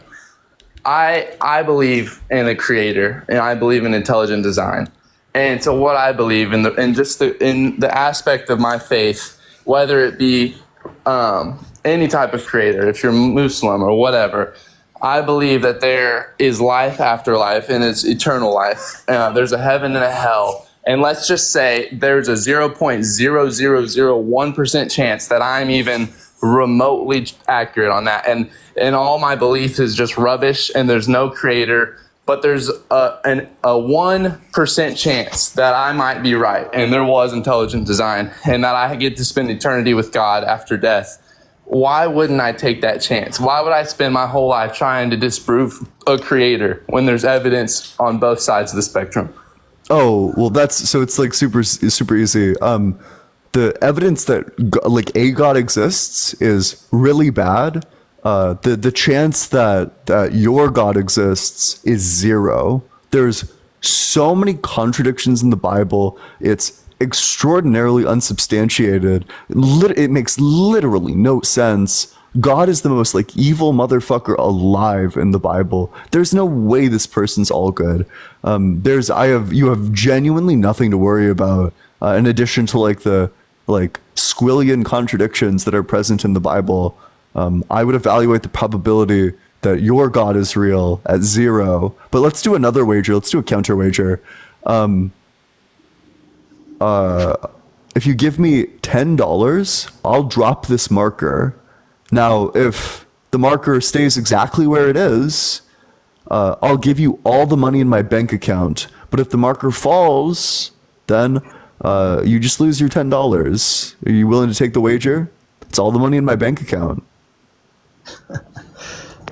I believe in a creator, and I believe in intelligent design. And so what I believe in the aspect of my faith, whether it be any type of creator, if you're Muslim or whatever, I believe that there is life after life, and it's eternal life. There's a heaven and a hell. And let's just say there's a 0.0001% chance that I'm even remotely accurate on that. And all my belief is just rubbish and there's no creator. But there's a 1% chance that I might be right and there was intelligent design and that I get to spend eternity with God after death. Why wouldn't I take that chance? Why would I spend my whole life trying to disprove a creator when there's evidence on both sides of the spectrum? Oh, well, it's like super easy. The evidence that like a God exists is really bad. The chance that your God exists is zero. There's so many contradictions in the Bible. It's extraordinarily unsubstantiated. It makes literally no sense. God is the most like evil motherfucker alive in the Bible. There's no way this person's all good. You have genuinely nothing to worry about in addition to like the squillion contradictions that are present in the Bible. I would evaluate the probability that your God is real at 0. But let's do another wager. Let's do a counter wager. If you give me $10, I'll drop this marker. Now, if the marker stays exactly where it is, I'll give you all the money in my bank account. But if the marker falls, then you just lose your $10. Are you willing to take the wager? It's all the money in my bank account.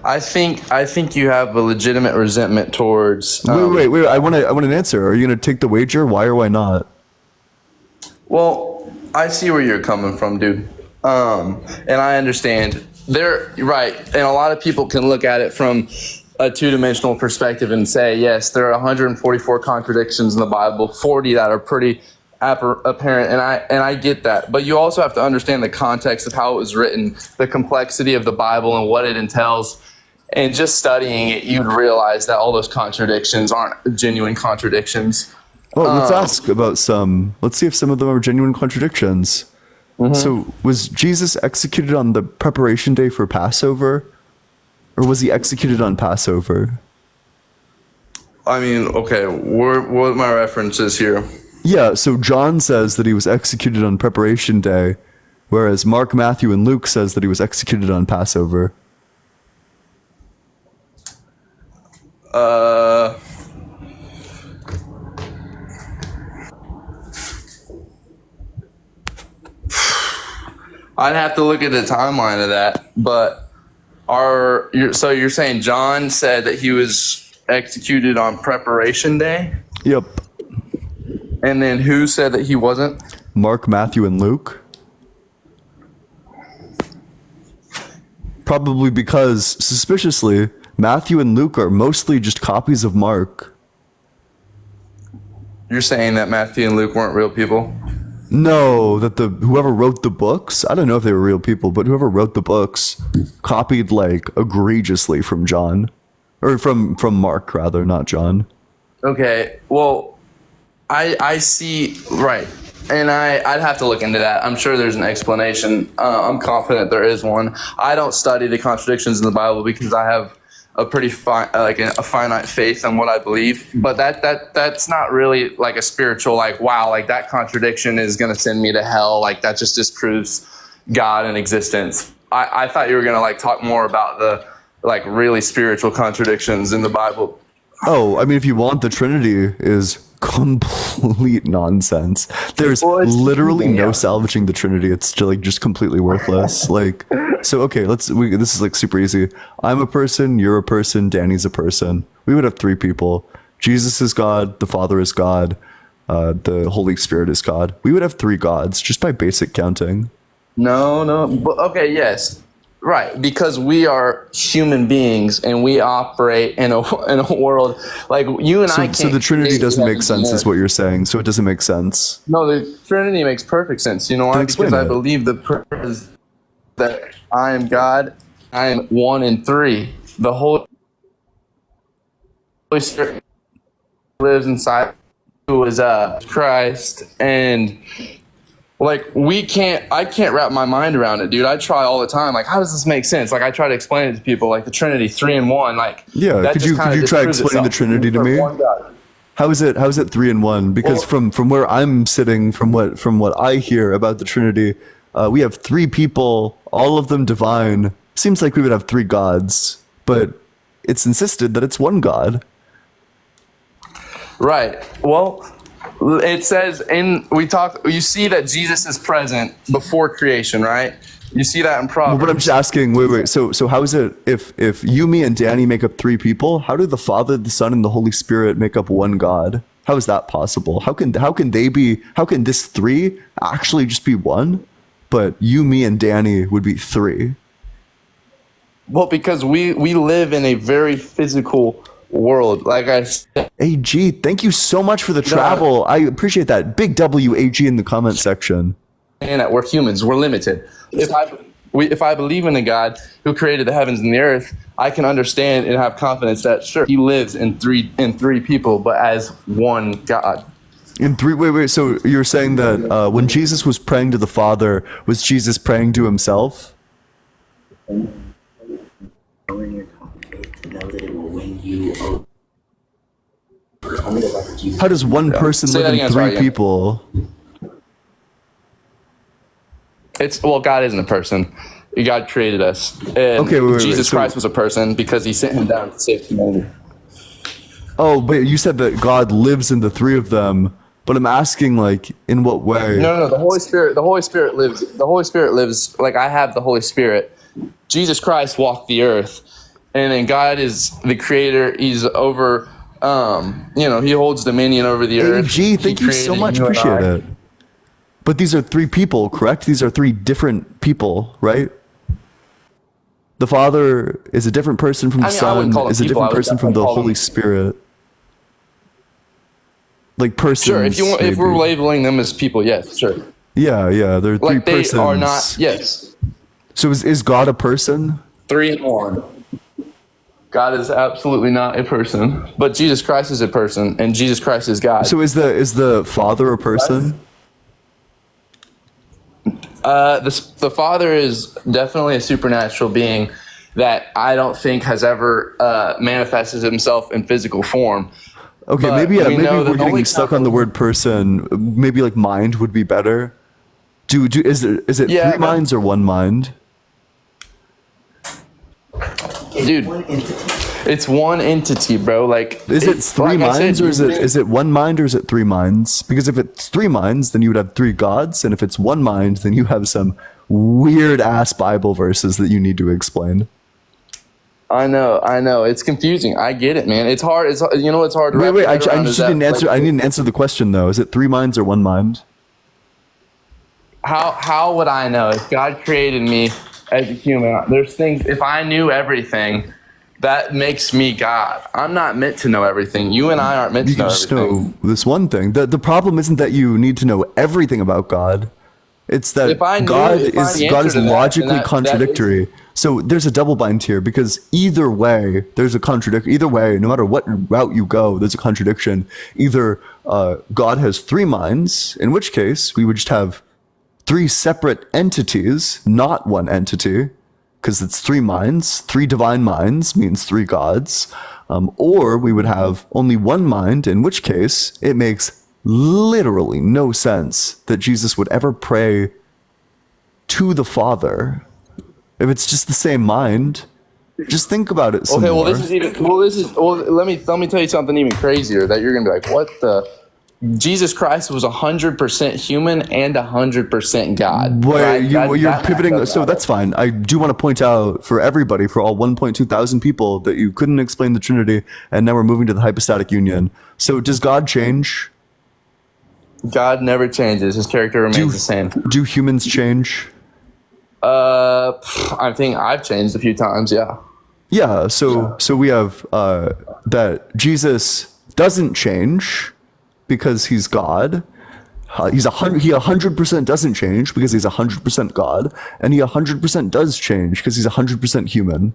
I think you have a legitimate resentment towards. Wait. I want an answer. Are you going to take the wager? Why or why not? Well, I see where you're coming from, dude. And I understand. They're right. And a lot of people can look at it from a two-dimensional perspective and say, yes, there are 144 contradictions in the Bible, 40 that are pretty apparent, and I get that. But you also have to understand the context of how it was written, the complexity of the Bible and what it entails. And just studying it, you'd realize that all those contradictions aren't genuine contradictions. Well, let's ask about some. Let's see if some of them are genuine contradictions. Mm-hmm. So, was Jesus executed on the preparation day for Passover? Or was he executed on Passover? I mean, okay, what are my references here? Yeah, so John says that he was executed on preparation day, whereas Mark, Matthew, and Luke says that he was executed on Passover. I'd have to look at the timeline of that, but so you're saying John said that he was executed on preparation day? Yep. And then who said that he wasn't? Mark, Matthew, and Luke. Probably because, suspiciously, Matthew and Luke are mostly just copies of Mark. You're saying that Matthew and Luke weren't real people? No, that whoever wrote the books, I don't know if they were real people, but whoever wrote the books copied like egregiously from John. Or from Mark, rather, not John. Okay, well, I see, right. And I'd have to look into that. I'm sure there's an explanation. I'm confident there is one. I don't study the contradictions in the Bible because I have a pretty a finite faith on what I believe. But that's not really like a spiritual, like, wow, like that contradiction is going to send me to hell. Like that just disproves God in existence. I thought you were going to like talk more about the like really spiritual contradictions in the Bible. Oh, I mean, if you want, the Trinity is complete nonsense. There's literally no salvaging the Trinity. It's just completely worthless. Like, so okay, this is like super easy. I'm a person, you're a person, Danny's a person. We would have 3 people. Jesus is God, the Father is God, the Holy Spirit is God. We would have 3 gods just by basic counting. No, but okay, yes. Right, because we are human beings and we operate in a world like you and I can't. So the Trinity doesn't make sense, is what you're saying. So it doesn't make sense. No, the Trinity makes perfect sense. You know why? Because I believe the purpose that I am God, I am 1 and 3. The Holy Spirit lives inside, who is Christ, and like I can't wrap my mind around it, dude. I try all the time. Like, how does this make sense? Like, I try to explain it to people, like the Trinity, 3 in 1. Like, Yeah, that could just you kinda try disproves explaining the itself. Trinity to For me? one God. How is it 3 in 1? Because from where I'm sitting, from what I hear about the Trinity, we have 3 people, all of them divine. Seems like we would have 3 gods, but it's insisted that it's one God. Right. Well, it says you see that Jesus is present before creation, right? You see that in Well, Proverbs. but I'm just asking. Wait. So how is it if you, me, and Danny make up 3 people? How do the Father, the Son, and the Holy Spirit make up one God? How is that possible? How can they be? How can this 3 actually just be one? But you, me, and Danny would be 3. Well, because we live in a very physical world. Like I said, AG, thank you so much for the travel. I appreciate that. Big W AG in the comment section. and that we're humans. We're limited. If I believe in a God who created the heavens and the earth, I can understand and have confidence that sure, he lives in three people, but as one God. In 3, wait. So you're saying that when Jesus was praying to the Father, was Jesus praying to himself? How does one person Say live that in again, 3 sorry, again. people? God isn't a person. God created us. And Okay, wait, Jesus so- Christ was a person because he sent him down to save humanity. Oh, but you said that God lives in the 3 of them. But I'm asking, like, in what way? No. The Holy Spirit lives. Like, I have the Holy Spirit. Jesus Christ walked the earth, and then God is the creator. He's over. He holds dominion over the earth. AG, thank you so created much. you and Appreciate I. it. But these are 3 people, correct? These are 3 different people, right? The Father is a different person from the I Son, wouldn't call them is a people, different I would person from the definitely call Holy them- Spirit. Like persons. Sure, if we're maybe. labeling them as people, yes, sure. Yeah, they're 3 Like they persons. are not. Yes, So is God a person? 3 in 1. God is absolutely not a person, but Jesus Christ is a person, and Jesus Christ is God. So is the Father a person? The Father is definitely a supernatural being that I don't think has ever manifested himself in physical form. Okay, But maybe we know we're that the getting only stuck on the word person. Maybe like mind would be better. Is it Yeah, 3 minds or 1 mind? Dude, it's one entity, bro. Like, Is it it's- 3 like I said, minds or is you- it 1 mind or is it 3 minds? Because if it's 3 minds, then you would have 3 gods, and if it's 1 mind, then you have some weird ass Bible verses that you need to explain. I know. It's confusing. I get it, man. It's hard. It's hard to wrap Wait. your I head around just is that, didn't answer. like, I didn't answer the question though. Is it 3 minds or 1 mind? How would I know if God created me as a human? There's things. If I knew everything, that makes me God. I'm not meant to know everything. You and I aren't meant You to can know just everything. know this one thing. The problem isn't that you need to know everything about God. It's that If I knew- God if I is had the God answer is to that, then logically that is- contradictory. So there's a double bind here because either way, there's a contradiction. Either way, no matter what route you go, there's a contradiction. Either God has 3 minds, in which case we would just have 3 separate entities, not one entity, because it's 3 minds. 3 divine minds means 3 gods. Or we would have only 1 mind, in which case it makes literally no sense that Jesus would ever pray to the Father. If it's just the same mind, just think about it some Okay, more. let me tell you something even crazier that you're gonna be like, what the? Jesus Christ was 100% human and 100% God. Boy, Right? you're That pivoting. doesn't So matter. that's fine. I do want to point out for everybody, for all 1.2 thousand people, that you couldn't explain the Trinity, and now we're moving to the hypostatic union. So does God change? God never changes. His character remains the same. Do humans change? I think I've changed a few times. Yeah. Yeah. So we have that Jesus doesn't change because he's God. He 100% doesn't change because he's 100% God, and he 100% does change because he's 100% human.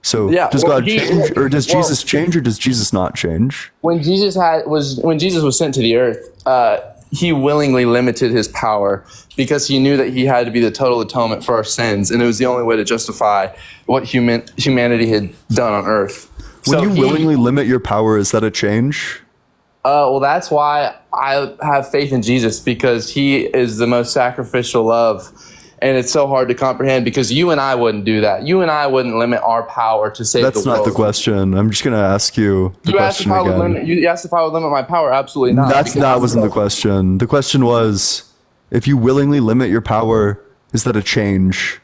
So Yeah, does well, God change, or does Jesus change, or does Jesus not change? When Jesus was sent to the earth, he willingly limited his power because he knew that he had to be the total atonement for our sins, and it was the only way to justify what humanity had done on earth. When you willingly limit your power, is that a change? Well, that's why I have faith in Jesus, because he is the most sacrificial love. And it's so hard to comprehend because you and I wouldn't do that. You and I wouldn't limit our power to save the world. That's not the question. I'm just going to ask you the question again. You asked if I would limit my power. Absolutely not. That wasn't the question. The question was, if you willingly limit your power, is that a change?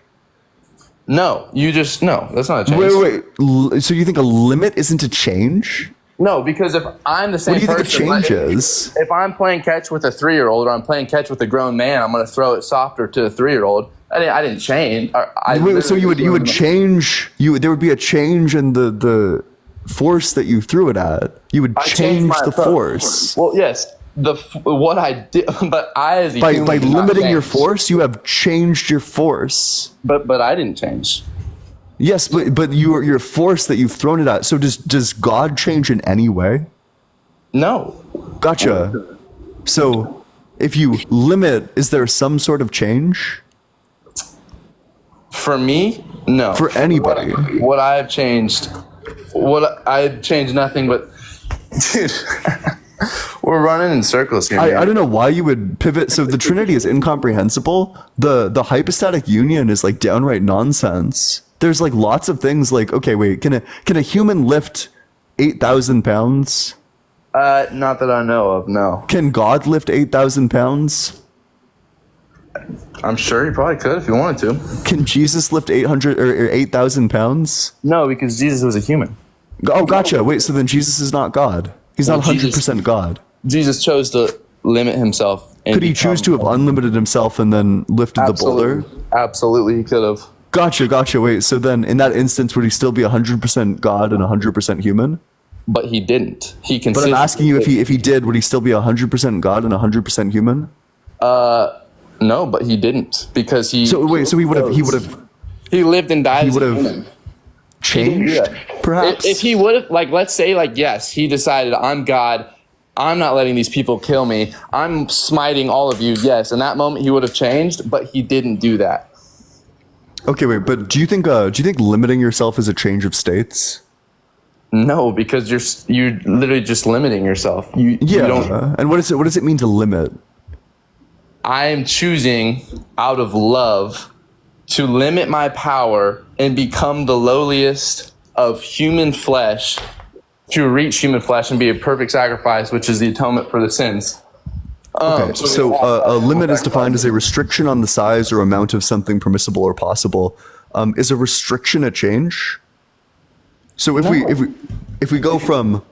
No, that's not a change. Wait. So you think a limit isn't a change? No, because if I'm the same person, what do you think a change is? If I'm playing catch with a 3-year-old or I'm playing catch with a grown man, I'm going to throw it softer to a 3-year-old. I didn't change. So you would change. There would be a change in the force that you threw it at. You would change the force. Well, yes, what I did, but I as a by human did not limiting change. your force, you have changed your force. But I didn't change. Yes, but your force that you've thrown it at. So does God change in any way? No. Gotcha. So if you limit, is there some sort of change? For me, no. For anybody. What I've changed, nothing but, dude, we're running in circles here. I don't know why you would pivot. So the Trinity is incomprehensible. The hypostatic union is like downright nonsense. There's like lots of things like, okay, wait, can a human lift 8,000 pounds? Not that I know of, no. Can God lift 8,000 pounds? I'm sure he probably could if he wanted to. Can Jesus lift 800 or 8,000 pounds? No, because Jesus was a human. Oh, gotcha. Wait, so then Jesus is not God. He's not 100% God. Jesus chose to limit himself. Could he choose to have unlimited himself and then lifted the boulder? Absolutely, he could have. Gotcha. Wait, so then in that instance, would he still be 100% God and 100% human? But he didn't. But I'm asking you, if he did, would he still be 100% God and 100% human? No, but he didn't, because he. So wait, so he would have. He lived and died. He would have changed, perhaps. If he would have, let's say, yes, he decided, I'm God. I'm not letting these people kill me. I'm smiting all of you. Yes, in that moment he would have changed, but he didn't do that. Okay, wait, but do you think limiting yourself is a change of states? No, because you're literally just limiting yourself. You don't. And what does it mean to limit? I am choosing out of love to limit my power and become the lowliest of human flesh, to reach human flesh and be a perfect sacrifice, which is the atonement for the sins. Okay, so a limit is defined as a restriction on the size or amount of something permissible or possible. Is a restriction a change? So if we go from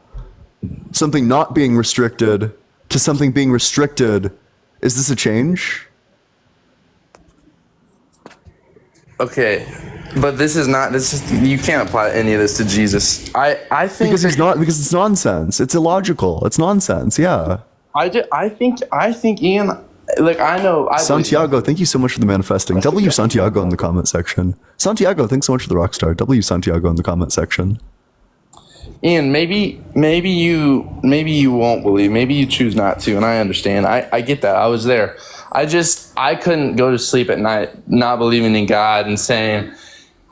something not being restricted to something being restricted, is this a change? Okay, but you can't apply any of this to Jesus. I think because it's nonsense. It's illogical. It's nonsense. Yeah. I think Ian, I know. Santiago, thank you so much for the manifesting. W Santiago in the comment section. Santiago, thanks so much for the rockstar. W Santiago in the comment section. Ian, maybe you won't believe. Maybe you choose not to, and I understand. I get that. I was there. I couldn't go to sleep at night not believing in God and saying,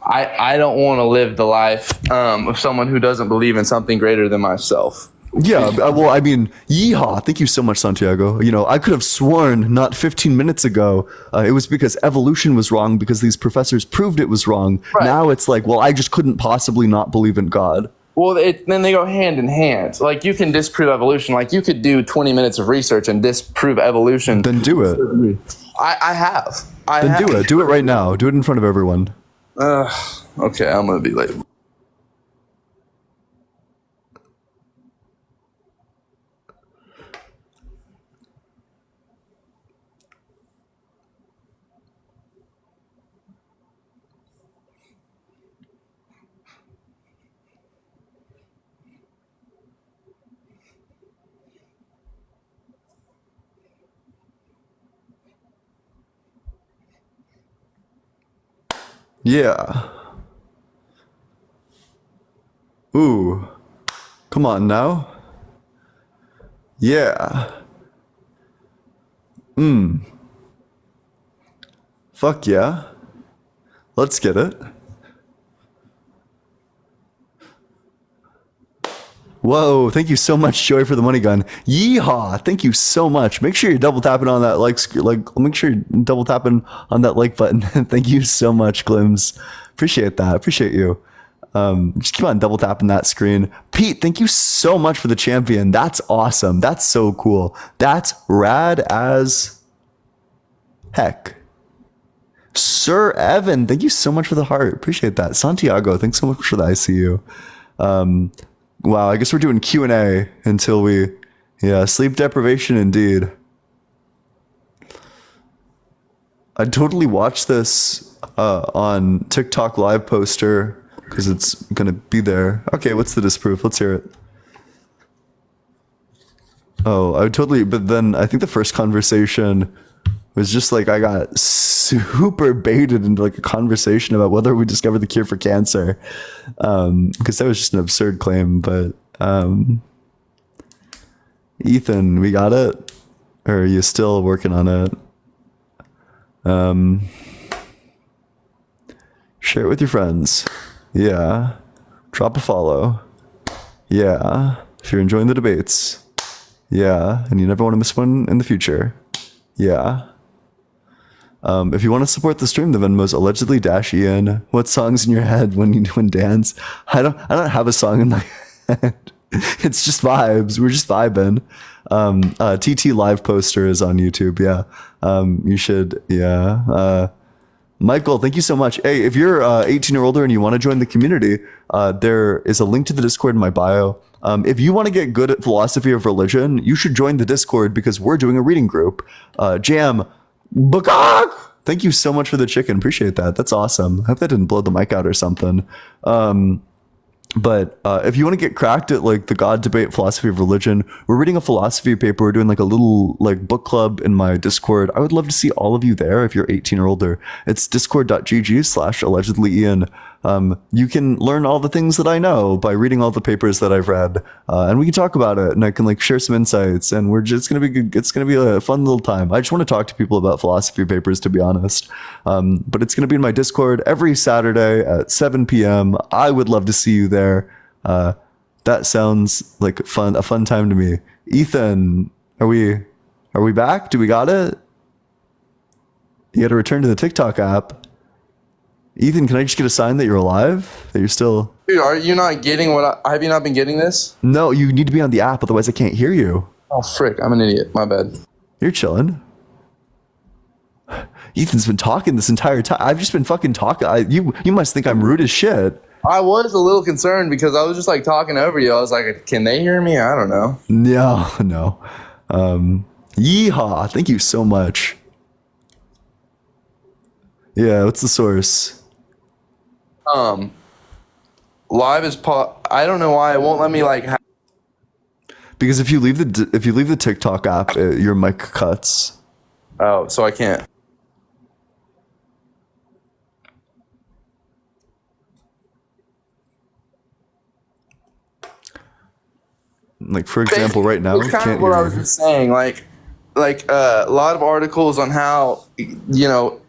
I don't want to live the life of someone who doesn't believe in something greater than myself. Yeah, well, I mean, yeehaw. Thank you so much, Santiago. I could have sworn not 15 minutes ago it was because evolution was wrong because these professors proved it was wrong. Right. Now it's like, well, I just couldn't possibly not believe in God. Well, then they go hand in hand. You can disprove evolution. You could do 20 minutes of research and disprove evolution. Then do it. I have. Do it. Do it right now. Do it in front of everyone. Okay, I'm going to be late. Yeah. Ooh. Come on now. Yeah. Fuck yeah. Let's get it. Whoa, thank you so much, Joy, for the money gun. Yeehaw, thank you so much. Make sure you're double tapping on that make sure you're double tapping on that like button. Thank you so much, Glims. Appreciate that. Appreciate you. Just keep on double tapping that screen. Pete, thank you so much for the champion. That's awesome. That's so cool. That's rad as heck. Sir Evan, thank you so much for the heart. Appreciate that. Santiago, thanks so much for the ICU. Wow, I guess we're doing Q&A until sleep deprivation indeed. I totally watched this on TikTok live poster because it's gonna be there. Okay, what's the disproof? Let's hear it. Oh, I would totally, but then I think the first conversation was just like I got super baited into like a conversation about whether we discovered the cure for cancer, because that was just an absurd claim. But Ethan, we got it, or are you still working on it? Share it with your friends. Yeah, drop a follow. Yeah, if you're enjoying the debates. Yeah, and you never want to miss one in the future. Yeah. If you want to support the stream, the Venmo's allegedly -Ian. What song's in your head when you dance? I don't have a song in my head. It's just vibes. We're just vibing. TT live poster is on YouTube. Yeah. You should. Yeah. Michael, thank you so much. Hey, if you're 18 or older and you want to join the community, there is a link to the Discord in my bio. If you want to get good at philosophy of religion, you should join the Discord because we're doing a reading group. Jam. Bakak! Thank you so much for the chicken. Appreciate that. That's awesome. I hope that didn't blow the mic out or something. But if you want to get cracked at like the God debate, philosophy of religion, we're reading a philosophy paper. We're doing like a little like book club in my Discord. I would love to see all of you there if you're 18 or older. It's discord.gg/allegedlyian. You can learn all the things that I know by reading all the papers that I've read, and we can talk about it, and I can like share some insights, and we're just gonna be good. It's gonna be a fun little time. I just want to talk to people about philosophy papers, to be honest. But it's gonna be in my Discord every Saturday at 7 p.m. I would love to see you there. That sounds like a fun time to me. Ethan, are we back? Do we got it? You got to return to the TikTok app. Ethan, can I just get a sign that you're alive? That you're still... Dude, are you not getting have you not been getting this? No, you need to be on the app, otherwise I can't hear you. Oh, frick, I'm an idiot. My bad. You're chilling. Ethan's been talking this entire time. I've just been fucking talking. You must think I'm rude as shit. I was a little concerned because I was just like talking over you. I was like, can they hear me? I don't know. No. Yeehaw. Thank you so much. Yeah, what's the source? Live is I don't know why it won't let me like. Because if you leave the TikTok app, your mic cuts. Oh, so I can't. Like for example, right now, it's kind of what I was just saying. Like a lot of articles on how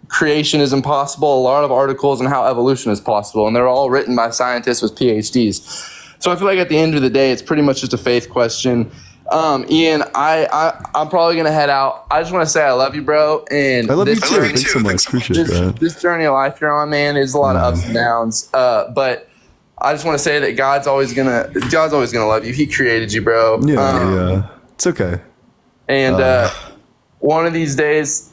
creation is impossible. A lot of articles on how evolution is possible, and they're all written by scientists with PhDs. So I feel like at the end of the day, it's pretty much just a faith question. Ian, I'm probably gonna head out. I just want to say I love you, bro. And I love you too. Thanks so much. Appreciate that. This journey of life you're on, man, is a lot of ups and downs. But I just want to say that God's always gonna love you. He created you, bro. Yeah. It's okay. And one of these days,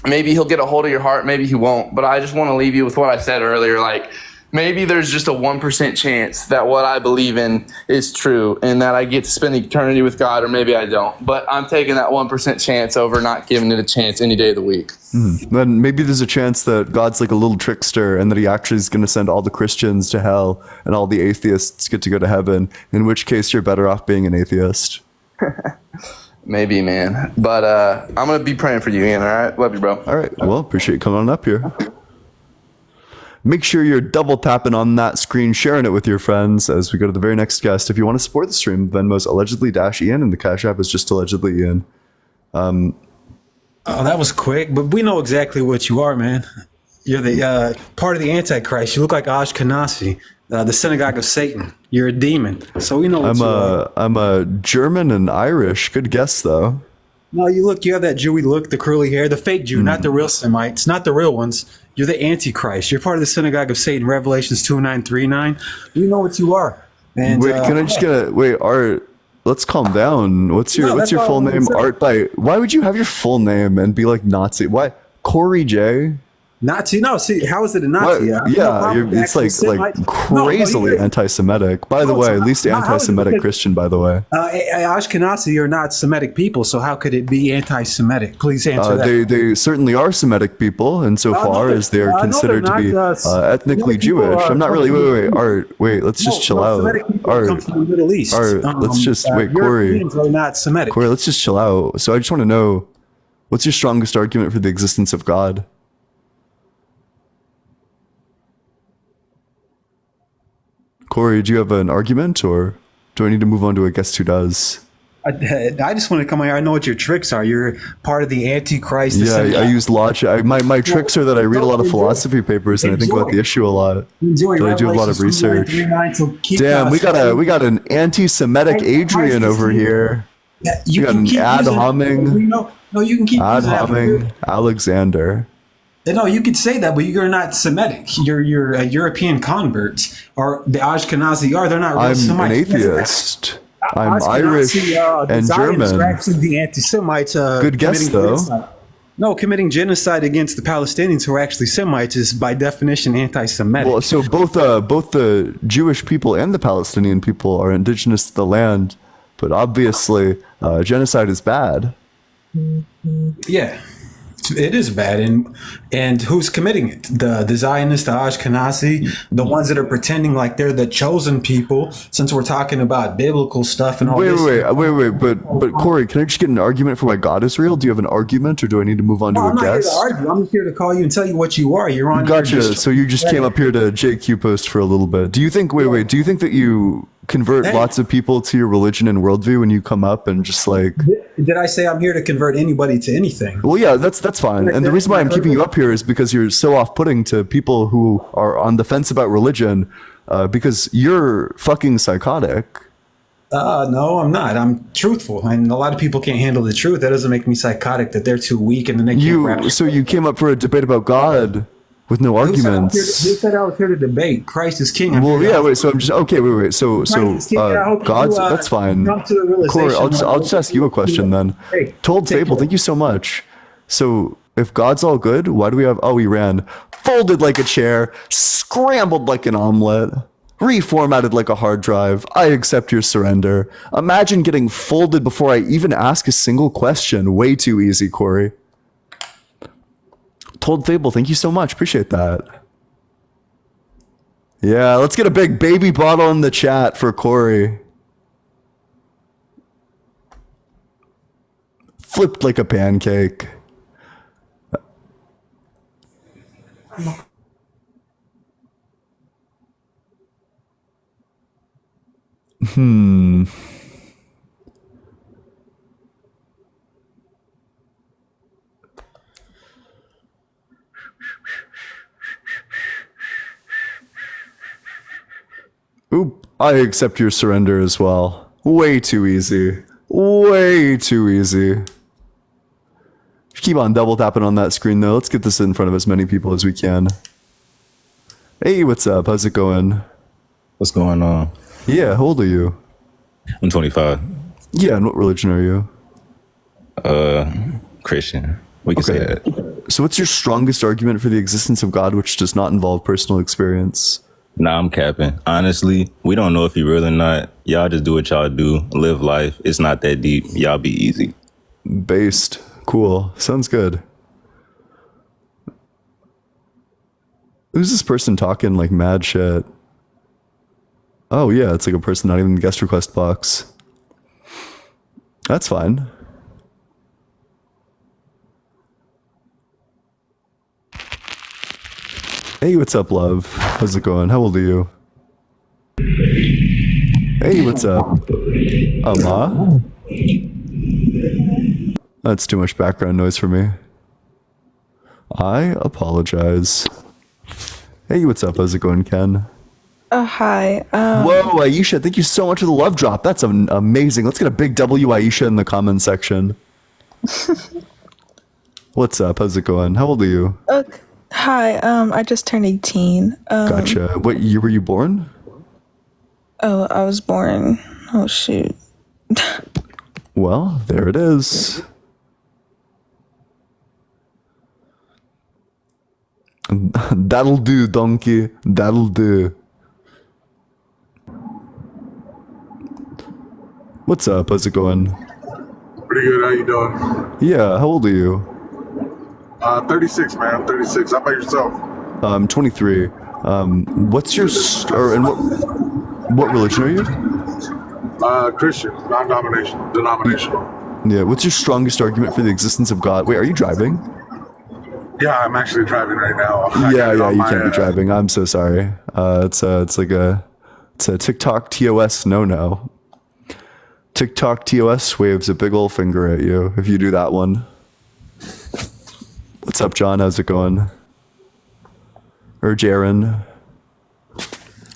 maybe he'll get a hold of your heart, maybe he won't. But I just want to leave you with what I said earlier. Like, maybe there's just a 1% chance that what I believe in is true and that I get to spend eternity with God, or maybe I don't. But I'm taking that 1% chance over not giving it a chance any day of the week. Then maybe there's a chance that God's like a little trickster and that he actually is going to send all the Christians to hell and all the atheists get to go to heaven, in which case you're better off being an atheist. Maybe, man. But I'm going to be praying for you, Ian, all right? Love you, bro. All right. Well, appreciate you coming on up here. Make sure you're double tapping on that screen, sharing it with your friends as we go to the very next guest. If you want to support the stream, Venmo's allegedly-Ian and the Cash App is just allegedly Ian. Oh, that was quick, but we know exactly what you are, man. You're the part of the Antichrist. You look like Ashkenazi, the synagogue of Satan. You're a demon. So we know what you are. I'm a German and Irish. Good guess though. No, you have that Jewy look, the curly hair, the fake Jew, not the real Semites, not the real ones. You're the Antichrist. You're part of the synagogue of Satan, Revelations 29:39. We know what you are. And, wait, can I just wait, Art? Let's calm down. What's your full name? Art by. Why would you have your full name and be like Nazi? Why Corey J? Nazi? No, see, how is it a Nazi? It's like crazily anti-Semitic. By the way, least anti-Semitic Christian. By the way, Ashkenazi are not Semitic people, so how could it be anti-Semitic? Please answer that. They certainly are Semitic people, insofar as they are considered to be ethnically Jewish. I'm not really. Wait, Art. Wait, let's just chill out. Art, come from the Middle East. Art, let's just wait, Corey. Europeans are not Semitic. Corey, let's just chill out. So I just want to know, what's your strongest argument for the existence of God? Corey, do you have an argument, or do I need to move on to a guest who does? I just want to come here. I know what your tricks are. You're part of the Antichrist. Yeah, I use logic. My tricks are that I read a lot of philosophy papers and I think about the issue a lot. That I do a lot of research. Damn, we got an anti-Semitic Adrian over here. You got an ad homing. No, you can keep ad homing Alexander. No, you could say that, but you're not Semitic. You're a European convert, or the Ashkenazi are. They're not real Semites. I'm an atheist. I'm Irish and German. Are actually the anti-Semites. Good guess, though. Genocide. No, committing genocide against the Palestinians, who are actually Semites, is by definition anti-Semitic. Well, so both the Jewish people and the Palestinian people are indigenous to the land, but obviously genocide is bad. Yeah. It is bad, and who's committing it? The Zionists, the Ashkenazi, the ones that are pretending like they're the chosen people. Since we're talking about biblical stuff and all this. Wait, but Corey, can I just get an argument for why God is real? Do you have an argument, or do I need to move on to a I'm not guest? here to argue. I'm just here to call you and tell you what you are. You're on. Gotcha. So you just came up here to JQ post for a little bit. Do you think? Wait. Do you think that you convert lots of people to your religion and worldview when you come up and just like? Did I say I'm here to convert anybody to anything? Well, yeah, that's fine. And the reason why I'm keeping you up here is because you're so off-putting to people who are on the fence about religion, because you're fucking psychotic. No, I'm not. I'm truthful, and a lot of people can't handle the truth. That doesn't make me psychotic. That they're too weak and then they can't wrap. So you came up for a debate about God with no arguments. Who said I was here to debate? Christ is king. Well, yeah. Wait. So I'm just okay. Wait. So God's that's fine. Corey, I'll just ask you a question then. Told Fable, thank you so much. So if God's all good, why do we have? Oh, he ran, folded like a chair, scrambled like an omelet, reformatted like a hard drive. I accept your surrender. Imagine getting folded before I even ask a single question. Way too easy, Corey. Told Fable, thank you so much. Appreciate that. Yeah, let's get a big baby bottle in the chat for Corey. Flipped like a pancake. Oop, I accept your surrender as well. Way too easy. Way too easy. Keep on double tapping on that screen though. Let's get this in front of as many people as we can. Hey, what's up? How's it going? What's going on? Yeah, how old are you? I'm 25. Yeah, and what religion are you? Christian. We can say that. So what's your strongest argument for the existence of God which does not involve personal experience? Nah, I'm capping. Honestly, we don't know if he real or not. Y'all just do what y'all do. Live life. It's not that deep. Y'all be easy. Based. Cool. Sounds good. Who's this person talking like mad shit? Oh yeah, it's like a person not even in the guest request box. That's fine. Hey, what's up, love? How's it going? How old are you? Hey, what's up? Ma? That's too much background noise for me. I apologize. Hey, what's up? How's it going, Ken? Hi. Whoa, Aisha, thank you so much for the love drop. That's amazing. Let's get a big W, Aisha, in the comment section. What's up? How's it going? How old are you? Hi. I just turned 18. Gotcha. What year were you born? Oh, I was born. Oh, shoot. Well, there it is. That'll do, donkey. That'll do. What's up? How's it going? Pretty good. How you doing? Yeah, how old are you? 36, man. 36. How about yourself? 23. What's your and what religion are you? Christian, denominational. Yeah. What's your strongest argument for the existence of God? Wait, are you driving? Yeah, I'm actually driving right now. Yeah, you can't be driving. I'm so sorry. It's a TikTok TOS no. TikTok TOS waves a big ol' finger at you if you do that one. What's up, John? How's it going? Or Jaren?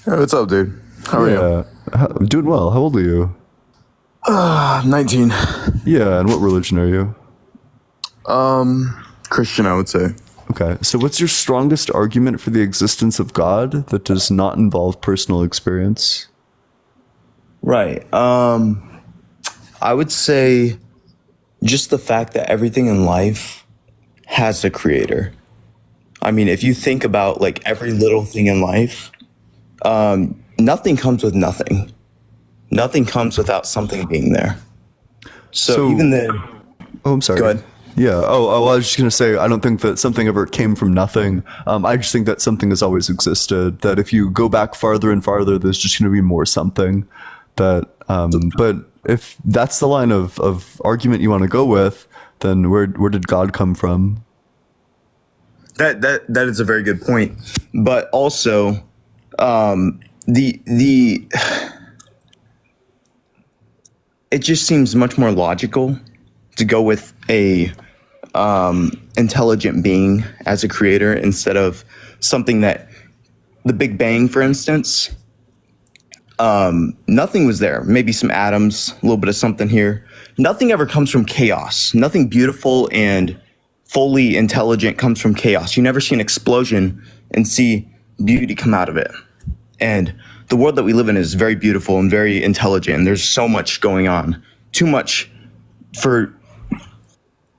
Hey, what's up, dude? How are you? I'm doing well. How old are you? 19. Yeah, and what religion are you? Christian, I would say. Okay, so what's your strongest argument for the existence of God that does not involve personal experience? Right. I would say just the fact that everything in life has a creator. I mean, if you think about like every little thing in life, nothing comes with nothing. Nothing comes without something being there. So even then... Oh, I'm sorry. Go ahead. Yeah. Oh, I was just going to say, I don't think that something ever came from nothing. I just think that something has always existed, that if you go back farther and farther, there's just going to be more something. But if that's the line of argument you want to go with, then where did God come from? That is a very good point. But also, it just seems much more logical to go with a intelligent being as a creator instead of something that the Big Bang, for instance, nothing was there. Maybe some atoms, a little bit of something here. Nothing ever comes from chaos. Nothing beautiful and fully intelligent comes from chaos. You never see an explosion and see beauty come out of it. And the world that we live in is very beautiful and very intelligent. And there's so much going on. Too much for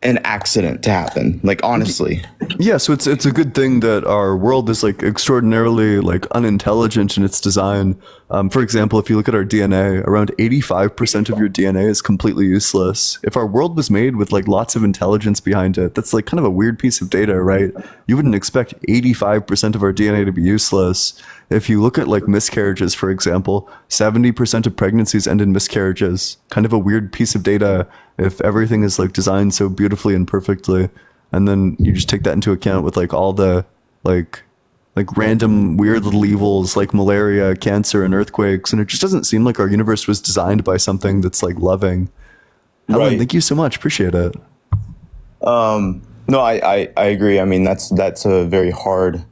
an accident to happen, like, honestly. Yeah, so it's a good thing that our world is like extraordinarily like unintelligent in its design. For example, if you look at our DNA, around 85% of your DNA is completely useless. If our world was made with like lots of intelligence behind it, that's like kind of a weird piece of data, right? You wouldn't expect 85% of our DNA to be useless. If you look at like miscarriages, for example, 70% of pregnancies end in miscarriages. Kind of a weird piece of data if everything is like designed so beautifully and perfectly. And then you just take that into account with like all the like random weird little evils like malaria, cancer, and earthquakes. And it just doesn't seem like our universe was designed by something that's like loving. Helen, thank you so much. Appreciate it. No, I agree. I mean, that's a very hard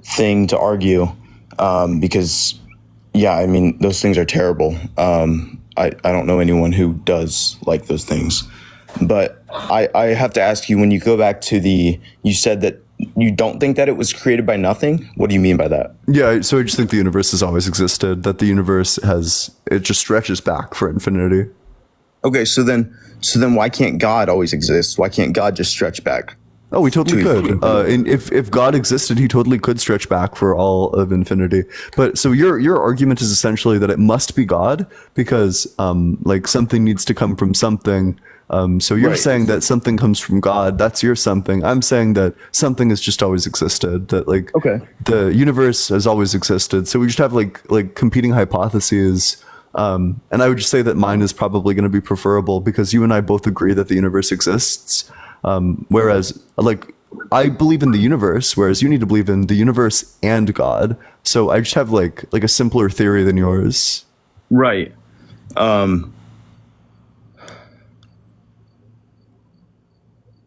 thing to argue because, yeah, I mean, those things are terrible. I don't know anyone who does like those things. But I have to ask you, when you go back to you said that you don't think that it was created by nothing. What do you mean by that? Yeah, so I just think the universe has always existed, that the universe it just stretches back for infinity. Okay, so then why can't God always exist? Why can't God just stretch back? Oh, he totally could. And if God existed, he totally could stretch back for all of infinity. But so your argument is essentially that it must be God because like something needs to come from something. So you're saying that something comes from God. That's your something. I'm saying that something has just always existed. That like the universe has always existed. So we just have like competing hypotheses. And I would just say that mine is probably going to be preferable because you and I both agree that the universe exists. Whereas like I believe in the universe, whereas you need to believe in the universe and God. So I just have like a simpler theory than yours. Right.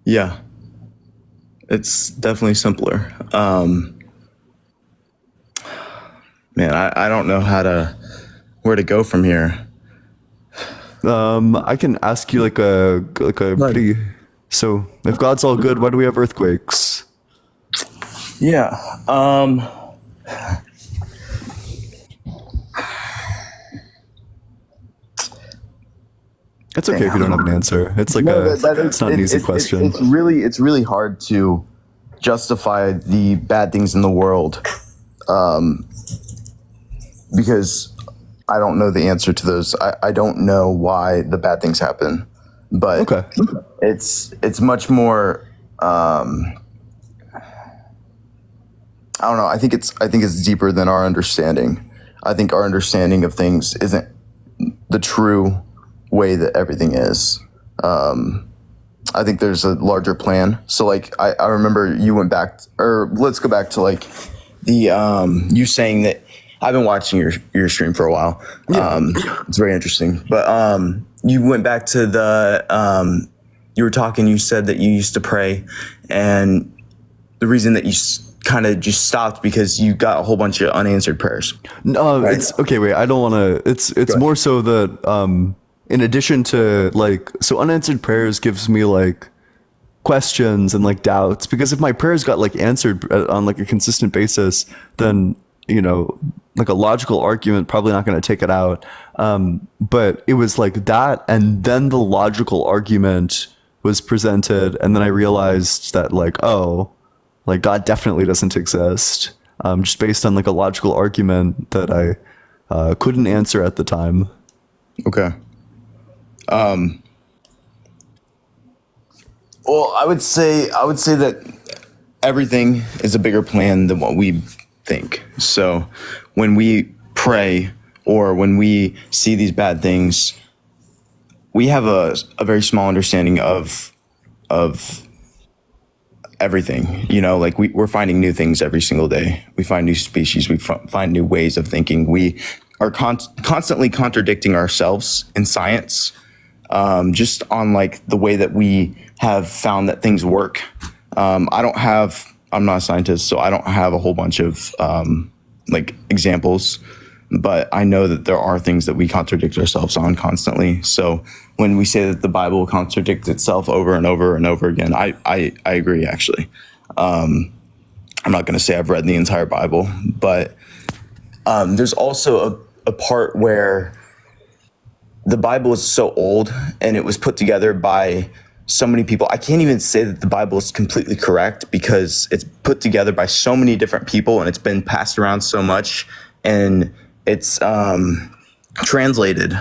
Yeah, it's definitely simpler. Man, I don't know where to go from here. I can ask you like a pretty. So if God's all good, why do we have earthquakes? Yeah. It's okay if you don't have an answer. It's like it's not an easy question. It's really hard to justify the bad things in the world, because I don't know the answer to those. I don't know why the bad things happen, but it's much more. I don't know. I think it's deeper than our understanding. I think our understanding of things isn't the true way that everything is. I think there's a larger plan. So like I remember you went back, or let's go back to like the you saying that I've been watching your stream for a while. It's very interesting. But you went back to the you were talking, you said that you used to pray, and the reason that you kind of just stopped because you got a whole bunch of unanswered prayers. No, right? It's okay. Wait, I don't want to. It's more so that in addition to like, so unanswered prayers gives me like questions and like doubts, because if my prayers got like answered on like a consistent basis, then like a logical argument probably not going to take it out. But it was like that, and then the logical argument was presented, and then I realized that like, oh, like God definitely doesn't exist, just based on like a logical argument that I couldn't answer at the time. Okay. Well, I would say that everything is a bigger plan than what we think. So when we pray or when we see these bad things, we have a very small understanding of everything. Like we're finding new things every single day. We find new species. We find new ways of thinking. We are constantly contradicting ourselves in science, just on like the way that we have found that things work. I'm not a scientist, so I don't have a whole bunch of like examples, but I know that there are things that we contradict ourselves on constantly. So when we say that the Bible contradicts itself over and over and over again, I agree, actually. I'm not going to say I've read the entire Bible, but there's also a part where the Bible is so old and it was put together by so many people. I can't even say that the Bible is completely correct because it's put together by so many different people and it's been passed around so much, and it's translated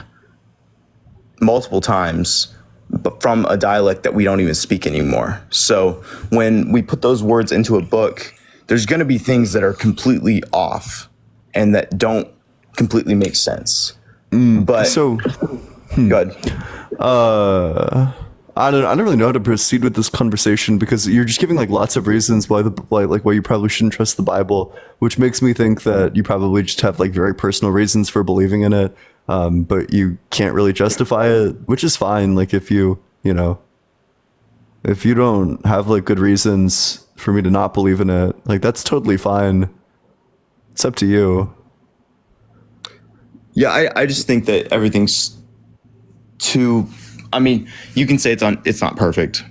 multiple times but from a dialect that we don't even speak anymore. So when we put those words into a book, there's going to be things that are completely off and that don't completely make sense. But so good. I don't really know how to proceed with this conversation, because you're just giving like lots of reasons why you probably shouldn't trust the Bible, which makes me think that you probably just have like very personal reasons for believing in it, but you can't really justify it, which is fine. Like if you don't have like good reasons for me to not believe in it, like that's totally fine. It's up to you. Yeah, I just think that everything's too. I mean, you can say it's not perfect.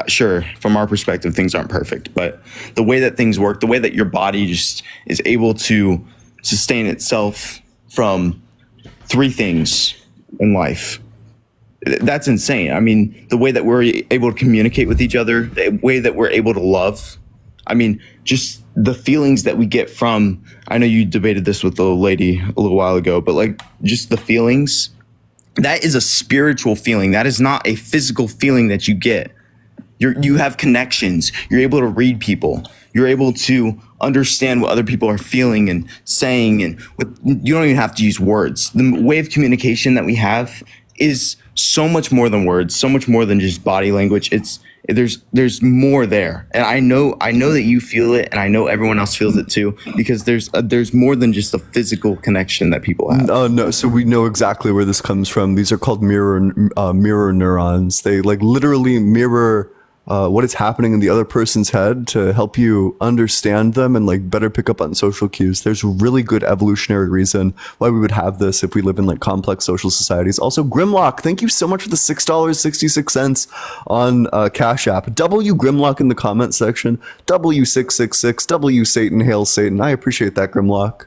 Sure. From our perspective, things aren't perfect, but the way that things work, the way that your body just is able to sustain itself from 3 things in life, that's insane. I mean, the way that we're able to communicate with each other, the way that we're able to love. I mean, just the feelings that we get from, I know you debated this with the lady a little while ago, but like just the feelings, that is a spiritual feeling. That is not a physical feeling that you get. You have connections. You're able to read people. You're able to understand what other people are feeling and saying, and you don't even have to use words. The way of communication that we have is so much more than words, so much more than just body language. There's more there, and I know that you feel it, and I know everyone else feels it too, because there's more than just a physical connection that people have. No, so we know exactly where this comes from. These are called mirror neurons. They like literally mirror what is happening in the other person's head to help you understand them and like better pick up on social cues. There's a really good evolutionary reason why we would have this if we live in like complex social societies. Also, Grimlock, thank you so much for the $6.66 on Cash App. W Grimlock in the comment section. W666, W Satan, hail Satan. I appreciate that, Grimlock.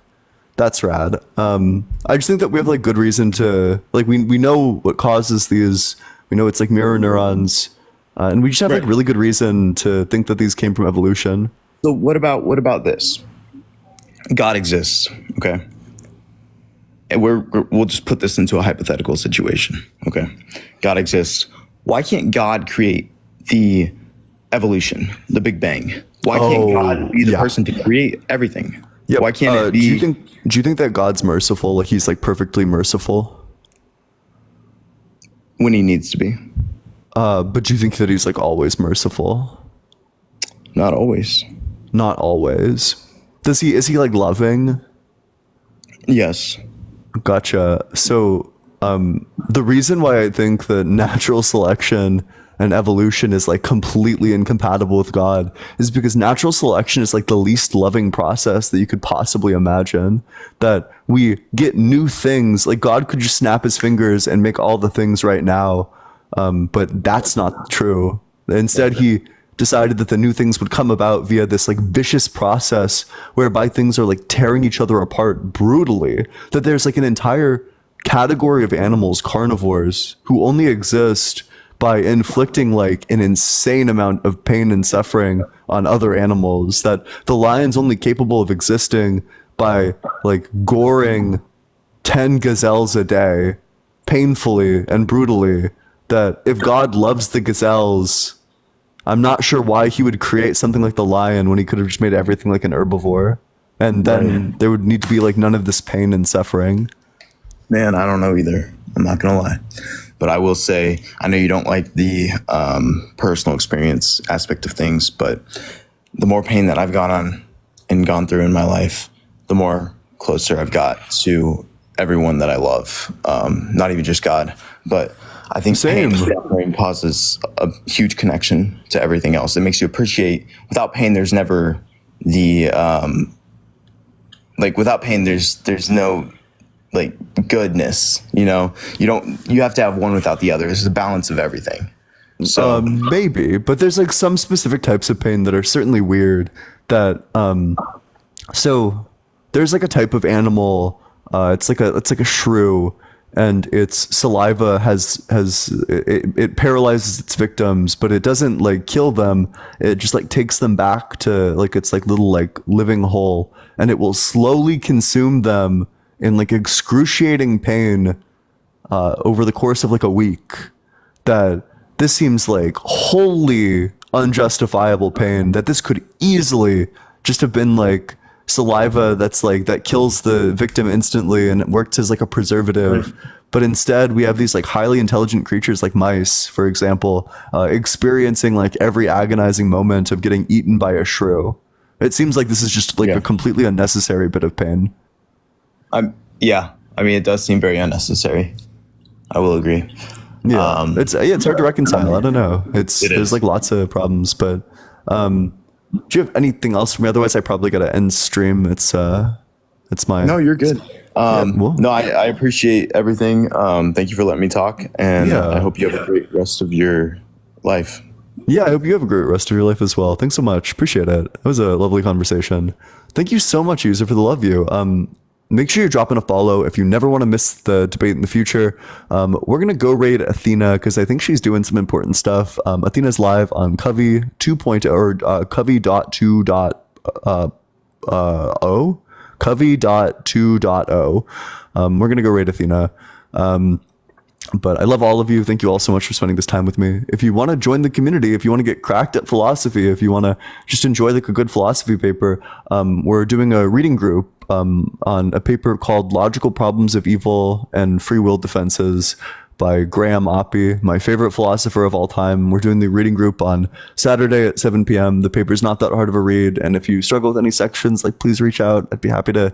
That's rad. I just think that we have like good reason to like we know what causes these. We know it's like mirror neurons. And we just have like really good reason to think that these came from evolution. So what about this? God exists, okay? And we'll just put this into a hypothetical situation, okay? God exists. Why can't God create the evolution, the Big Bang? Why can't God be the person to create everything? Yeah. Why can't it be? Do you think that God's merciful? Like he's like perfectly merciful? When he needs to be. But do you think that he's like always merciful? Not always. Not always. Is he like loving? Yes. Gotcha. So the reason why I think that natural selection and evolution is like completely incompatible with God is because natural selection is like the least loving process that you could possibly imagine. That we get new things, like God could just snap his fingers and make all the things right now. But that's not true. Instead, he decided that the new things would come about via this like vicious process whereby things are like tearing each other apart brutally. That there's like an entire category of animals, carnivores, who only exist by inflicting like an insane amount of pain and suffering on other animals. That the lion's only capable of existing by like goring 10 gazelles a day, painfully and brutally. That if God loves the gazelles, I'm not sure why he would create something like the lion when he could have just made everything like an herbivore. And then there would need to be like none of this pain and suffering. Man, I don't know either. I'm not going to lie. But I will say, I know you don't like the personal experience aspect of things, but the more pain that I've gone on and gone through in my life, the more closer I've got to everyone that I love. Not even just God, but I think pain suffering causes a huge connection to everything else. It makes you appreciate. Without pain, there's never the without pain, there's no like goodness. You know, you have to have one without the other. It's a balance of everything. So maybe, but there's like some specific types of pain that are certainly weird. That so there's like a type of animal. It's like a shrew. And its saliva it paralyzes its victims, but it doesn't like kill them. It just like takes them back to like its like little like living hole, and it will slowly consume them in like excruciating pain over the course of like a week. That this seems like wholly unjustifiable pain. That this could easily just have been like saliva that kills the victim instantly and it works as like a preservative. But instead we have these like highly intelligent creatures like mice, for example, experiencing like every agonizing moment of getting eaten by a shrew. It seems like this is just like a completely unnecessary bit of pain. Yeah, I mean, it does seem very unnecessary. I will agree. Yeah, it's hard to reconcile. I don't know. There's like lots of problems, but do you have anything else for me? Otherwise, I probably got to end stream. It's my. No, you're good. No, I appreciate everything. Thank you for letting me talk, and I hope you have a great rest of your life. Yeah, I hope you have a great rest of your life as well. Thanks so much. Appreciate it. It was a lovely conversation. Thank you so much, user, for the love you. Make sure you're dropping a follow if you never want to miss the debate in the future. We're going to go raid Athena because I think she's doing some important stuff. Athena's live on Covey 2.0 or Covey.2.0. Covey.2.0. We're going to go raid Athena. But I love all of you. Thank you all so much for spending this time with me. If you want to join the community, if you want to get cracked at philosophy, if you want to just enjoy like a good philosophy paper, we're doing a reading group on a paper called Logical Problems of Evil and Free Will Defenses by Graham Oppie, my favorite philosopher of all time. We're doing the reading group on Saturday at 7 p.m. The paper's not that hard of a read, and if you struggle with any sections, like, please reach out. I'd be happy to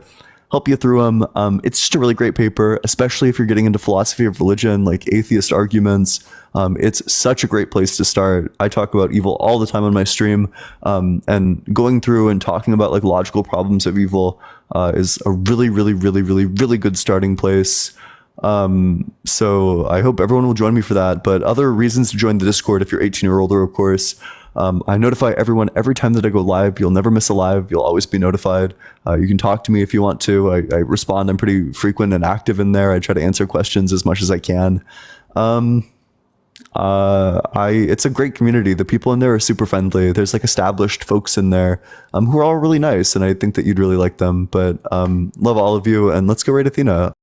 help you through them. It's just a really great paper, especially if you're getting into philosophy of religion, like atheist arguments. It's such a great place to start. I talk about evil all the time on my stream, and going through and talking about like logical problems of evil is a really, really, really, really, really good starting place. So I hope everyone will join me for that. But other reasons to join the Discord if you're 18 or older, of course. I notify everyone every time that I go live. You'll never miss a live. You'll always be notified. You can talk to me if you want to. I respond. I'm pretty frequent and active in there. I try to answer questions as much as I can. It's a great community. The people in there are super friendly. There's like established folks in there who are all really nice, and I think that you'd really like them. But love all of you, and let's go raid Athena.